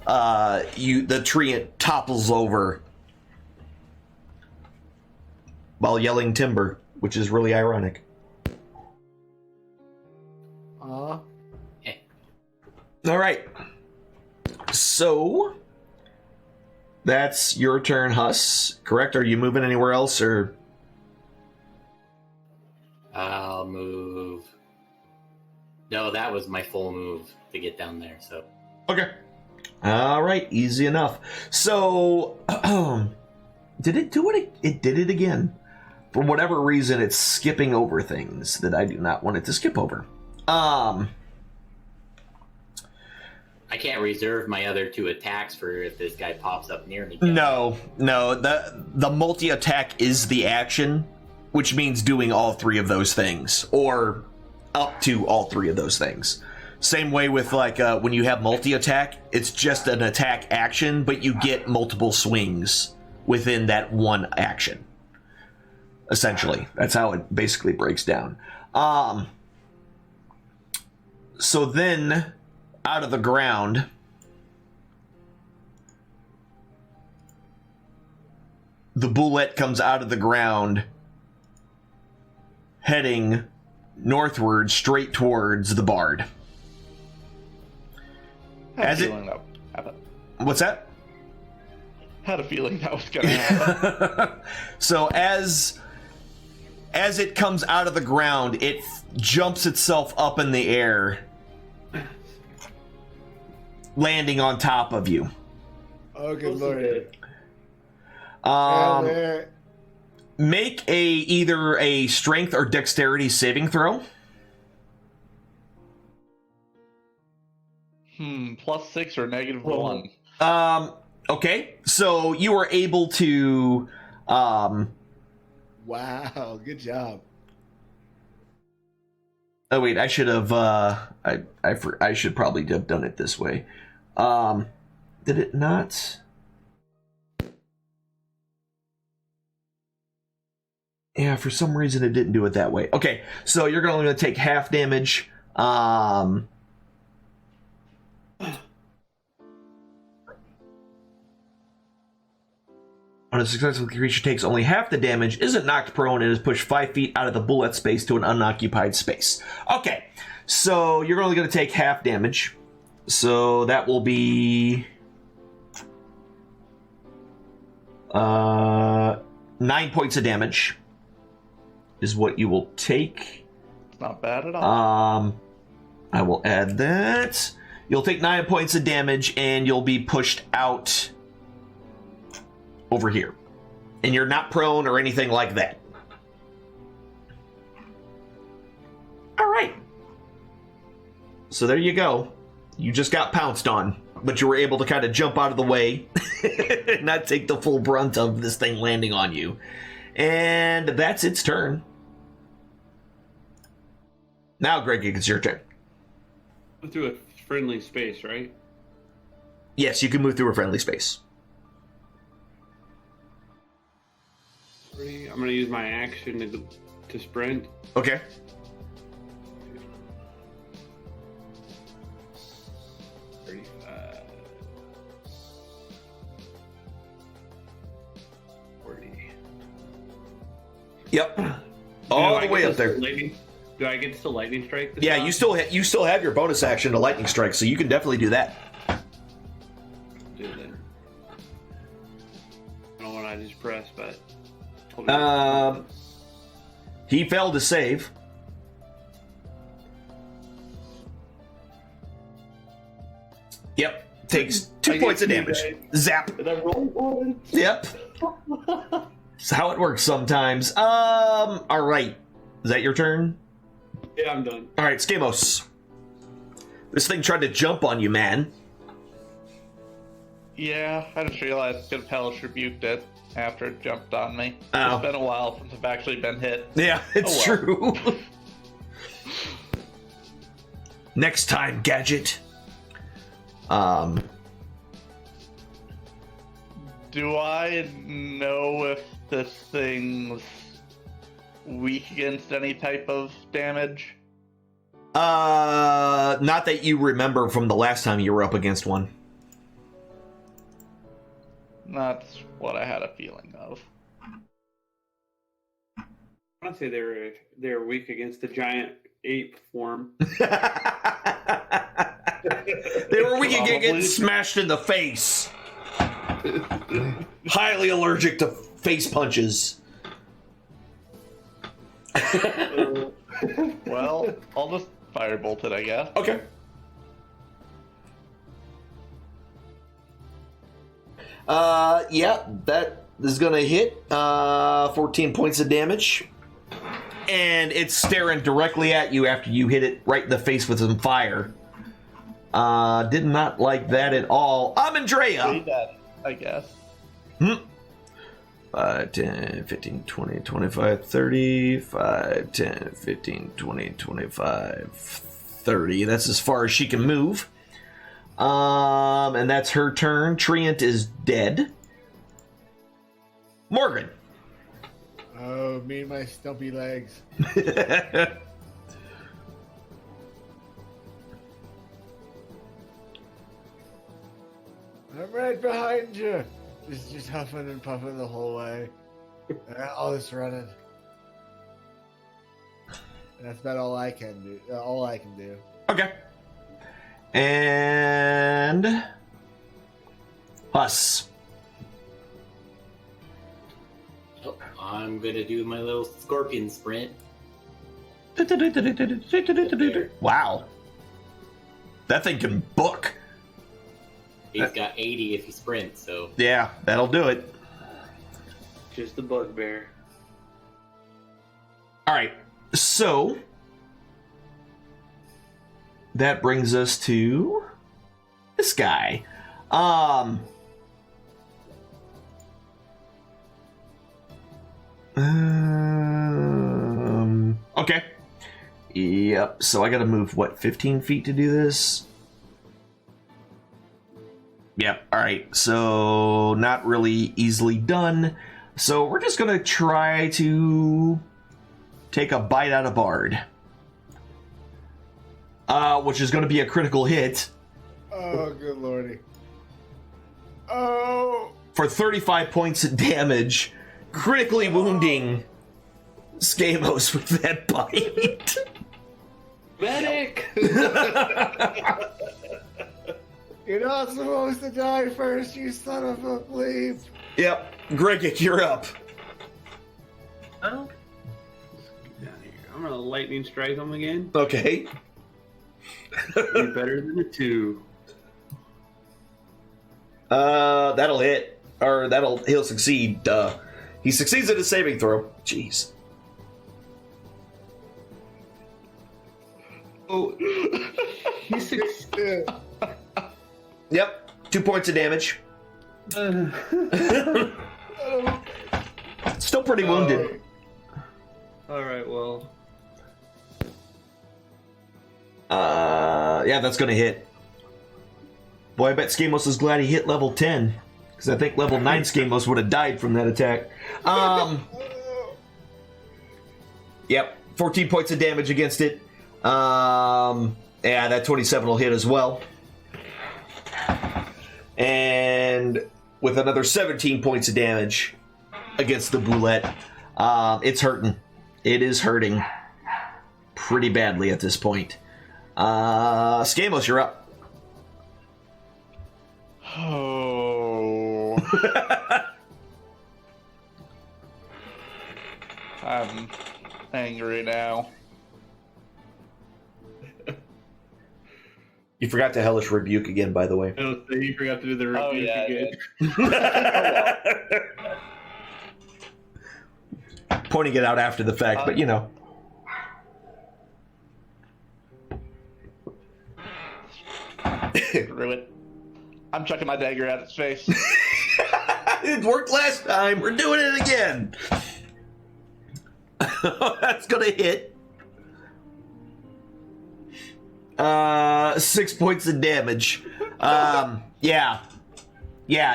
the treant topples over while yelling timber, which is really ironic. Eh. All right. So that's your turn, Huss. Correct? Are you moving anywhere else, or? I'll move. No, that was my full move to get down there. So. Okay. All right. Easy enough. So, did it do what it did it again? For whatever reason, it's skipping over things that I do not want it to skip over. I can't reserve my other 2 attacks for if this guy pops up near me. No. The multi-attack is the action, which means doing all 3 of those things, or up to all 3 of those things. Same way with when you have multi-attack, it's just an attack action, but you get multiple swings within that one action. Essentially, that's how it basically breaks down. So then, out of the ground, the bullet comes out of the ground, heading northward, straight towards the bard. As it, What's that? Had a feeling that was gonna happen. So as it comes out of the ground, it jumps itself up in the air, landing on top of you. Oh, good lord. Make either a strength or dexterity saving throw. +6 or -1. Okay, so you were able to Wow, good job. oh wait, I should have I should probably have done it this way. Did it not? Yeah, for some reason it didn't do it that way. Okay, so you're going to take half damage. On a successful creature takes only half the damage, isn't knocked prone, and is pushed 5 feet out of the bullet space to an unoccupied space. Okay, so you're only going to take half damage. So that will be 9 points of damage is what you will take. It's not bad at all. I will add that. You'll take 9 points of damage and you'll be pushed out over here. And you're not prone or anything like that. All right. So there you go. You just got pounced on, but you were able to kind of jump out of the way and not take the full brunt of this thing landing on you. And that's its turn. Now, Greg, it's your turn. Through a friendly space, right? Yes, you can move through a friendly space. I'm going to use my action to sprint. Okay. Yep. All the way up there. Do I get to lightning strike? Yeah, you still have your bonus action to lightning strike, so you can definitely do that. Do it then. I don't know what I just pressed, but. He failed to save. Yep. Takes 2 points of damage. Zap. Did I roll one? Yep. That's how it works sometimes. All right. Is that your turn? Yeah, I'm done. All right, Skamos. This thing tried to jump on you, man. Yeah, I just realized Good Hellish rebuked it after it jumped on me. Oh. It's been a while since I've actually been hit. Yeah, it's well. true. Next time, Gadget. Do I know if this thing's weak against any type of damage? Not that you remember from the last time you were up against one. That's what I had a feeling of. I want to say they're weak against the giant ape form. They were weak against getting smashed in the face. Highly allergic to face punches. Well, I'll just firebolt it, I guess. Okay. Yeah, that is gonna hit 14 points of damage. And it's staring directly at you after you hit it right in the face with some fire. Did not like that at all. Amandrea! I guess. 5, 10, 15, 20, 25, 30. 5, 10, 15, 20, 25, 30. That's as far as she can move. And that's her turn. Treant is dead. Morgan. Oh, me and my stumpy legs. I'm right behind you. Just huffing and puffing the whole way. All this running. That's about all I can do. All I can do. Okay. And Huss. Oh, I'm gonna do my little scorpion sprint. Wow. That thing can book. He's got 80 if he sprints, so Yeah, that'll do it. Just a bugbear. Alright, so that brings us to this guy. Okay. Yep, so I gotta move, what, 15 feet to do this? Yep, alright, so not really easily done. So we're just gonna try to take a bite out of Bard. Which is gonna be a critical hit. Oh, good lordy. Oh! For 35 points of damage, critically wounding Skamos with that bite. Medic! You're not supposed to die first, you son of a bleep. Yep, Gregik, you're up. Oh. Let's get down here. I'm gonna lightning strike him again. Okay. Be better than a 2. That'll hit. Or he'll succeed. He succeeds at his saving throw. Jeez. Oh, he's 6. Yep, 2 points of damage. Still pretty wounded. Alright, well. Yeah, that's gonna hit. Boy, I bet Skamos is glad he hit level 10. Because I think level 9 Skamos would have died from that attack. Yep, 14 points of damage against it. Yeah, that 27 will hit as well. And with another 17 points of damage against the Boulette. It's hurting. It is hurting pretty badly at this point. Skamos, you're up. Oh. I'm angry now. You forgot to Hellish Rebuke again, by the way. Oh, so you forgot to do the rebuke Oh, yeah, again. Pointing it out after the fact, but you know. Screw it. I'm chucking my dagger at its face. It worked last time. We're doing it again. That's gonna hit. 6 points of damage. Yeah,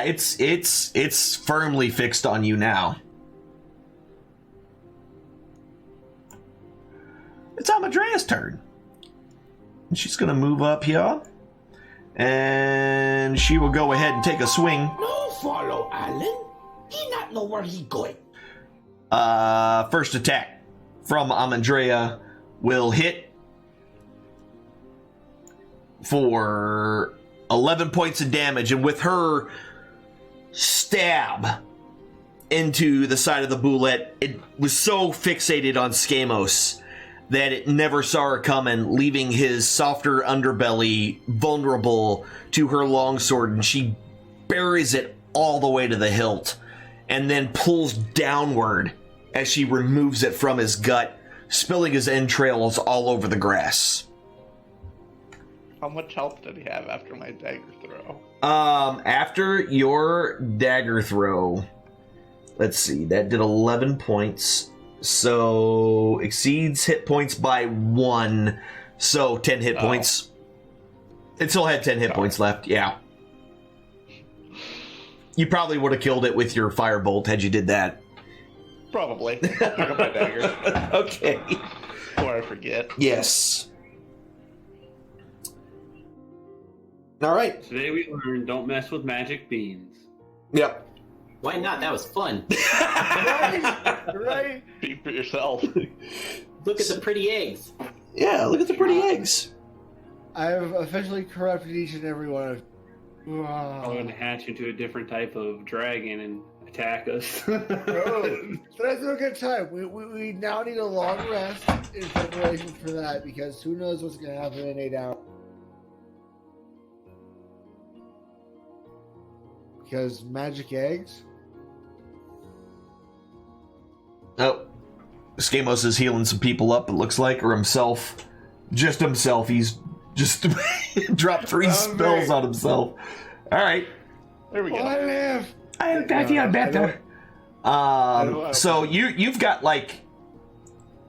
it's firmly fixed on you now. It's Amadrea's turn. And she's gonna move up here. And she will go ahead and take a swing. No follow, Alan. He not know where he going. First attack from Amandrea will hit for 11 points of damage, and with her stab into the side of the Boulette, it was so fixated on Skamos that it never saw her coming, leaving his softer underbelly vulnerable to her longsword, and she buries it all the way to the hilt, and then pulls downward as she removes it from his gut, spilling his entrails all over the grass. How much health did he have after my dagger throw? After your dagger throw, let's see, that did 11 points. So exceeds hit points by 1, so 10 hit points. It still had 10 hit points left, yeah. You probably would have killed it with your firebolt had you did that. Probably. I'll pick up my dagger Okay. before I forget. Yes. All right. Today we learned don't mess with magic beans. Yep. why not? That was fun. Right? Speak for yourself. Look at the pretty eggs. Yeah, look at the pretty eggs. I have officially corrupted each and every one of I'm going to hatch into a different type of dragon and attack us. Oh, so that's a good time. We now need a long rest in preparation for that because who knows what's going to happen in 8 hours. Because magic eggs? Oh, Skamos is healing some people up, it looks like, or himself. Just himself. He's just dropped 3 spells on himself. All right. There we go. I live. I feel better. So you've got like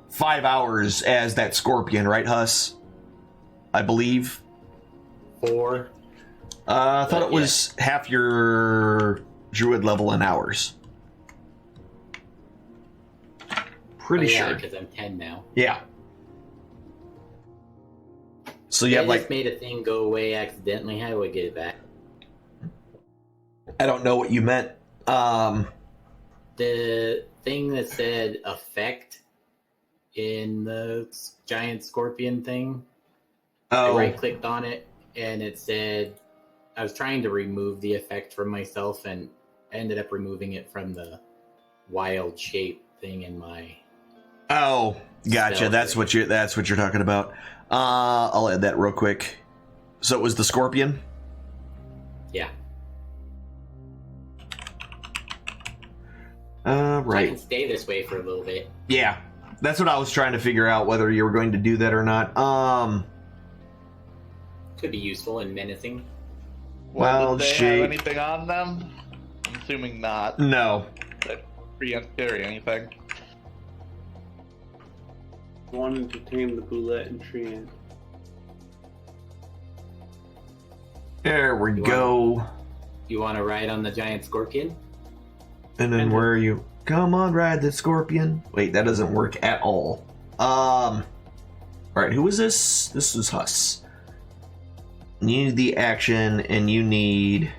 5 hours as that scorpion, right, Huss? I believe. 4. I thought it was half your druid level in hours. Pretty sure. Because I'm 10 now. Yeah. So you have I like just made a thing go away accidentally. How do I get it back? I don't know what you meant. The thing that said effect in the giant scorpion thing. I Oh, right clicked on it and it said I was trying to remove the effect from myself and ended up removing it from the wild shape thing in my oh, gotcha. Spell That's what you're talking about. I'll add that real quick. So it was the scorpion. yeah. I Right. can stay this way for a little bit. Yeah, that's what I was trying to figure out whether you were going to do that or not. Could be useful and menacing. Wild did they shape. have anything on them? I'm assuming not. No. They can't carry anything. Wanting to tame the Boulette and Treant. There we You go. You want to ride on the giant scorpion? And then where are you? Come on, ride the scorpion. Wait, that doesn't work at all. All right, who is this? This is Huss. You need the action, and you need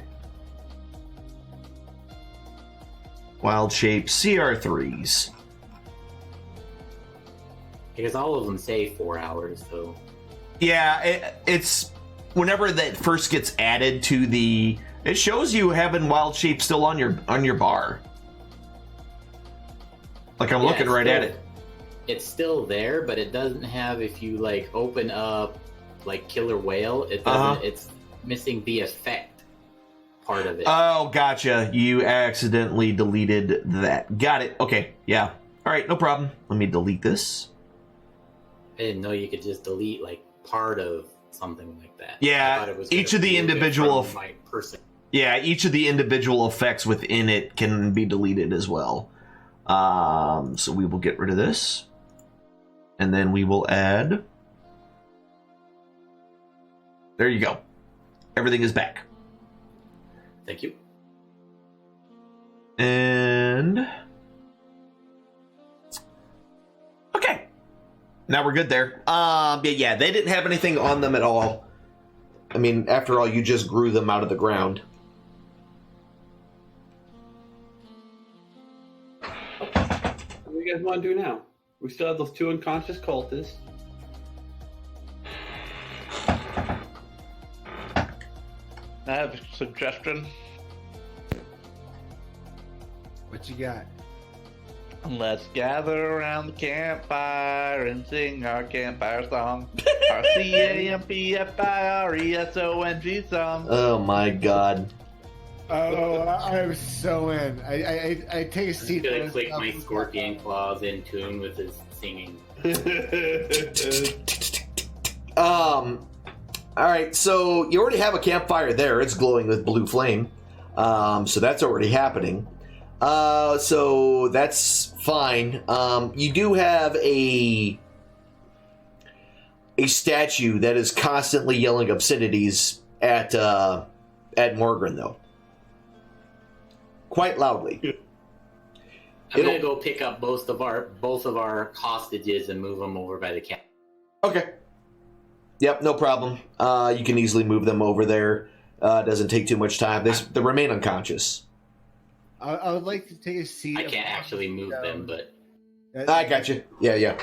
wild shape CR3s. Because all of them say 4 hours, so Yeah, it's whenever that first gets added to the. It shows you having wild shape still on your bar. Like I'm looking it's right at still- it. It's still there, but it doesn't have. If you like open up like Killer Whale, it doesn't. It's missing the effect part of it. Oh, gotcha. You accidentally deleted that. Got it. Okay. Yeah. All right. No problem. Let me delete this. I didn't know you could just delete like part of something like that. Yeah, I thought it was each gonna of the remove it individual from my person. Yeah, each of the individual effects within it can be deleted as well. So we will get rid of this. And then we will add... There you go. Everything is back. Thank you. And... Okay. Now we're good there. Yeah, they didn't have anything on them at all. I mean, after all, you just grew them out of the ground. What do you guys want to do now? We still have those 2 unconscious cultists. I have a suggestion. What you got? Let's gather around the campfire and sing our campfire song. Our CAMPFIRESONG song. Oh my god. Oh, I'm so in. I take a I'm just seat. gonna click my scorpion claws in tune with his singing. Alright, so you already have a campfire there. It's glowing with blue flame. So that's already happening. So that's fine. You do have a statue that is constantly yelling obscenities at Morgan, though. Quite loudly. I'm gonna go pick up both of our hostages and move them over by the camp. Okay. Yep, no problem. You can easily move them over there. It doesn't take too much time. They remain unconscious. I would like to take a seat. I can't actually move them, but I got you. Yeah.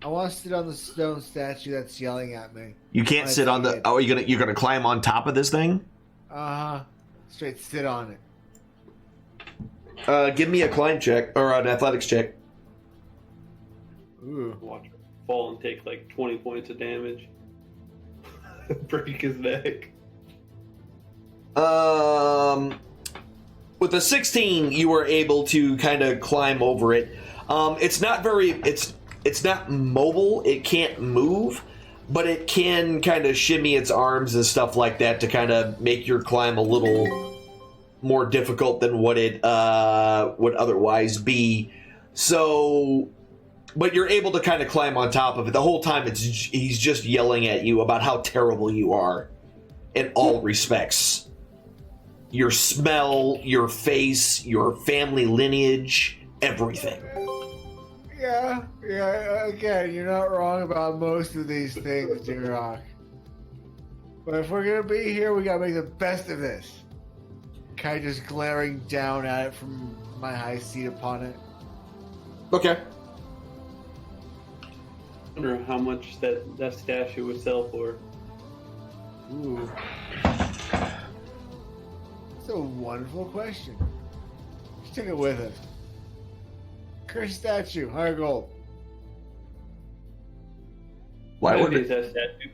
I want to sit on the stone statue that's yelling at me. You can't sit on the. Oh, you're gonna climb on top of this thing? Straight sit on it. Give me a climb check or an athletics check. Ooh. Watch him fall and take like 20 points of damage. Break his neck. With a 16, you were able to kind of climb over it. It's not mobile. It can't move, but it can kind of shimmy its arms and stuff like that to kind of make your climb a little more difficult than what it would otherwise be. So, but you're able to kind of climb on top of it. The whole time he's just yelling at you about how terrible you are in all respects. Your smell, your face, your family lineage, everything. Yeah, again, you're not wrong about most of these things, J-Rock. But if we're gonna be here, we gotta make the best of this. Kind of just glaring down at it from my high seat upon it. Okay. I wonder how much that statue would sell for. Ooh. That's a wonderful question. Let's take it with us. Cursed statue, 100 gold. Why How would heavy is it? that statue?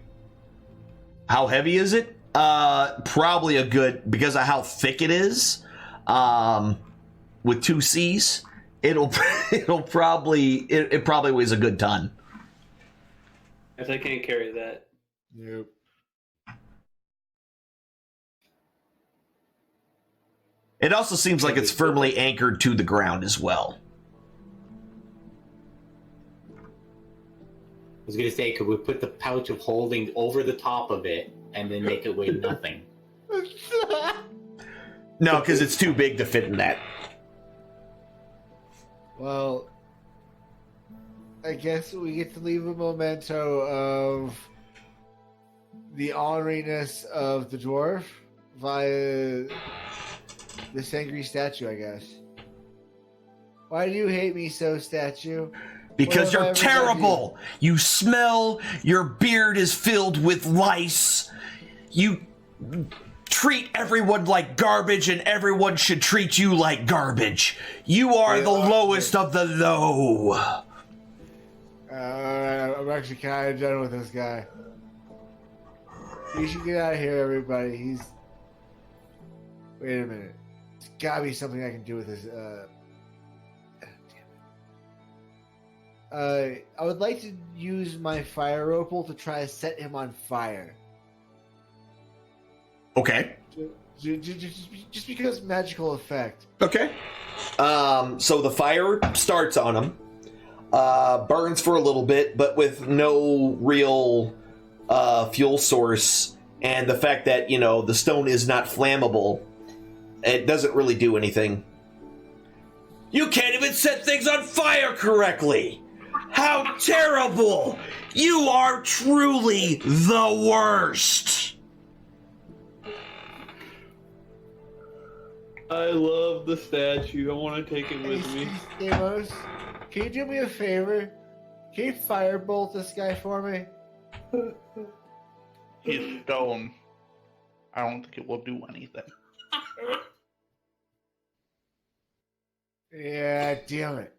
How heavy is it? Probably a good, because of how thick it is. With 2 C's, it probably weighs a good ton. Guess I can't carry that. Nope. It also seems like it's firmly anchored to the ground as well. I was going to say, could we put the pouch of holding over the top of it and then make it weigh nothing? No, because it's too big to fit in that. Well, I guess we get to leave a memento of the honoriness of the dwarf via this angry statue, I guess. Why do you hate me so, statue? Because What have I you're ever done terrible. You smell. Your beard is filled with lice. You treat everyone like garbage, and everyone should treat you like garbage. You are the lowest of the low. I'm actually kind of done with this guy. You should get out of here, everybody. He's... Wait a minute. There's gotta be something I can do with this. I would like to use my fire opal to try to set him on fire. Okay. Just because magical effect. Okay. So the fire starts on him. Burns for a little bit, but with no real fuel source. And the fact that, the stone is not flammable, it doesn't really do anything. You can't even set things on fire correctly! How terrible! You are truly the worst! I love the statue. I want to take it with me. Amos, can you do me a favor? Can you firebolt this guy for me? He's stone. I don't think it will do anything. Yeah, damn it.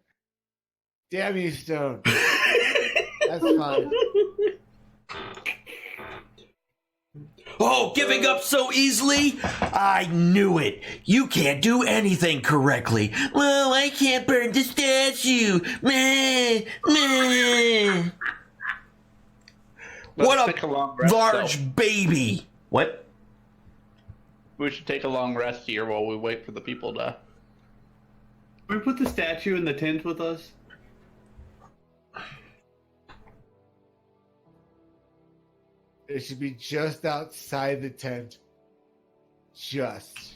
Damn you, Stone. That's fine. Oh, giving up so easily? I knew it. You can't do anything correctly. Well, I can't burn the statue. Meh, meh. What Let's take a long rest, large baby. What? We should take a long rest here while we wait for the people to... Can we put the statue in the tent with us? It should be just outside the tent. Just.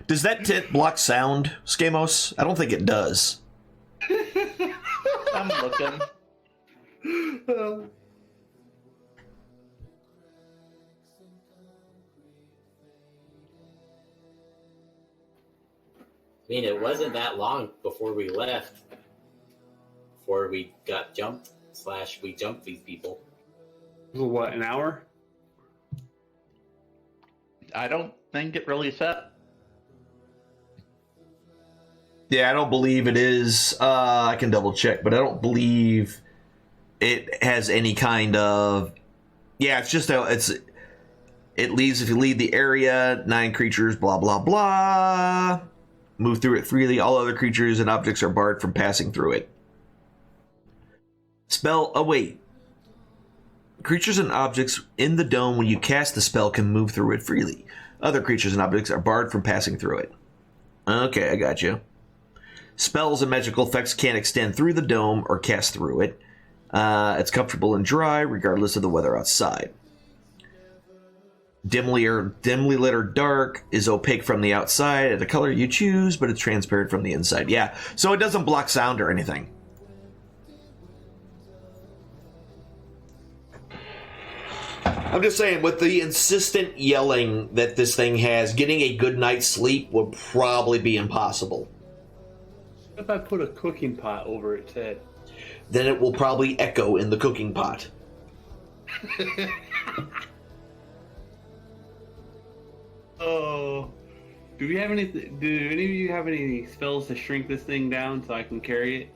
Does that tent block sound, Skamos? I don't think it does. I'm looking. I mean, it wasn't that long before we left before we got jumped / we jumped these people. What, an hour? I don't think it really set. Yeah, I don't believe it is. I can double check, but I don't believe it has any kind of. Yeah, it's just it leaves if you leave the area, 9 creatures, blah blah blah. Move through it freely. All other creatures and objects are barred from passing through it. Spell. Oh wait. Creatures and objects in the dome when you cast the spell can move through it freely. Other creatures and objects are barred from passing through it. Okay, I got you. Spells and magical effects can't extend through the dome or cast through it. It's comfortable and dry, regardless of the weather outside. Dimly lit or dark, is opaque from the outside at a color you choose, but it's transparent from the inside. Yeah, so it doesn't block sound or anything. I'm just saying, with the insistent yelling that this thing has, getting a good night's sleep would probably be impossible. What if I put a cooking pot over its head? Then it will probably echo in the cooking pot. Oh, do we have any? Do any of you have any spells to shrink this thing down so I can carry it?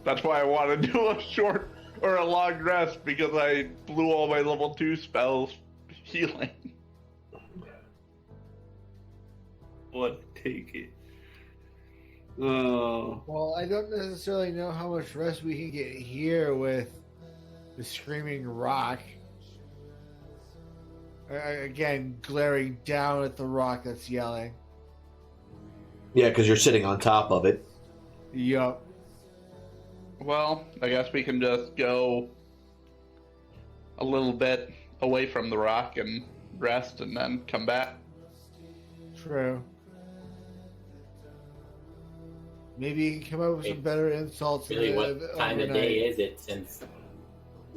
That's why I want to do a short or a long rest, because I blew all my level 2 spells healing. What? Take it. Oh. Well, I don't necessarily know how much rest we can get here with the screaming rock. Again, glaring down at the rock that's yelling. Yeah, because you're sitting on top of it. Yup. Well, I guess we can just go a little bit away from the rock and rest and then come back. True. Maybe you can come up with some better insults. Really, what time of day is it since...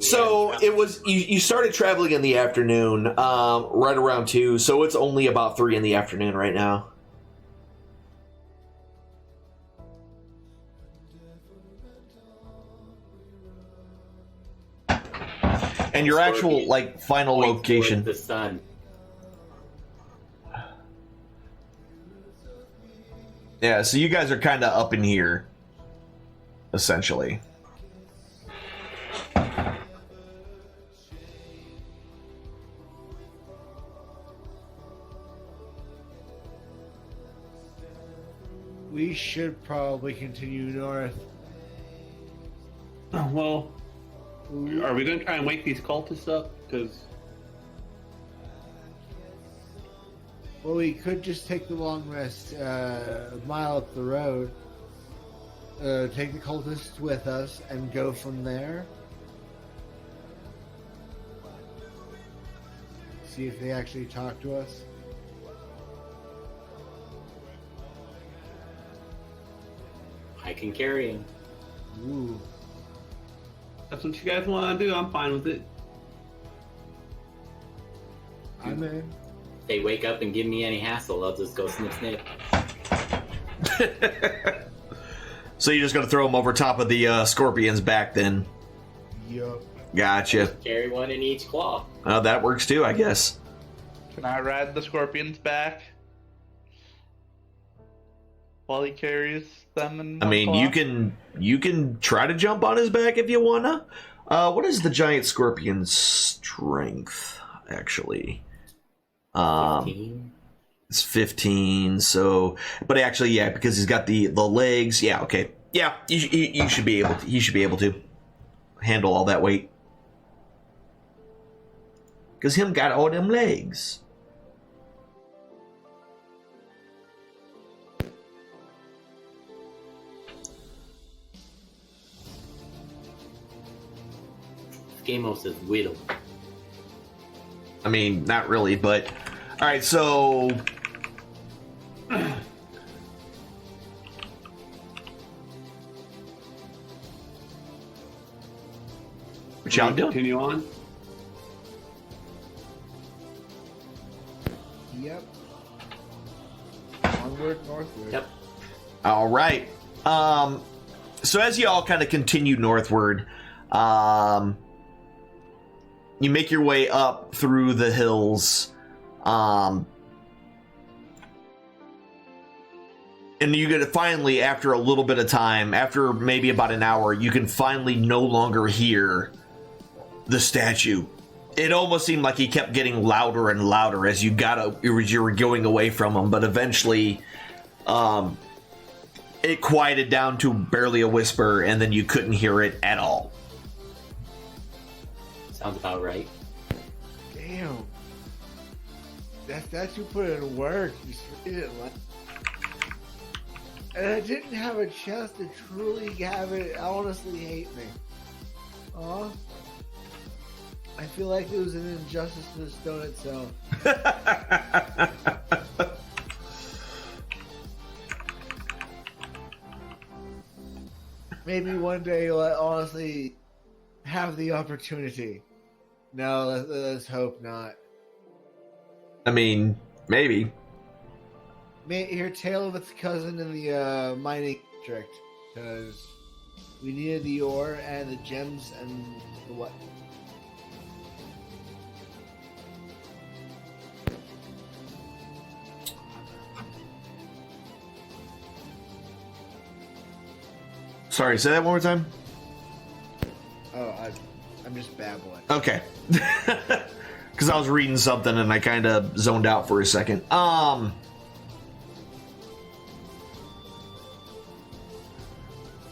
So it was, you started traveling in the afternoon, right around 2, so it's only about 3 in the afternoon right now. And your actual, like, final location. The sun. Yeah, so you guys are kind of up in here, essentially. We should probably continue north. Well, are we going to try and wake these cultists up? Because... Well, we could just take the long rest a mile up the road, take the cultists with us, and go from there. See if they actually talk to us. I can carry him. Ooh. That's what you guys want to do. I'm fine with it. I'm in. If they wake up and give me any hassle, I'll just go snip snip. So you're just going to throw them over top of the scorpion's back then? Yup. Gotcha. Carry one in each claw. That works too, I guess. Can I ride the scorpion's back while he carries them? In I mean, claw? you can try to jump on his back if you wanna. What is the giant scorpion's strength, actually? 15? It's 15. So, but actually, yeah, because he's got the legs. Yeah, okay, yeah, you should be able to. He should be able to handle all that weight. Cause him got all them legs. Gamos is whittle. I mean, not really, but all right. So, what y'all doing? Continue on. Yep. Onward, northward. Yep. All right. So as you all kind of continue northward, you make your way up through the hills, and you get to finally, after a little bit of time, after maybe about an hour, you can finally no longer hear the statue. It almost seemed like he kept getting louder and louder as you were going away from him, but eventually it quieted down to barely a whisper, and then you couldn't hear it at all. Sounds about right. Damn. That statue put in work. You didn't like. And I didn't have a chance to truly have it honestly hate me. Aw. I feel like it was an injustice to the stone itself. Maybe one day you'll honestly have the opportunity. No, let's hope not. I mean, maybe. Your tale of its cousin in the mining district, because we needed the ore and the gems and the what? Sorry, say that one more time. Oh, I'm just babbling. Okay. Because I was reading something and I kind of zoned out for a second. All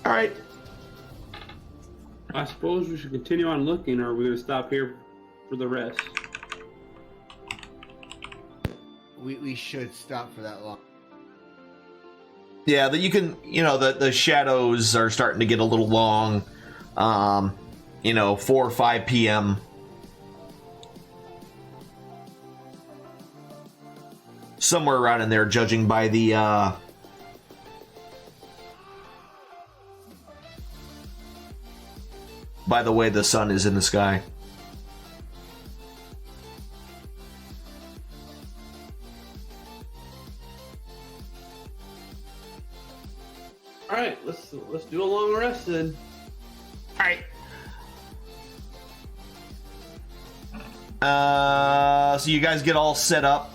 right. I suppose we should continue on looking, or are we going to stop here for the rest? We should stop for that long. Yeah, that you can, the shadows are starting to get a little long. 4 or 5 p.m. Somewhere around in there, judging by the way the sun is in the sky. All right, let's do a long rest then. All right. So you guys get all set up.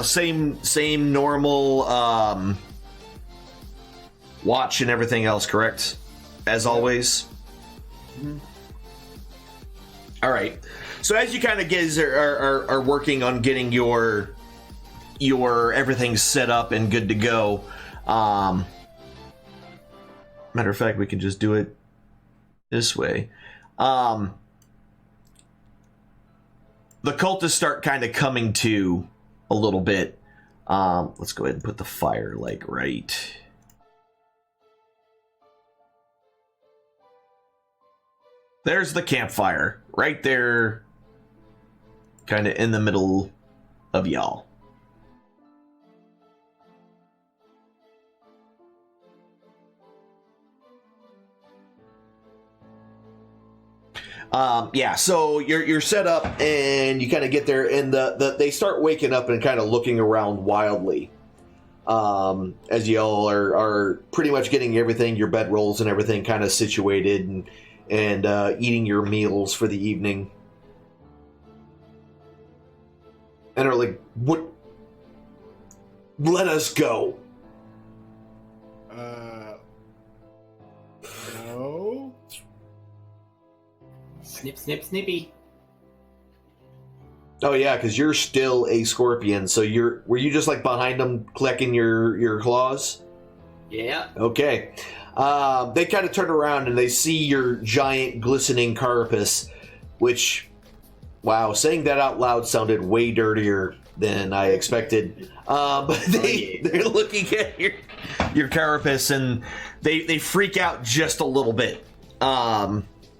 Same normal watch and everything else, correct? As always. Mm-hmm. All right. So as you kind of guys are working on getting your everything set up and good to go. Matter of fact, we can just do it this way. The cultists start kind of coming to a little bit. Let's go ahead and put the fire right. There's the campfire right there, kind of in the middle of y'all. So you're set up and you kind of get there, and they start waking up and kind of looking around wildly. As y'all are pretty much getting everything, your bedrolls and everything kind of situated and eating your meals for the evening. And are like, what? Let us go. No. Snip, snip, snippy. Oh yeah, because you're still a scorpion. So were you just like behind them, collecting your claws? Yeah. Okay. They kind of turn around and they see your giant glistening carapace, which, wow, saying that out loud sounded way dirtier than I expected. But they're looking at your carapace and they freak out just a little bit.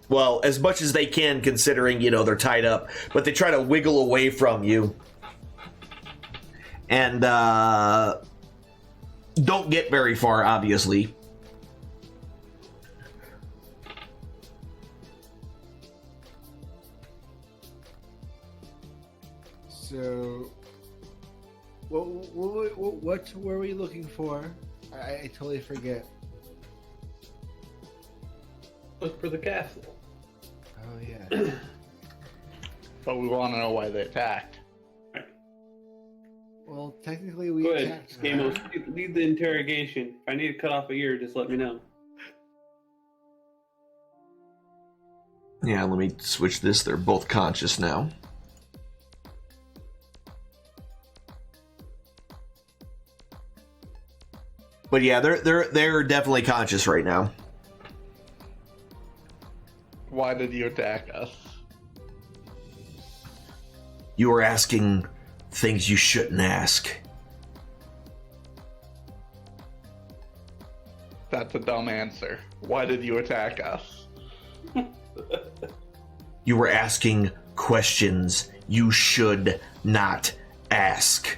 Well, as much as they can, considering, they're tied up. But they try to wiggle away from you. And don't get very far, obviously. So, what were we looking for? I totally forget. was for the castle. Oh yeah. But we want to know why they attacked. Well, technically we Go ahead, attacked. Skamos. Lead the interrogation. If I need to cut off a ear, just let me know. Yeah, let me switch this. They're both conscious now. But yeah, they're definitely conscious right now. Why did you attack us? You were asking things you shouldn't ask. That's a dumb answer. Why did you attack us? You were asking questions you should not ask.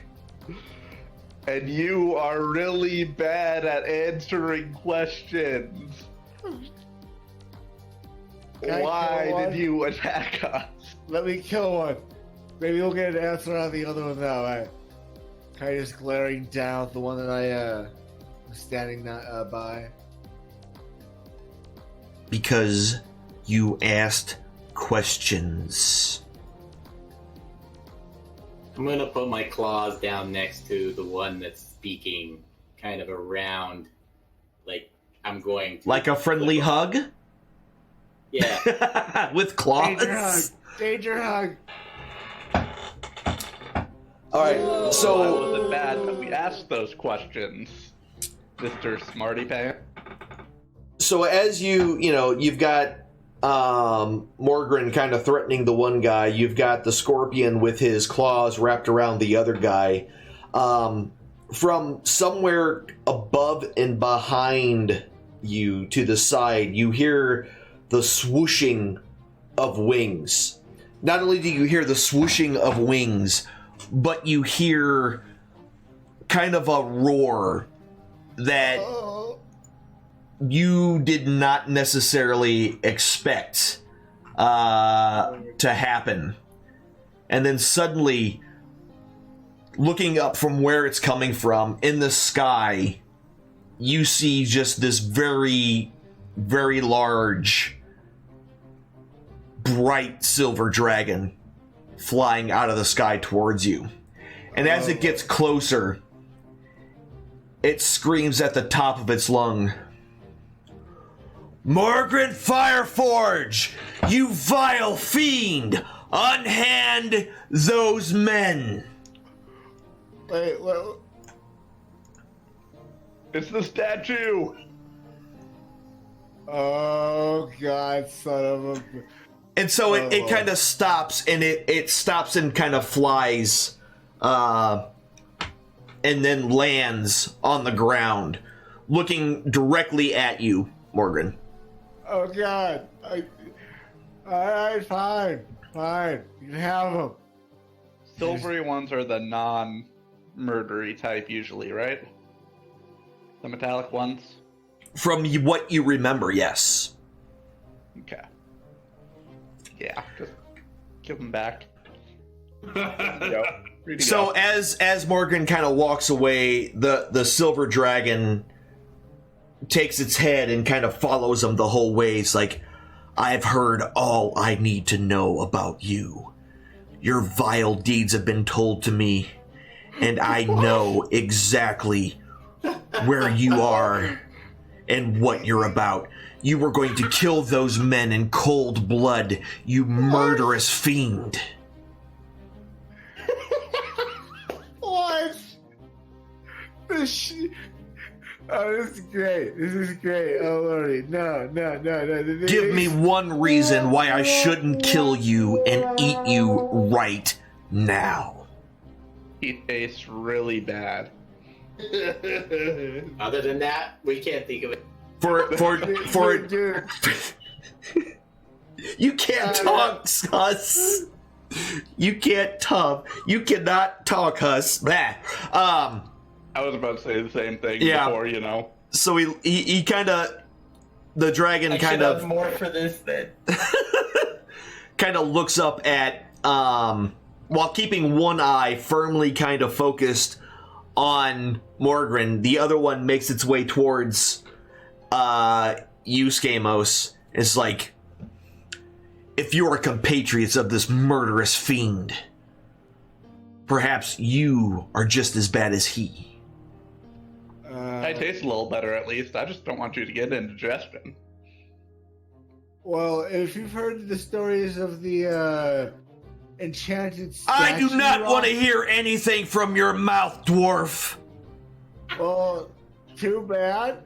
And you are really bad at answering questions. Why did you attack us? Let me kill one. Maybe we'll get an answer on the other one now. Right? Kind of just glaring down at the one that I was standing by. Because you asked questions. I'm gonna put my claws down next to the one that's speaking, kind of around, like I'm going to... Like a friendly hug? Yeah. With claws? Danger hug. Danger hug. Alright, Why so... was it bad that we asked those questions, Mr. Smarty Pants? So as you've got Morgren kind of threatening the one guy, you've got the scorpion with his claws wrapped around the other guy. From somewhere above and behind you to the side, you hear the swooshing of wings. Not only do you hear the swooshing of wings, but you hear kind of a roar that you did not necessarily expect to happen. And then suddenly, looking up from where it's coming from, in the sky, you see just this very, very large, bright silver dragon flying out of the sky towards you. And as it gets closer, it screams at the top of its lung, "Morgren Fireforge, you vile fiend! Unhand those men!" Wait, what? It's the statue! Oh, God, son of a... And so it kind of stops, and it stops and kind of flies, and then lands on the ground, looking directly at you, Morgren. Oh, God. Alright, fine. Fine. You can have them. Silvery ones are the non-murdery type usually, right? The metallic ones? From what you remember, yes. Okay. Yeah, just give them back. So as Morgren kind of walks away, the silver dragon takes its head and kind of follows him the whole way. It's like, "I've heard all I need to know about you. Your vile deeds have been told to me, and I know exactly where you are and what you're about. You were going to kill those men in cold blood, you murderous fiend." What? This is great. This is great. Oh, Lordy. No. Give me one reason why I shouldn't kill you and eat you right now. He tastes really bad. Other than that, we can't think of it. For you can't talk, Huss. You can't talk. You cannot talk, Huss. Blah. I was about to say the same thing before, you know. So he kind of, the dragon kind of more for this then. kind of looks up at while keeping one eye firmly kind of focused on Morgren. The other one makes its way towards you, Skamos, It's like, if you are compatriots of this murderous fiend, perhaps you are just as bad as he. I taste a little better, at least. I just don't want you to get indigestion. Well, if you've heard the stories of the enchanted statue, I do not want to hear anything from your mouth, dwarf. Well, too bad.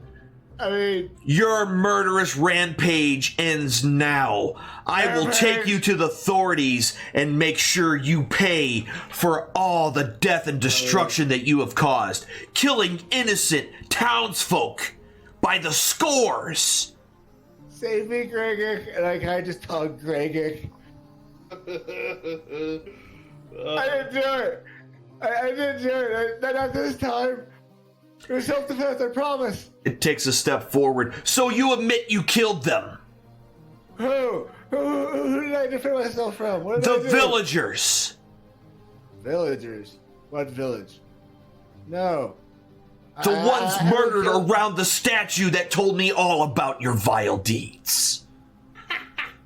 I mean, Your murderous rampage ends now. I will take you to the authorities and make sure you pay for all the death and destruction that you have caused, killing innocent townsfolk by the scores. save me, Gregor, and I just hug Gregor. I didn't do it. I didn't do it. Not this time. It was self-defense, I promise. It takes a step forward. So you admit you killed them. Who did I defend myself from? What did The I do? villagers. Villagers? What village? No. The ones I haven't murdered killed- around the statue that told me all about your vile deeds.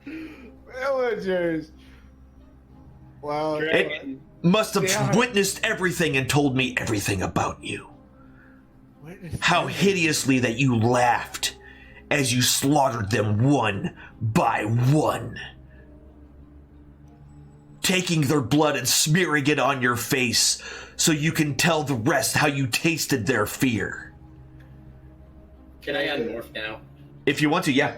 Villagers. Well, It must have They are- witnessed everything and told me everything about you. witness- How hideously that you laughed as you slaughtered them one by one. Taking their blood and smearing it on your face so you can tell the rest how you tasted their fear. Can I unmorph now? If you want to, yeah.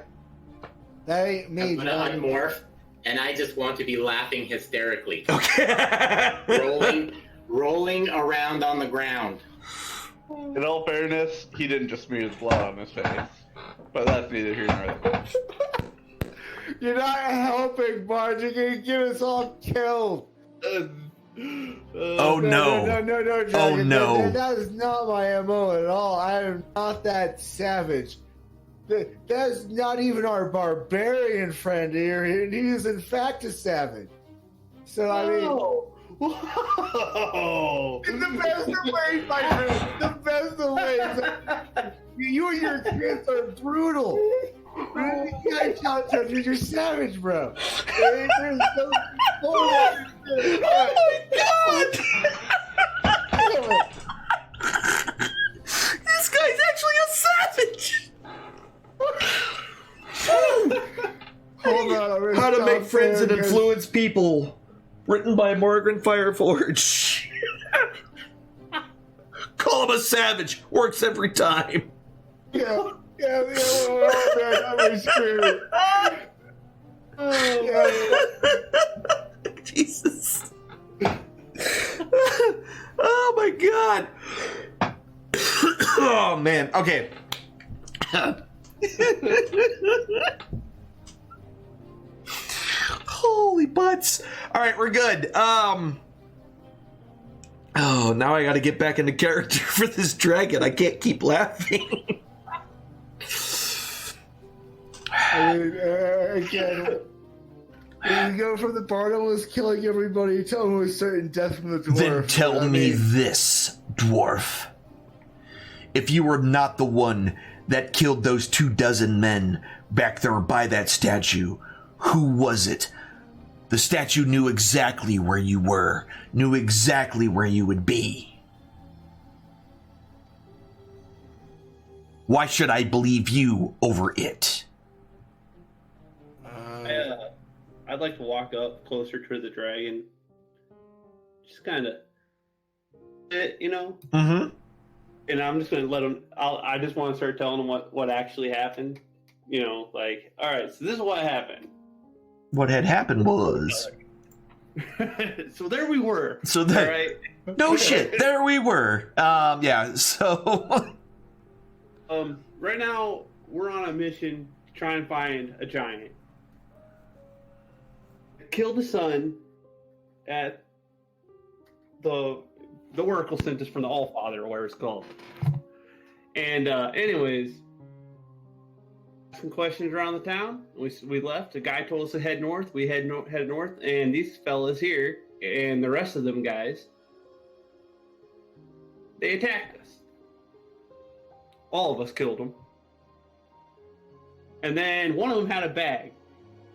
That ain't I'm me, gonna John. unmorph, and I just want to be laughing hysterically, Okay. rolling around on the ground. In all fairness, he didn't just smear his blood on his face. But that's neither here nor there. You're not helping, Barge. You're gonna get us all killed. Oh No, no. Dragon. Oh, no. That is not my MO at all. I am not that savage. That's not even our barbarian friend here, and he is in fact a savage. So I mean, Whoa! in the best of ways, my friend. The best of ways. You and your kids are brutal. You gotta tell it, you're savage, bro. There's no- Oh my god! This guy's actually a savage! Hold on, I'm gonna How to stop Make Friends there and because- Influence People. Written by Morgan Fireforge. Call him a savage. Works every time. Yeah, well, man, I'm screwed. Yeah. Jesus. Oh my god. Oh man. Okay. Holy butts. All right, we're good. Oh, now I got to get back into character for this dragon. I can't keep laughing. I mean, again, when you go from the Barnabas killing everybody, you tell them it was certain death from the dwarf. Then tell I me mean, this, dwarf. If you were not the one that killed those 24 men back there by that statue, who was it? The statue knew exactly where you were, knew exactly where you would be. Why should I believe you over it? I'd like to walk up closer to the dragon. Just kind of, you know? Mm-hmm. And I'm just going to let him, I just want to start telling him what actually happened. You know, like, all right, so this is what happened. What had happened was... So there we were. So that... All right. No shit, there we were. Yeah, so... Right now, we're on a mission to try and find a giant. Killed the son at the Oracle sent us from the Allfather, or whatever it's called. And anyways, some questions around the town. We left. A guy told us to head north. We headed north, and these fellas here and the rest of them guys, they attacked us. All of us killed them. And then one of them had a bag.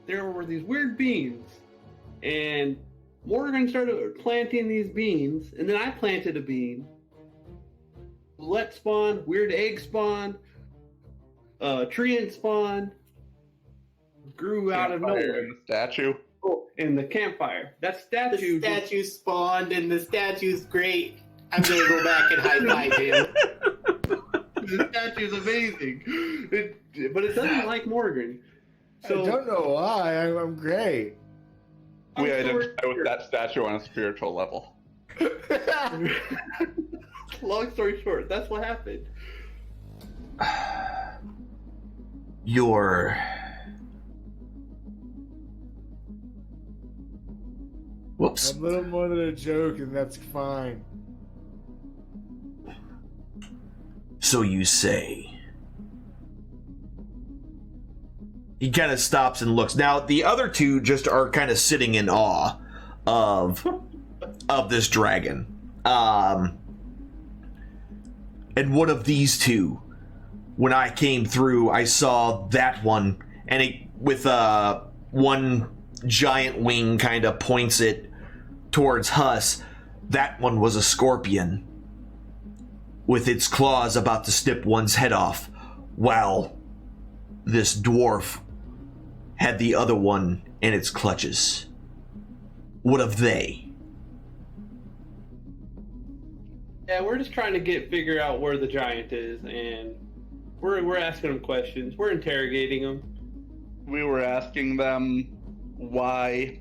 There were these weird beans. And Morgan started planting these beans. And then I planted a bean. Let spawned, weird egg spawned, treant spawned, grew out of nowhere. And the statue. Oh, in the campfire. That statue. The statue spawned, and the statue's great. I'm gonna go back and high five him. The statue's amazing. But it doesn't like Morgan. So I don't know why. I'm great. We identify with that statue on a spiritual level. Long story short, that's what happened. Your... Whoops. A little more than a joke, and that's fine. So you say. He kind of stops and looks. Now, the other two just are kind of sitting in awe of this dragon. And one of these two, when I came through, I saw that one, and it with one giant wing kind of points it towards Huss. That one was a scorpion with its claws about to snip one's head off, while this dwarf had the other one in its clutches. What of they? Yeah, we're just trying to figure out where the giant is, and we're asking him questions. We're interrogating him. We were asking them why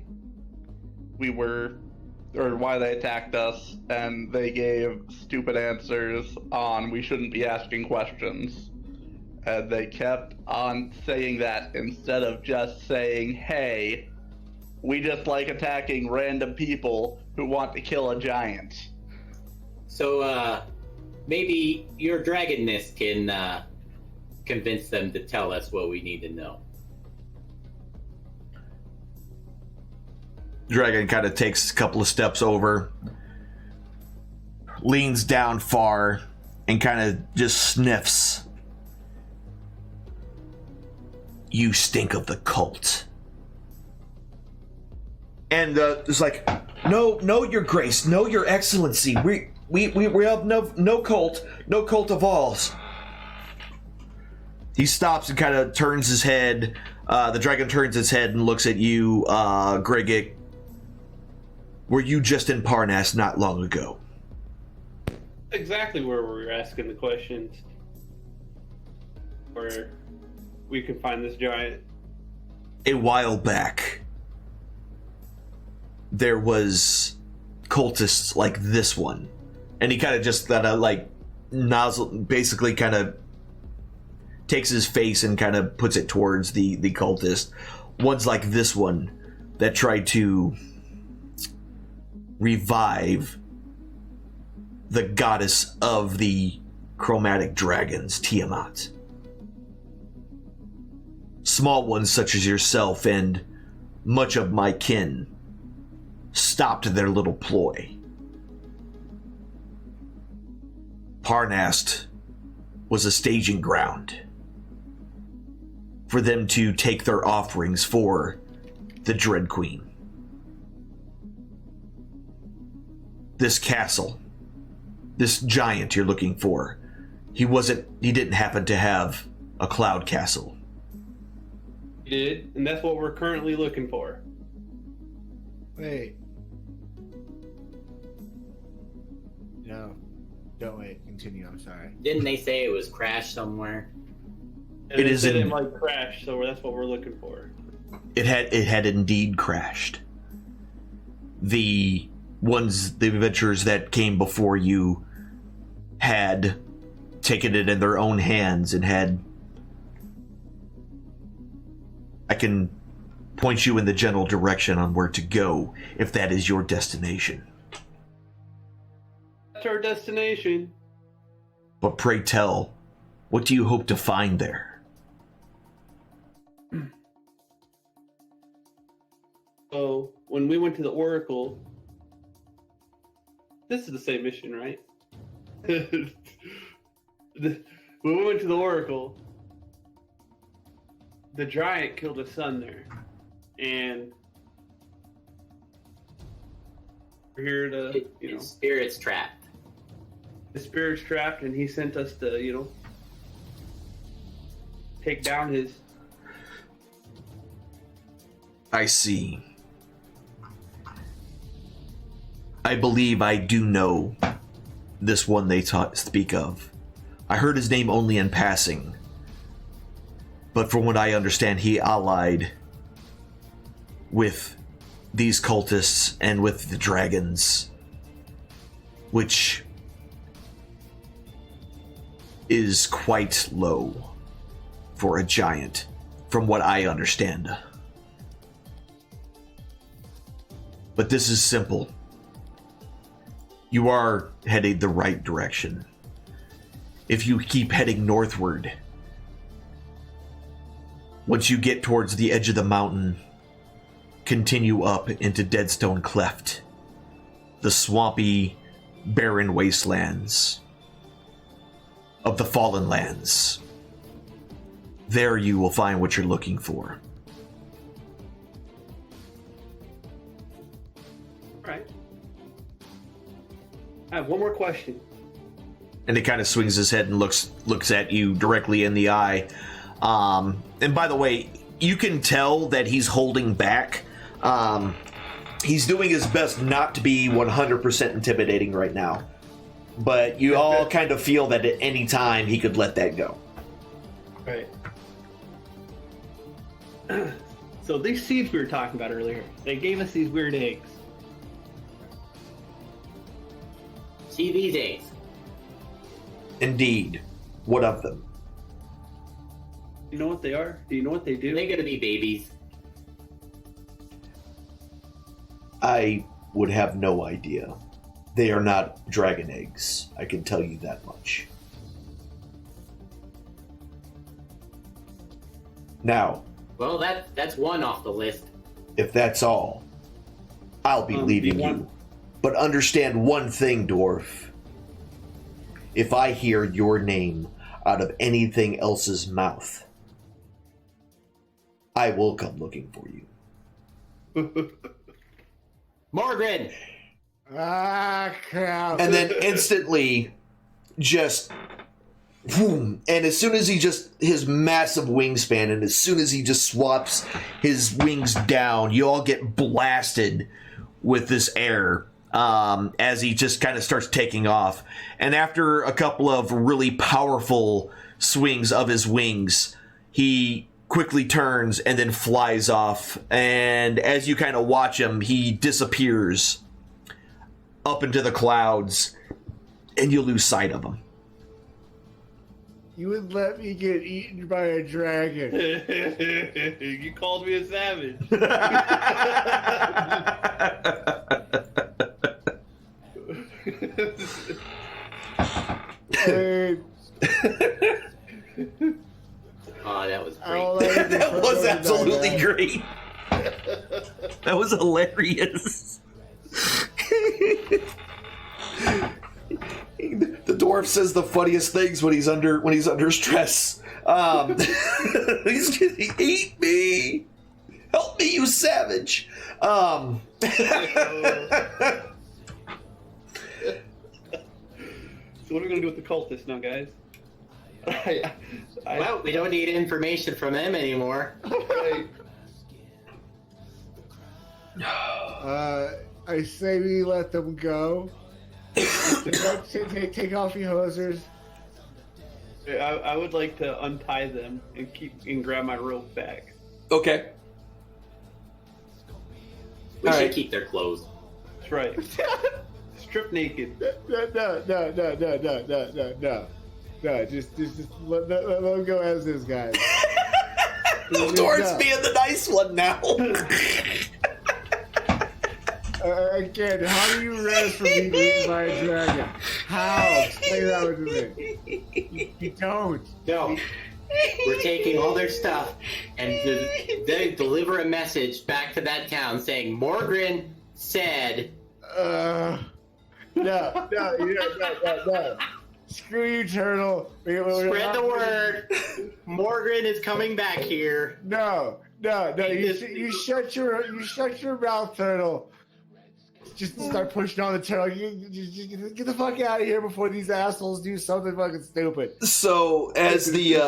why they attacked us, and they gave stupid answers on we shouldn't be asking questions. And they kept on saying that instead of just saying, hey, we just like attacking random people who want to kill a giant. So, maybe your dragonness can convince them to tell us what we need to know. Dragon kind of takes a couple of steps over, leans down far, and kind of just sniffs. You stink of the cult. And it's like, no, your grace, no, your excellency. We have no cult of alls. He stops and kind of turns his head. The dragon turns his head and looks at you, Grigik. Were you just in Parnas not long ago? Exactly where we were asking the questions. Where we can find this giant. A while back, there was cultists like this one. And he kind of just nozzle, basically kind of takes his face and kind of puts it towards the cultist. Ones like this one that tried to revive the goddess of the chromatic dragons, Tiamat. Small ones such as yourself and much of my kin stopped their little ploy. Parnast was a staging ground for them to take their offerings for the Dread Queen. This castle, this giant you're looking for, he didn't happen to have a cloud castle. He did, and that's what we're currently looking for. Wait. No. Don't wait. Continue. I'm sorry. Didn't they say it was crashed somewhere? And It they is said in- it might crash, so that's what we're looking for. It had indeed crashed. The adventurers that came before you had taken it in their own hands and I can point you in the general direction on where to go if that is your destination. That's our destination. But pray tell, what do you hope to find there? So, when we went to the Oracle, this is the same mission, right? When we went to the Oracle, the giant killed his son there, and we're here to, His spirit's trapped. the spirit's trapped, and he sent us to, take down his. I see. I believe I do know this one they speak of. I heard his name only in passing. But from what I understand, he allied with these cultists and with the dragons, which is quite low for a giant, from what I understand. But this is simple. You are heading the right direction. If you keep heading northward, once you get towards the edge of the mountain, continue up into Deadstone Cleft, the swampy, barren wastelands of the Fallen Lands. There you will find what you're looking for. All right. I have one more question. And he kind of swings his head and looks at you directly in the eye. And by the way, you can tell that he's holding back. He's doing his best not to be 100% intimidating right now. But you all kind of feel that at any time he could let that go. Right. So these seeds we were talking about earlier, they gave us these weird eggs. See these eggs? Indeed. What of them? You know what they are? Do you know what they do? They're gonna be babies. I would have no idea. They are not dragon eggs. I can tell you that much. Now, Well, that's one off the list. if that's all, I'll be leaving you. But understand one thing, dwarf. If I hear your name out of anything else's mouth, I will come looking for you. Morgan! Ah, crap. And then instantly, just boom. And as soon as his massive wingspan, and as soon as he just swaps his wings down, you all get blasted with this air as he just kind of starts taking off. And after a couple of really powerful swings of his wings, he quickly turns and then flies off. And as you kind of watch him, he disappears up into the clouds, and you lose sight of him. You would let me get eaten by a dragon. You called me a savage. Hey, Oh, that was I don't great. like That it. was absolutely great. That was hilarious. The dwarf says the funniest things when he's under stress. He's gonna eat me. Help me, you savage. So what are we gonna do with the cultists now, guys? Well, we don't need information from them anymore. I say we let them go. Take off your hosers. I would like to untie them and grab my rope back. Okay. We All should right. keep their clothes. That's right. Strip naked. No. Just let them go as is, guys. The dwarf's being the nice one now. Again, how do you rest from being eaten by a dragon? How? Explain that to me. You don't. No. We're taking all their stuff and they deliver a message back to that town saying Morgan said. No. Screw you, turtle. Spread the word. Morgan is coming back here. No. You shut your mouth, Turtle. Just start pushing on the turtle. You get the fuck out of here before these assholes do something fucking stupid. So as you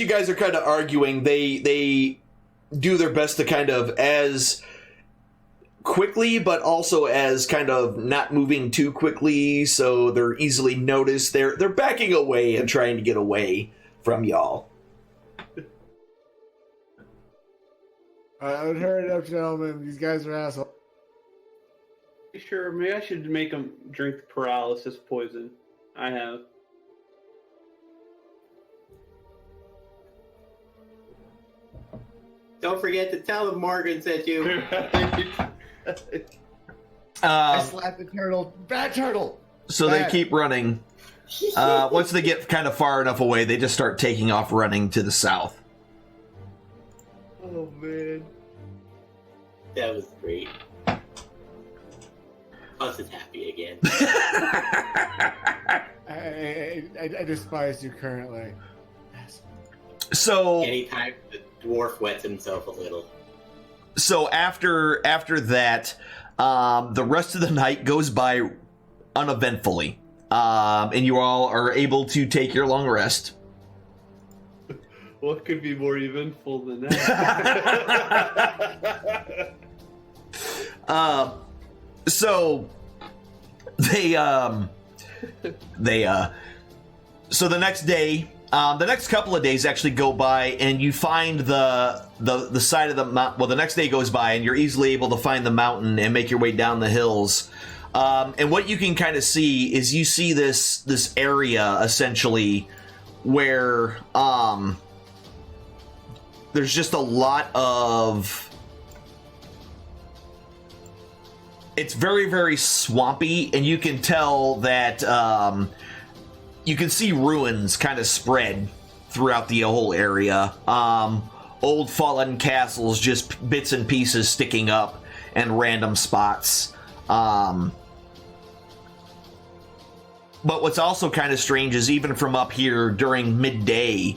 guys are kind of arguing, they do their best to kind of as quickly, but also as kind of not moving too quickly, so they're easily noticed. They're backing away and trying to get away from y'all. I would hurry up, gentlemen. These guys are assholes. Sure, maybe I should make them drink paralysis poison. I have. Don't forget to tell them Morgan sent you. I slapped the turtle. Bad turtle. So Bad. they keep running. Once they get kind of far enough away, they just start taking off running to the south. Oh man. That was great. Us is happy again. I despise you currently. So Anytime the dwarf wets himself a little. So after that, the rest of the night goes by uneventfully, and you all are able to take your long rest. What could be more eventful than that? So so the next day, the next couple of days actually go by, and you find the side of the mountain. Well, the next day goes by, and you're easily able to find the mountain and make your way down the hills. And what you can kind of see is you see this area essentially where there's just a lot of. It's very, very swampy, and you can tell that you can see ruins kind of spread throughout the whole area. Old fallen castles, just bits and pieces sticking up and random spots. But what's also kind of strange is even from up here during midday,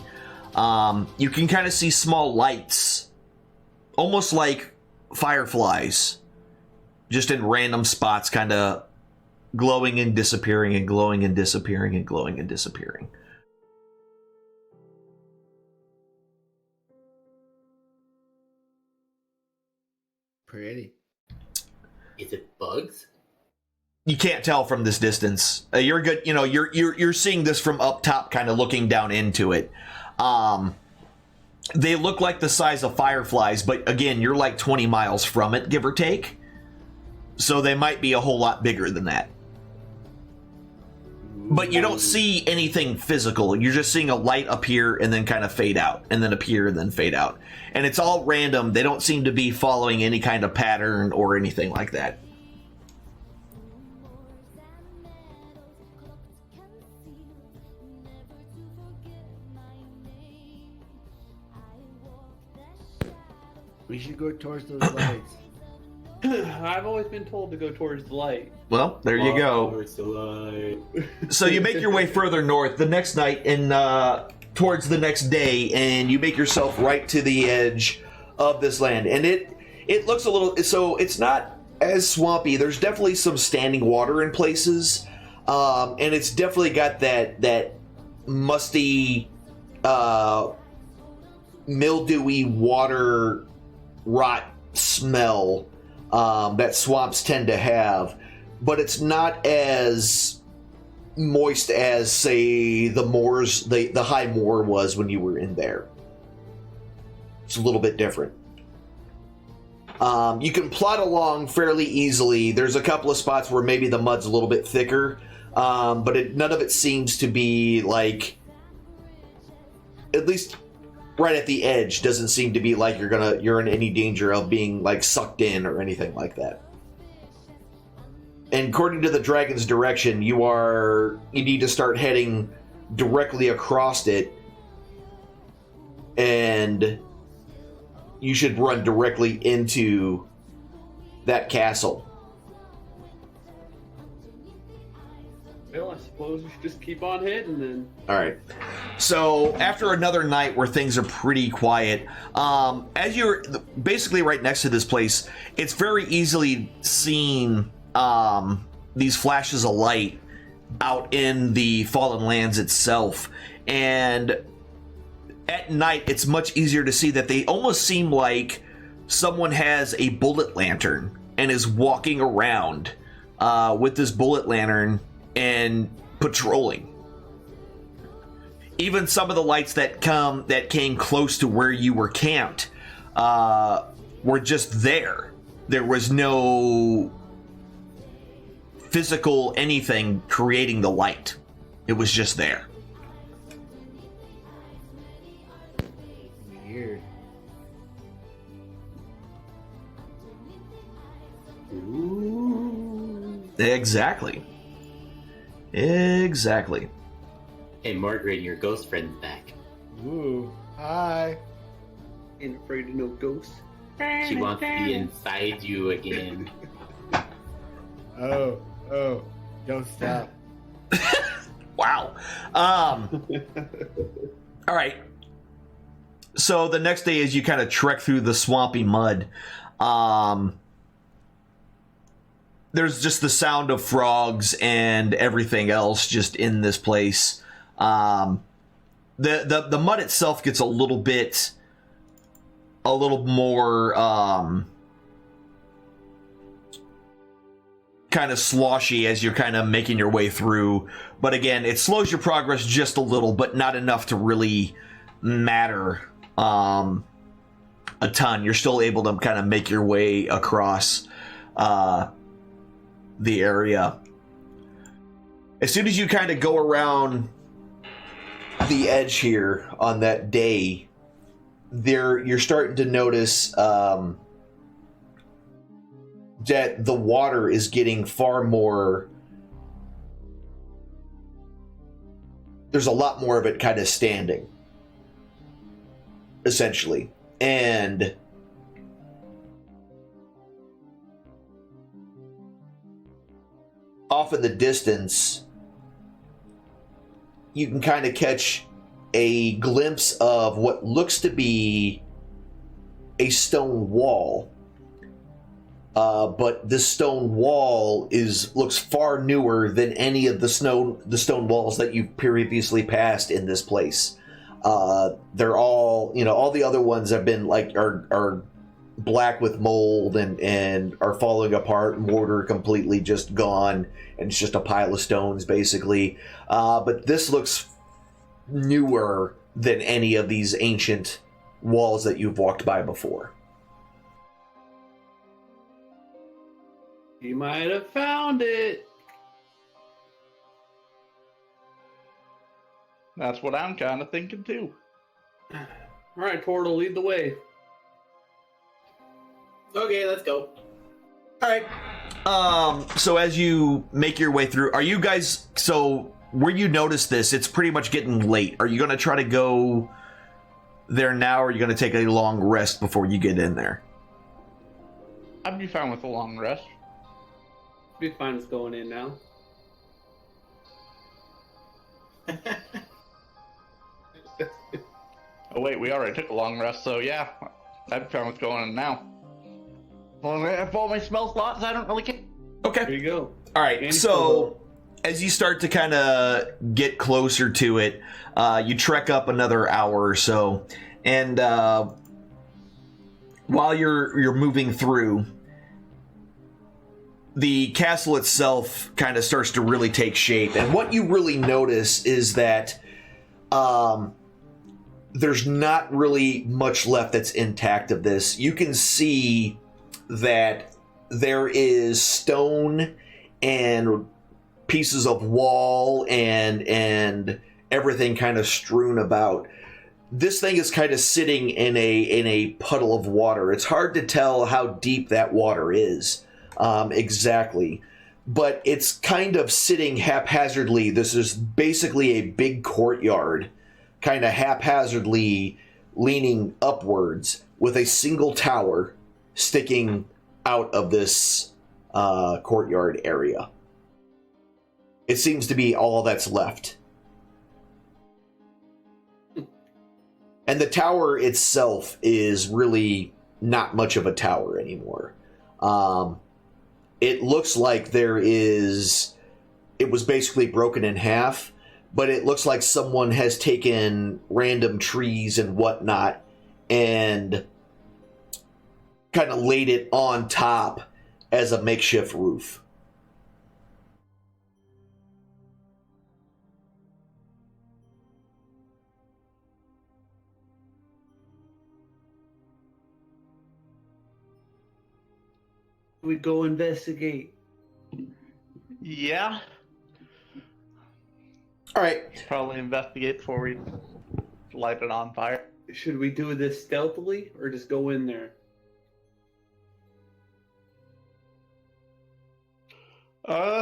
you can kind of see small lights, almost like fireflies, just in random spots, kind of glowing and disappearing and glowing and disappearing and glowing and disappearing. Pretty. Is it bugs? You can't tell from this distance. You're good. You know, you're seeing this from up top, kind of looking down into it. They look like the size of fireflies, but again, you're like 20 miles from it, give or take. So they might be a whole lot bigger than that. But you don't see anything physical. You're just seeing a light appear and then kind of fade out, and then appear and then fade out. And it's all random. They don't seem to be following any kind of pattern or anything like that. We should go towards those lights. I've always been told to go towards the light. Well, there you go. Towards the light. So you make your way further north the next night and towards the next day, and you make yourself right to the edge of this land. And it looks a little, so it's not as swampy. There's definitely some standing water in places, and it's definitely got that musty, mildewy water rot smell that swamps tend to have, but it's not as moist as, say, the moors, the high moor was when you were in there. It's a little bit different. You can plod along fairly easily. There's a couple of spots where maybe the mud's a little bit thicker, but none of it seems to be like, at least right at the edge, doesn't seem to be like you're in any danger of being like sucked in or anything like that. And according to the dragon's direction, you need to start heading directly across it, and you should run directly into that castle. Well, I suppose we should just keep on heading then. All right. So after another night where things are pretty quiet, as you're basically right next to this place, it's very easily seen these flashes of light out in the Fallen Lands itself. And at night, it's much easier to see that they almost seem like someone has a bullet lantern and is walking around with this bullet lantern and patrolling. Even some of the lights that came close to where you were camped were just there. There was no physical anything creating the light. It was just there. Weird. Exactly. Hey, Margaret, your ghost friend's back. Ooh. Hi. Ain't afraid of no ghosts. She wants to be inside you again. Oh. Don't stop. Wow. All right. So the next day, as you kind of trek through the swampy mud, there's just the sound of frogs and everything else just in this place. The mud itself gets a little more kind of sloshy as you're kind of making your way through. But again, it slows your progress just a little, but not enough to really matter a ton. You're still able to kind of make your way across the area. As soon as you kind of go around the edge here on that day, you're starting to notice that the water is getting far more. There's a lot more of it kind of standing, essentially. And off in the distance, you can kind of catch a glimpse of what looks to be a stone wall. But this stone wall looks far newer than any of the stone walls that you've previously passed in this place. They're all, all the other ones have been are black with mold and are falling apart, mortar completely just gone, and it's just a pile of stones basically. But this looks newer than any of these ancient walls that you've walked by before. You might have found it. That's what I'm kind of thinking too. All right, Portal, lead the way. Okay, let's go. All right. So as you make your way through, are you guys, so where you notice this, it's pretty much getting late. Are you going to try to go there now, or are you going to take a long rest before you get in there? I'd be fine with a long rest. Be fine with going in now. Oh wait, we already took a long rest, so yeah, I'd be fine with going in now. Well, I have all my spell slots, I don't really care. Okay. There you go. All right, Andy so Polo. as you start to kind of get closer to it, you trek up another hour or so, and while you're moving through, the castle itself kind of starts to really take shape. And what you really notice is that there's not really much left that's intact of this. You can see that there is stone and pieces of wall and everything kind of strewn about. This thing is kind of sitting in a puddle of water. It's hard to tell how deep that water is exactly, but it's kind of sitting haphazardly. This is basically a big courtyard, kind of haphazardly leaning upwards, with a single tower sticking out of this courtyard area. It seems to be all that's left. And the tower itself is really not much of a tower anymore. It looks like it was basically broken in half, but it looks like someone has taken random trees and whatnot and kind of laid it on top as a makeshift roof. We go investigate. Yeah. All right. Probably investigate before we light it on fire. Should we do this stealthily or just go in there?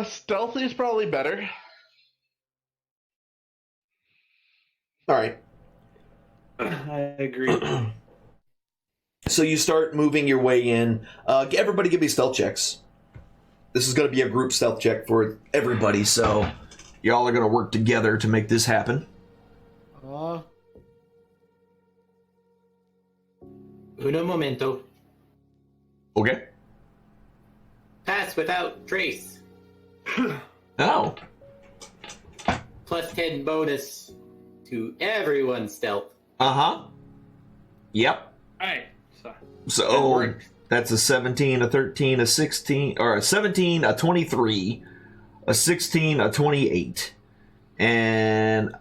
Stealthy is probably better. All right. I agree. So you start moving your way in. Everybody give me stealth checks. This is going to be a group stealth check for everybody, so y'all are going to work together to make this happen. Uno momento. Okay. Pass without trace. Oh. Plus 10 bonus to everyone's stealth. Uh-huh. Yep. Alright. So that's a 17, a 13, a 16, or a 17, a 23, a 16, a 28, and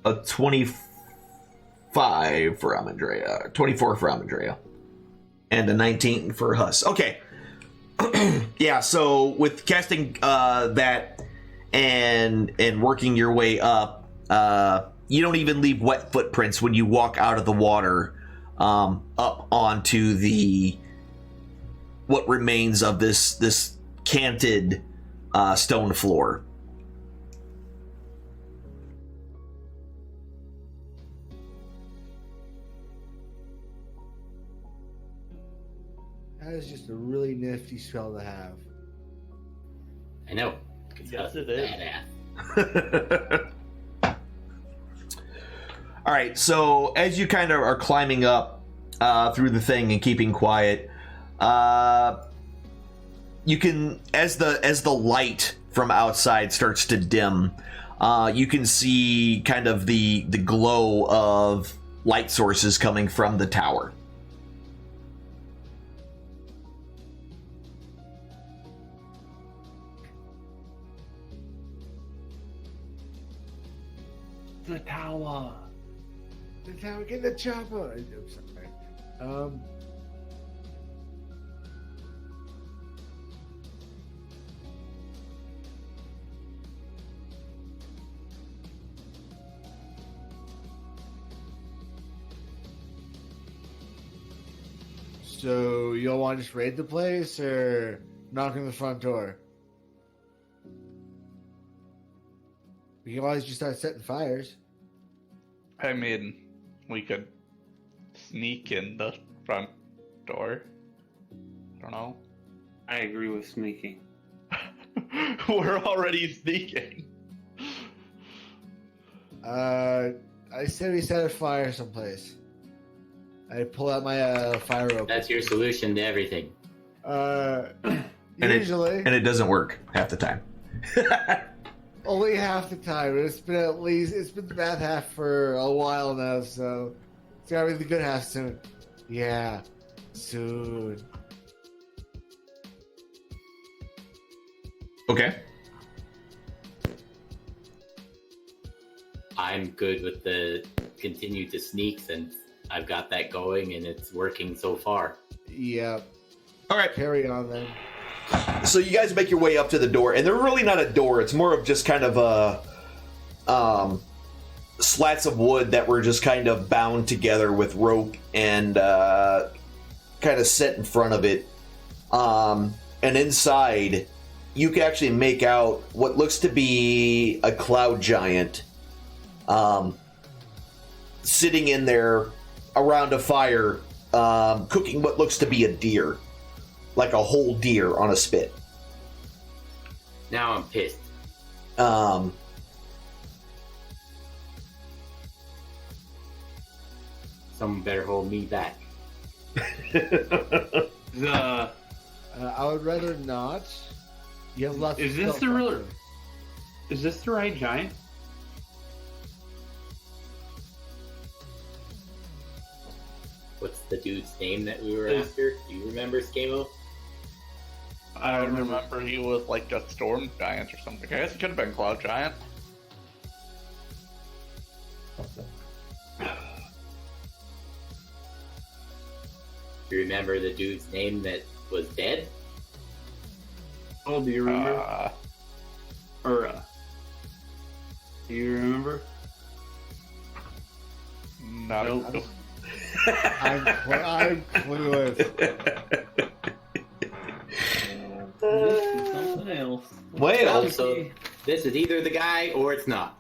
a 25 for Amandrea, 24 for Amandrea, and a 19 for Huss. Okay. Yeah, so with casting that and working your way up, you don't even leave wet footprints when you walk out of the water up onto the what remains of this canted stone floor. That is just a really nifty spell to have. I know. Yes, it is. Badass. All right, so as you kind of are climbing up through the thing and keeping quiet, you can, as the light from outside starts to dim, you can see kind of the glow of light sources coming from the tower. The tower. The tower, get the chopper. I'm sorry. So y'all want to just raid the place or knock on the front door? We can always just start setting fires. I mean, we could sneak in the front door. I don't know. I agree with sneaking. We're already sneaking. I said we set a fire someplace. I pull out my fire rope. That's your solution to everything. Usually. And it doesn't work half the time. Only half the time. It's been the bad half for a while now, so it's gotta be the good half soon. Yeah, soon. Okay. I'm good with the continue to sneak since I've got that going and it's working so far. Yeah. All right. Carry on then. So you guys make your way up to the door, and they're really not a door. It's more of just kind of slats of wood that were just kind of bound together with rope and kind of set in front of it. And inside, you can actually make out what looks to be a cloud giant sitting in there around a fire, cooking what looks to be a deer. Like a whole deer on a spit. Now I'm pissed. Someone better hold me back. The I would rather not. You have lots. Is of this spell the real- factor. is this the right giant? What's the dude's name that we were Is- after? Do you remember, Skamo? I remember he was like a storm giant or something. I guess he could have been cloud giant. Do you remember the dude's name that was dead? Oh, do you remember? Uh, Do you remember? not Nope. a, I'm clueless. This is something else. Well, So this is either the guy or it's not.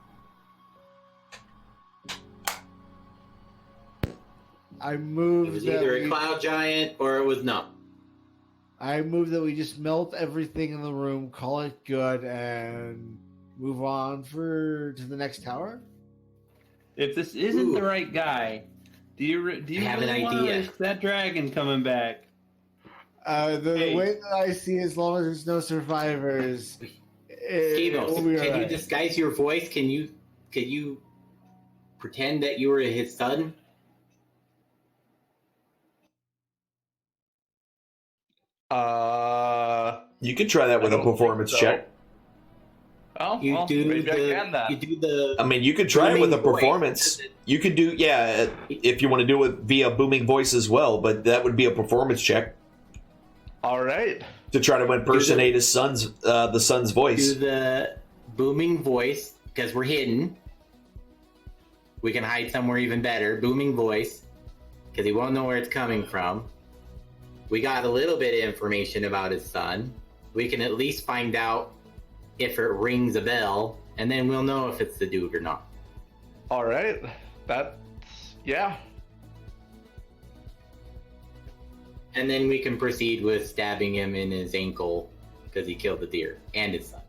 I It moved was that either a we, cloud giant or it was not. I moved that we just melt everything in the room, call it good, and move on to the next tower. If this isn't Ooh. the right guy, do you I have an really want to idea. risk that dragon coming back? The Hey. way that I see, as long as there's no survivors, Skamos, we'll be can you alright. disguise your voice? Can you pretend that you were his son? you could try that with I a don't performance think so. check. Oh, You well, do maybe I the can then. you do the I mean, you could try it with a booming voice. performance. You could do, yeah, if you want to do it via booming voice as well, but that would be a performance check All right. to try to impersonate his son's, the son's do voice. the booming voice because we're hidden. We can hide somewhere even better. Booming voice because he won't know where it's coming from. We got a little bit of information about his son. We can at least find out if it rings a bell, and then we'll know if it's the dude or not. All right. That's, yeah. And then we can proceed with stabbing him in his ankle because he killed the deer and his son.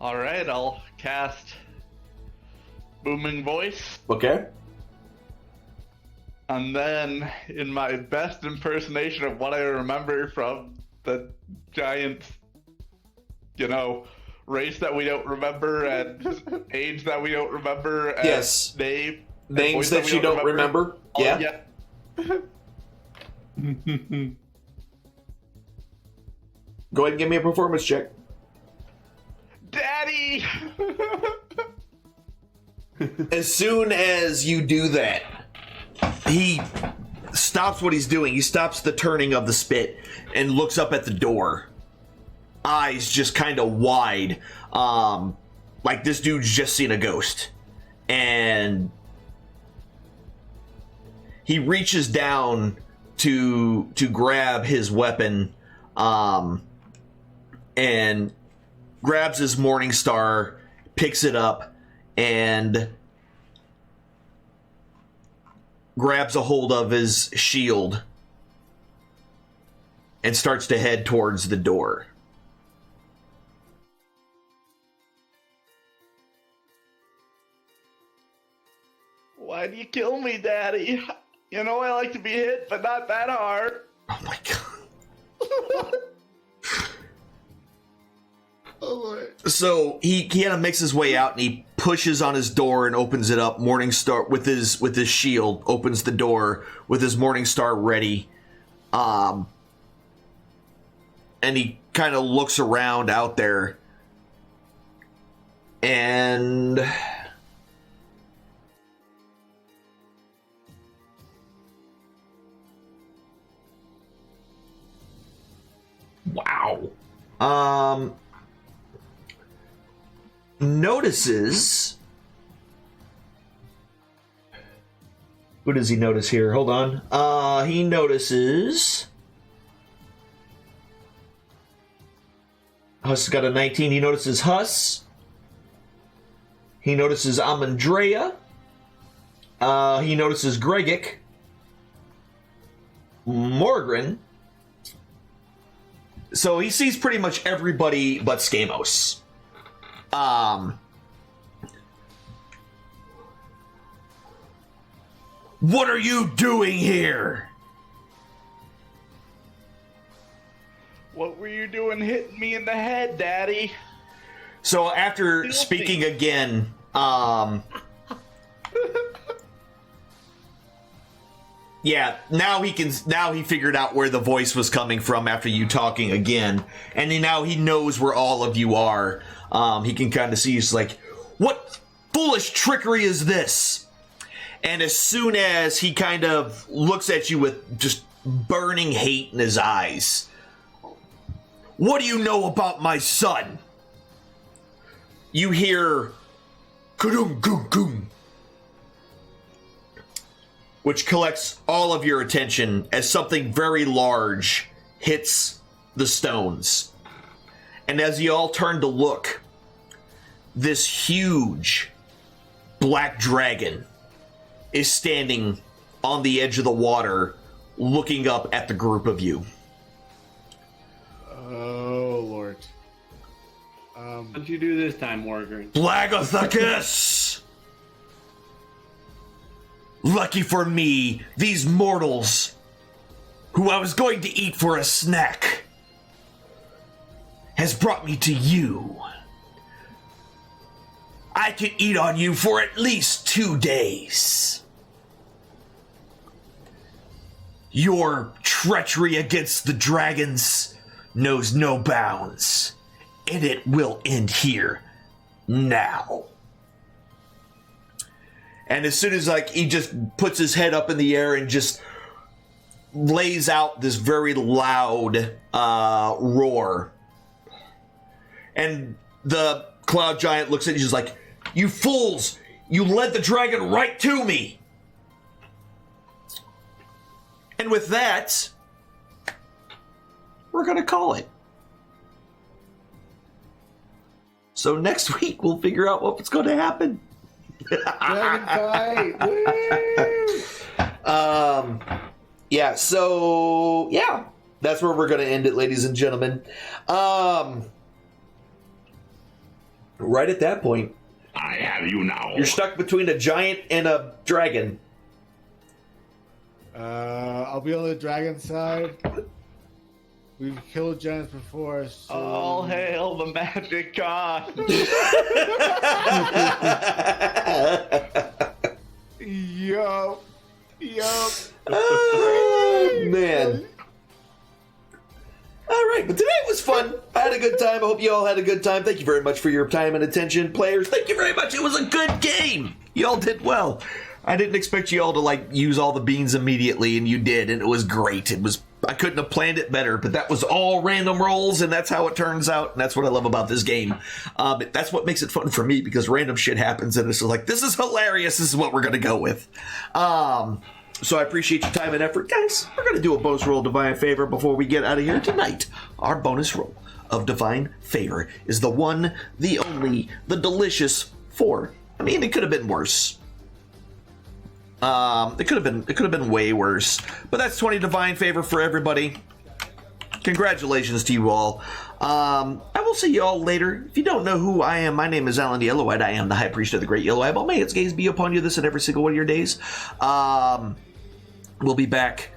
All right. I'll cast booming voice. Okay. And then, in my best impersonation of what I remember from the giant, race that we don't remember and age that we don't remember. And Yes. name. and Names voice that we you don't remember. Oh, Yeah. Go ahead and give me a performance check. Daddy! As soon as you do that, he stops what he's doing. He stops the turning of the spit and looks up at the door. Eyes just kind of wide. Like this dude's just seen a ghost. And he reaches down to grab his weapon, and grabs his Morning Star, picks it up, and grabs a hold of his shield and starts to head towards the door. Why do you kill me, Daddy? You know I like to be hit, but not that hard. Oh my god. So he kind of makes his way out and he pushes on his door and opens it up. Morningstar with his shield opens the door with his Morningstar ready, and he kind of looks around out there, and wow. Notices. What does he notice here? Hold on. He notices. Huss got a 19. He notices Huss. He notices Amandrea. He notices Gregic. Morgren. So he sees pretty much everybody but Skamos. What are you doing here? What were you doing hitting me in the head, Daddy? So after speaking again, yeah, now he figured out where the voice was coming from after you talking again, and now he knows where all of you are. He can kind of see, he's like, what foolish trickery is this? And as soon as he kind of looks at you with just burning hate in his eyes, what do you know about my son? You hear "Kudum goom goom," which collects all of your attention as something very large hits the stones. And as you all turn to look, this huge black dragon is standing on the edge of the water, looking up at the group of you. Oh, Lord. What'd you do this time, Morgan? Blagathacus! Lucky for me, these mortals, who I was going to eat for a snack, has brought me to you. I can eat on you for at least 2 days. Your treachery against the dragons knows no bounds, and it will end here now. And as soon as he just puts his head up in the air and just lays out this very loud roar, and the cloud giant looks at you, he's like, "You fools! You led the dragon right to me!" And with that, we're gonna call it. So next week we'll figure out what's going to happen. Dragon fight! Woo! Yeah, so yeah, that's where we're gonna end it, ladies and gentlemen. Right at that point, I have you now. you're stuck between a giant and a dragon. I'll be on the dragon side. We've killed giants before, so... All hail the magic god. Yup. Oh, man. All right, but today was fun. I had a good time. I hope you all had a good time. Thank you very much for your time and attention, players. Thank you very much. It was a good game. You all did well. I didn't expect you all to use all the beans immediately, and you did, and it was great. I couldn't have planned it better, but that was all random rolls, and that's how it turns out, and that's what I love about this game. But that's what makes it fun for me, because random shit happens, and it's just like, this is hilarious. This is what we're going to go with. So I appreciate your time and effort. Guys, we're going to do a bonus roll of Divine Favor before we get out of here tonight. Our bonus roll of Divine Favor is the one, the only, the delicious 4. I mean, it could have been worse. It could have been way worse. But that's 20 Divine Favor for everybody. Congratulations to you all. I will see you all later. If you don't know who I am, my name is Alan the Yellow-Eyed. I am the High Priest of the Great Yellow Eyeball. May its gaze be upon you this and every single one of your days. We'll be back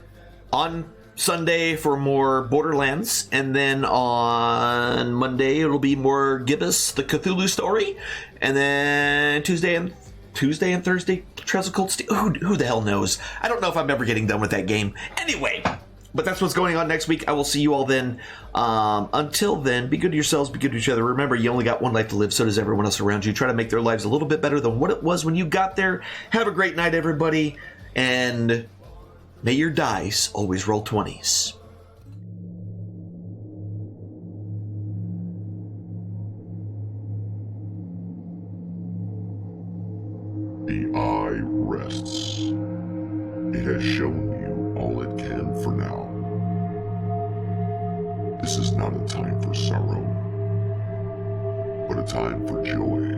on Sunday for more Borderlands, and then on Monday it'll be more Gibbous, the Cthulhu story, and then Tuesday and Thursday, Trails of Cold Steel. Who the hell knows? I don't know if I'm ever getting done with that game. Anyway, but that's what's going on next week. I will see you all then. Until then, be good to yourselves, be good to each other. Remember, you only got one life to live, so does everyone else around you. Try to make their lives a little bit better than what it was when you got there. Have a great night, everybody, and may your dice always roll 20s. The eye rests. It has shown you all it can for now. This is not a time for sorrow, but a time for joy.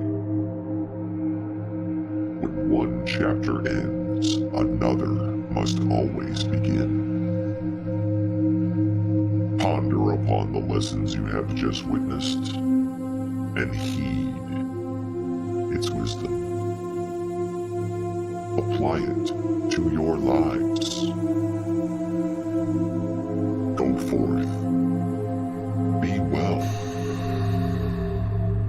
When one chapter ends, another must always begin. Ponder upon the lessons you have just witnessed and heed its wisdom. Apply it to your lives. Go forth, be well,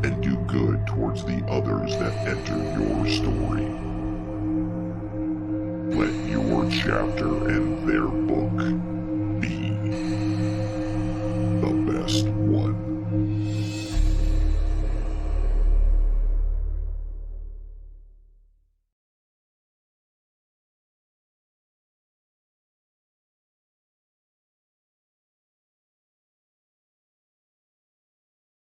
and do good towards the others that enter your story. Let your chapter and their book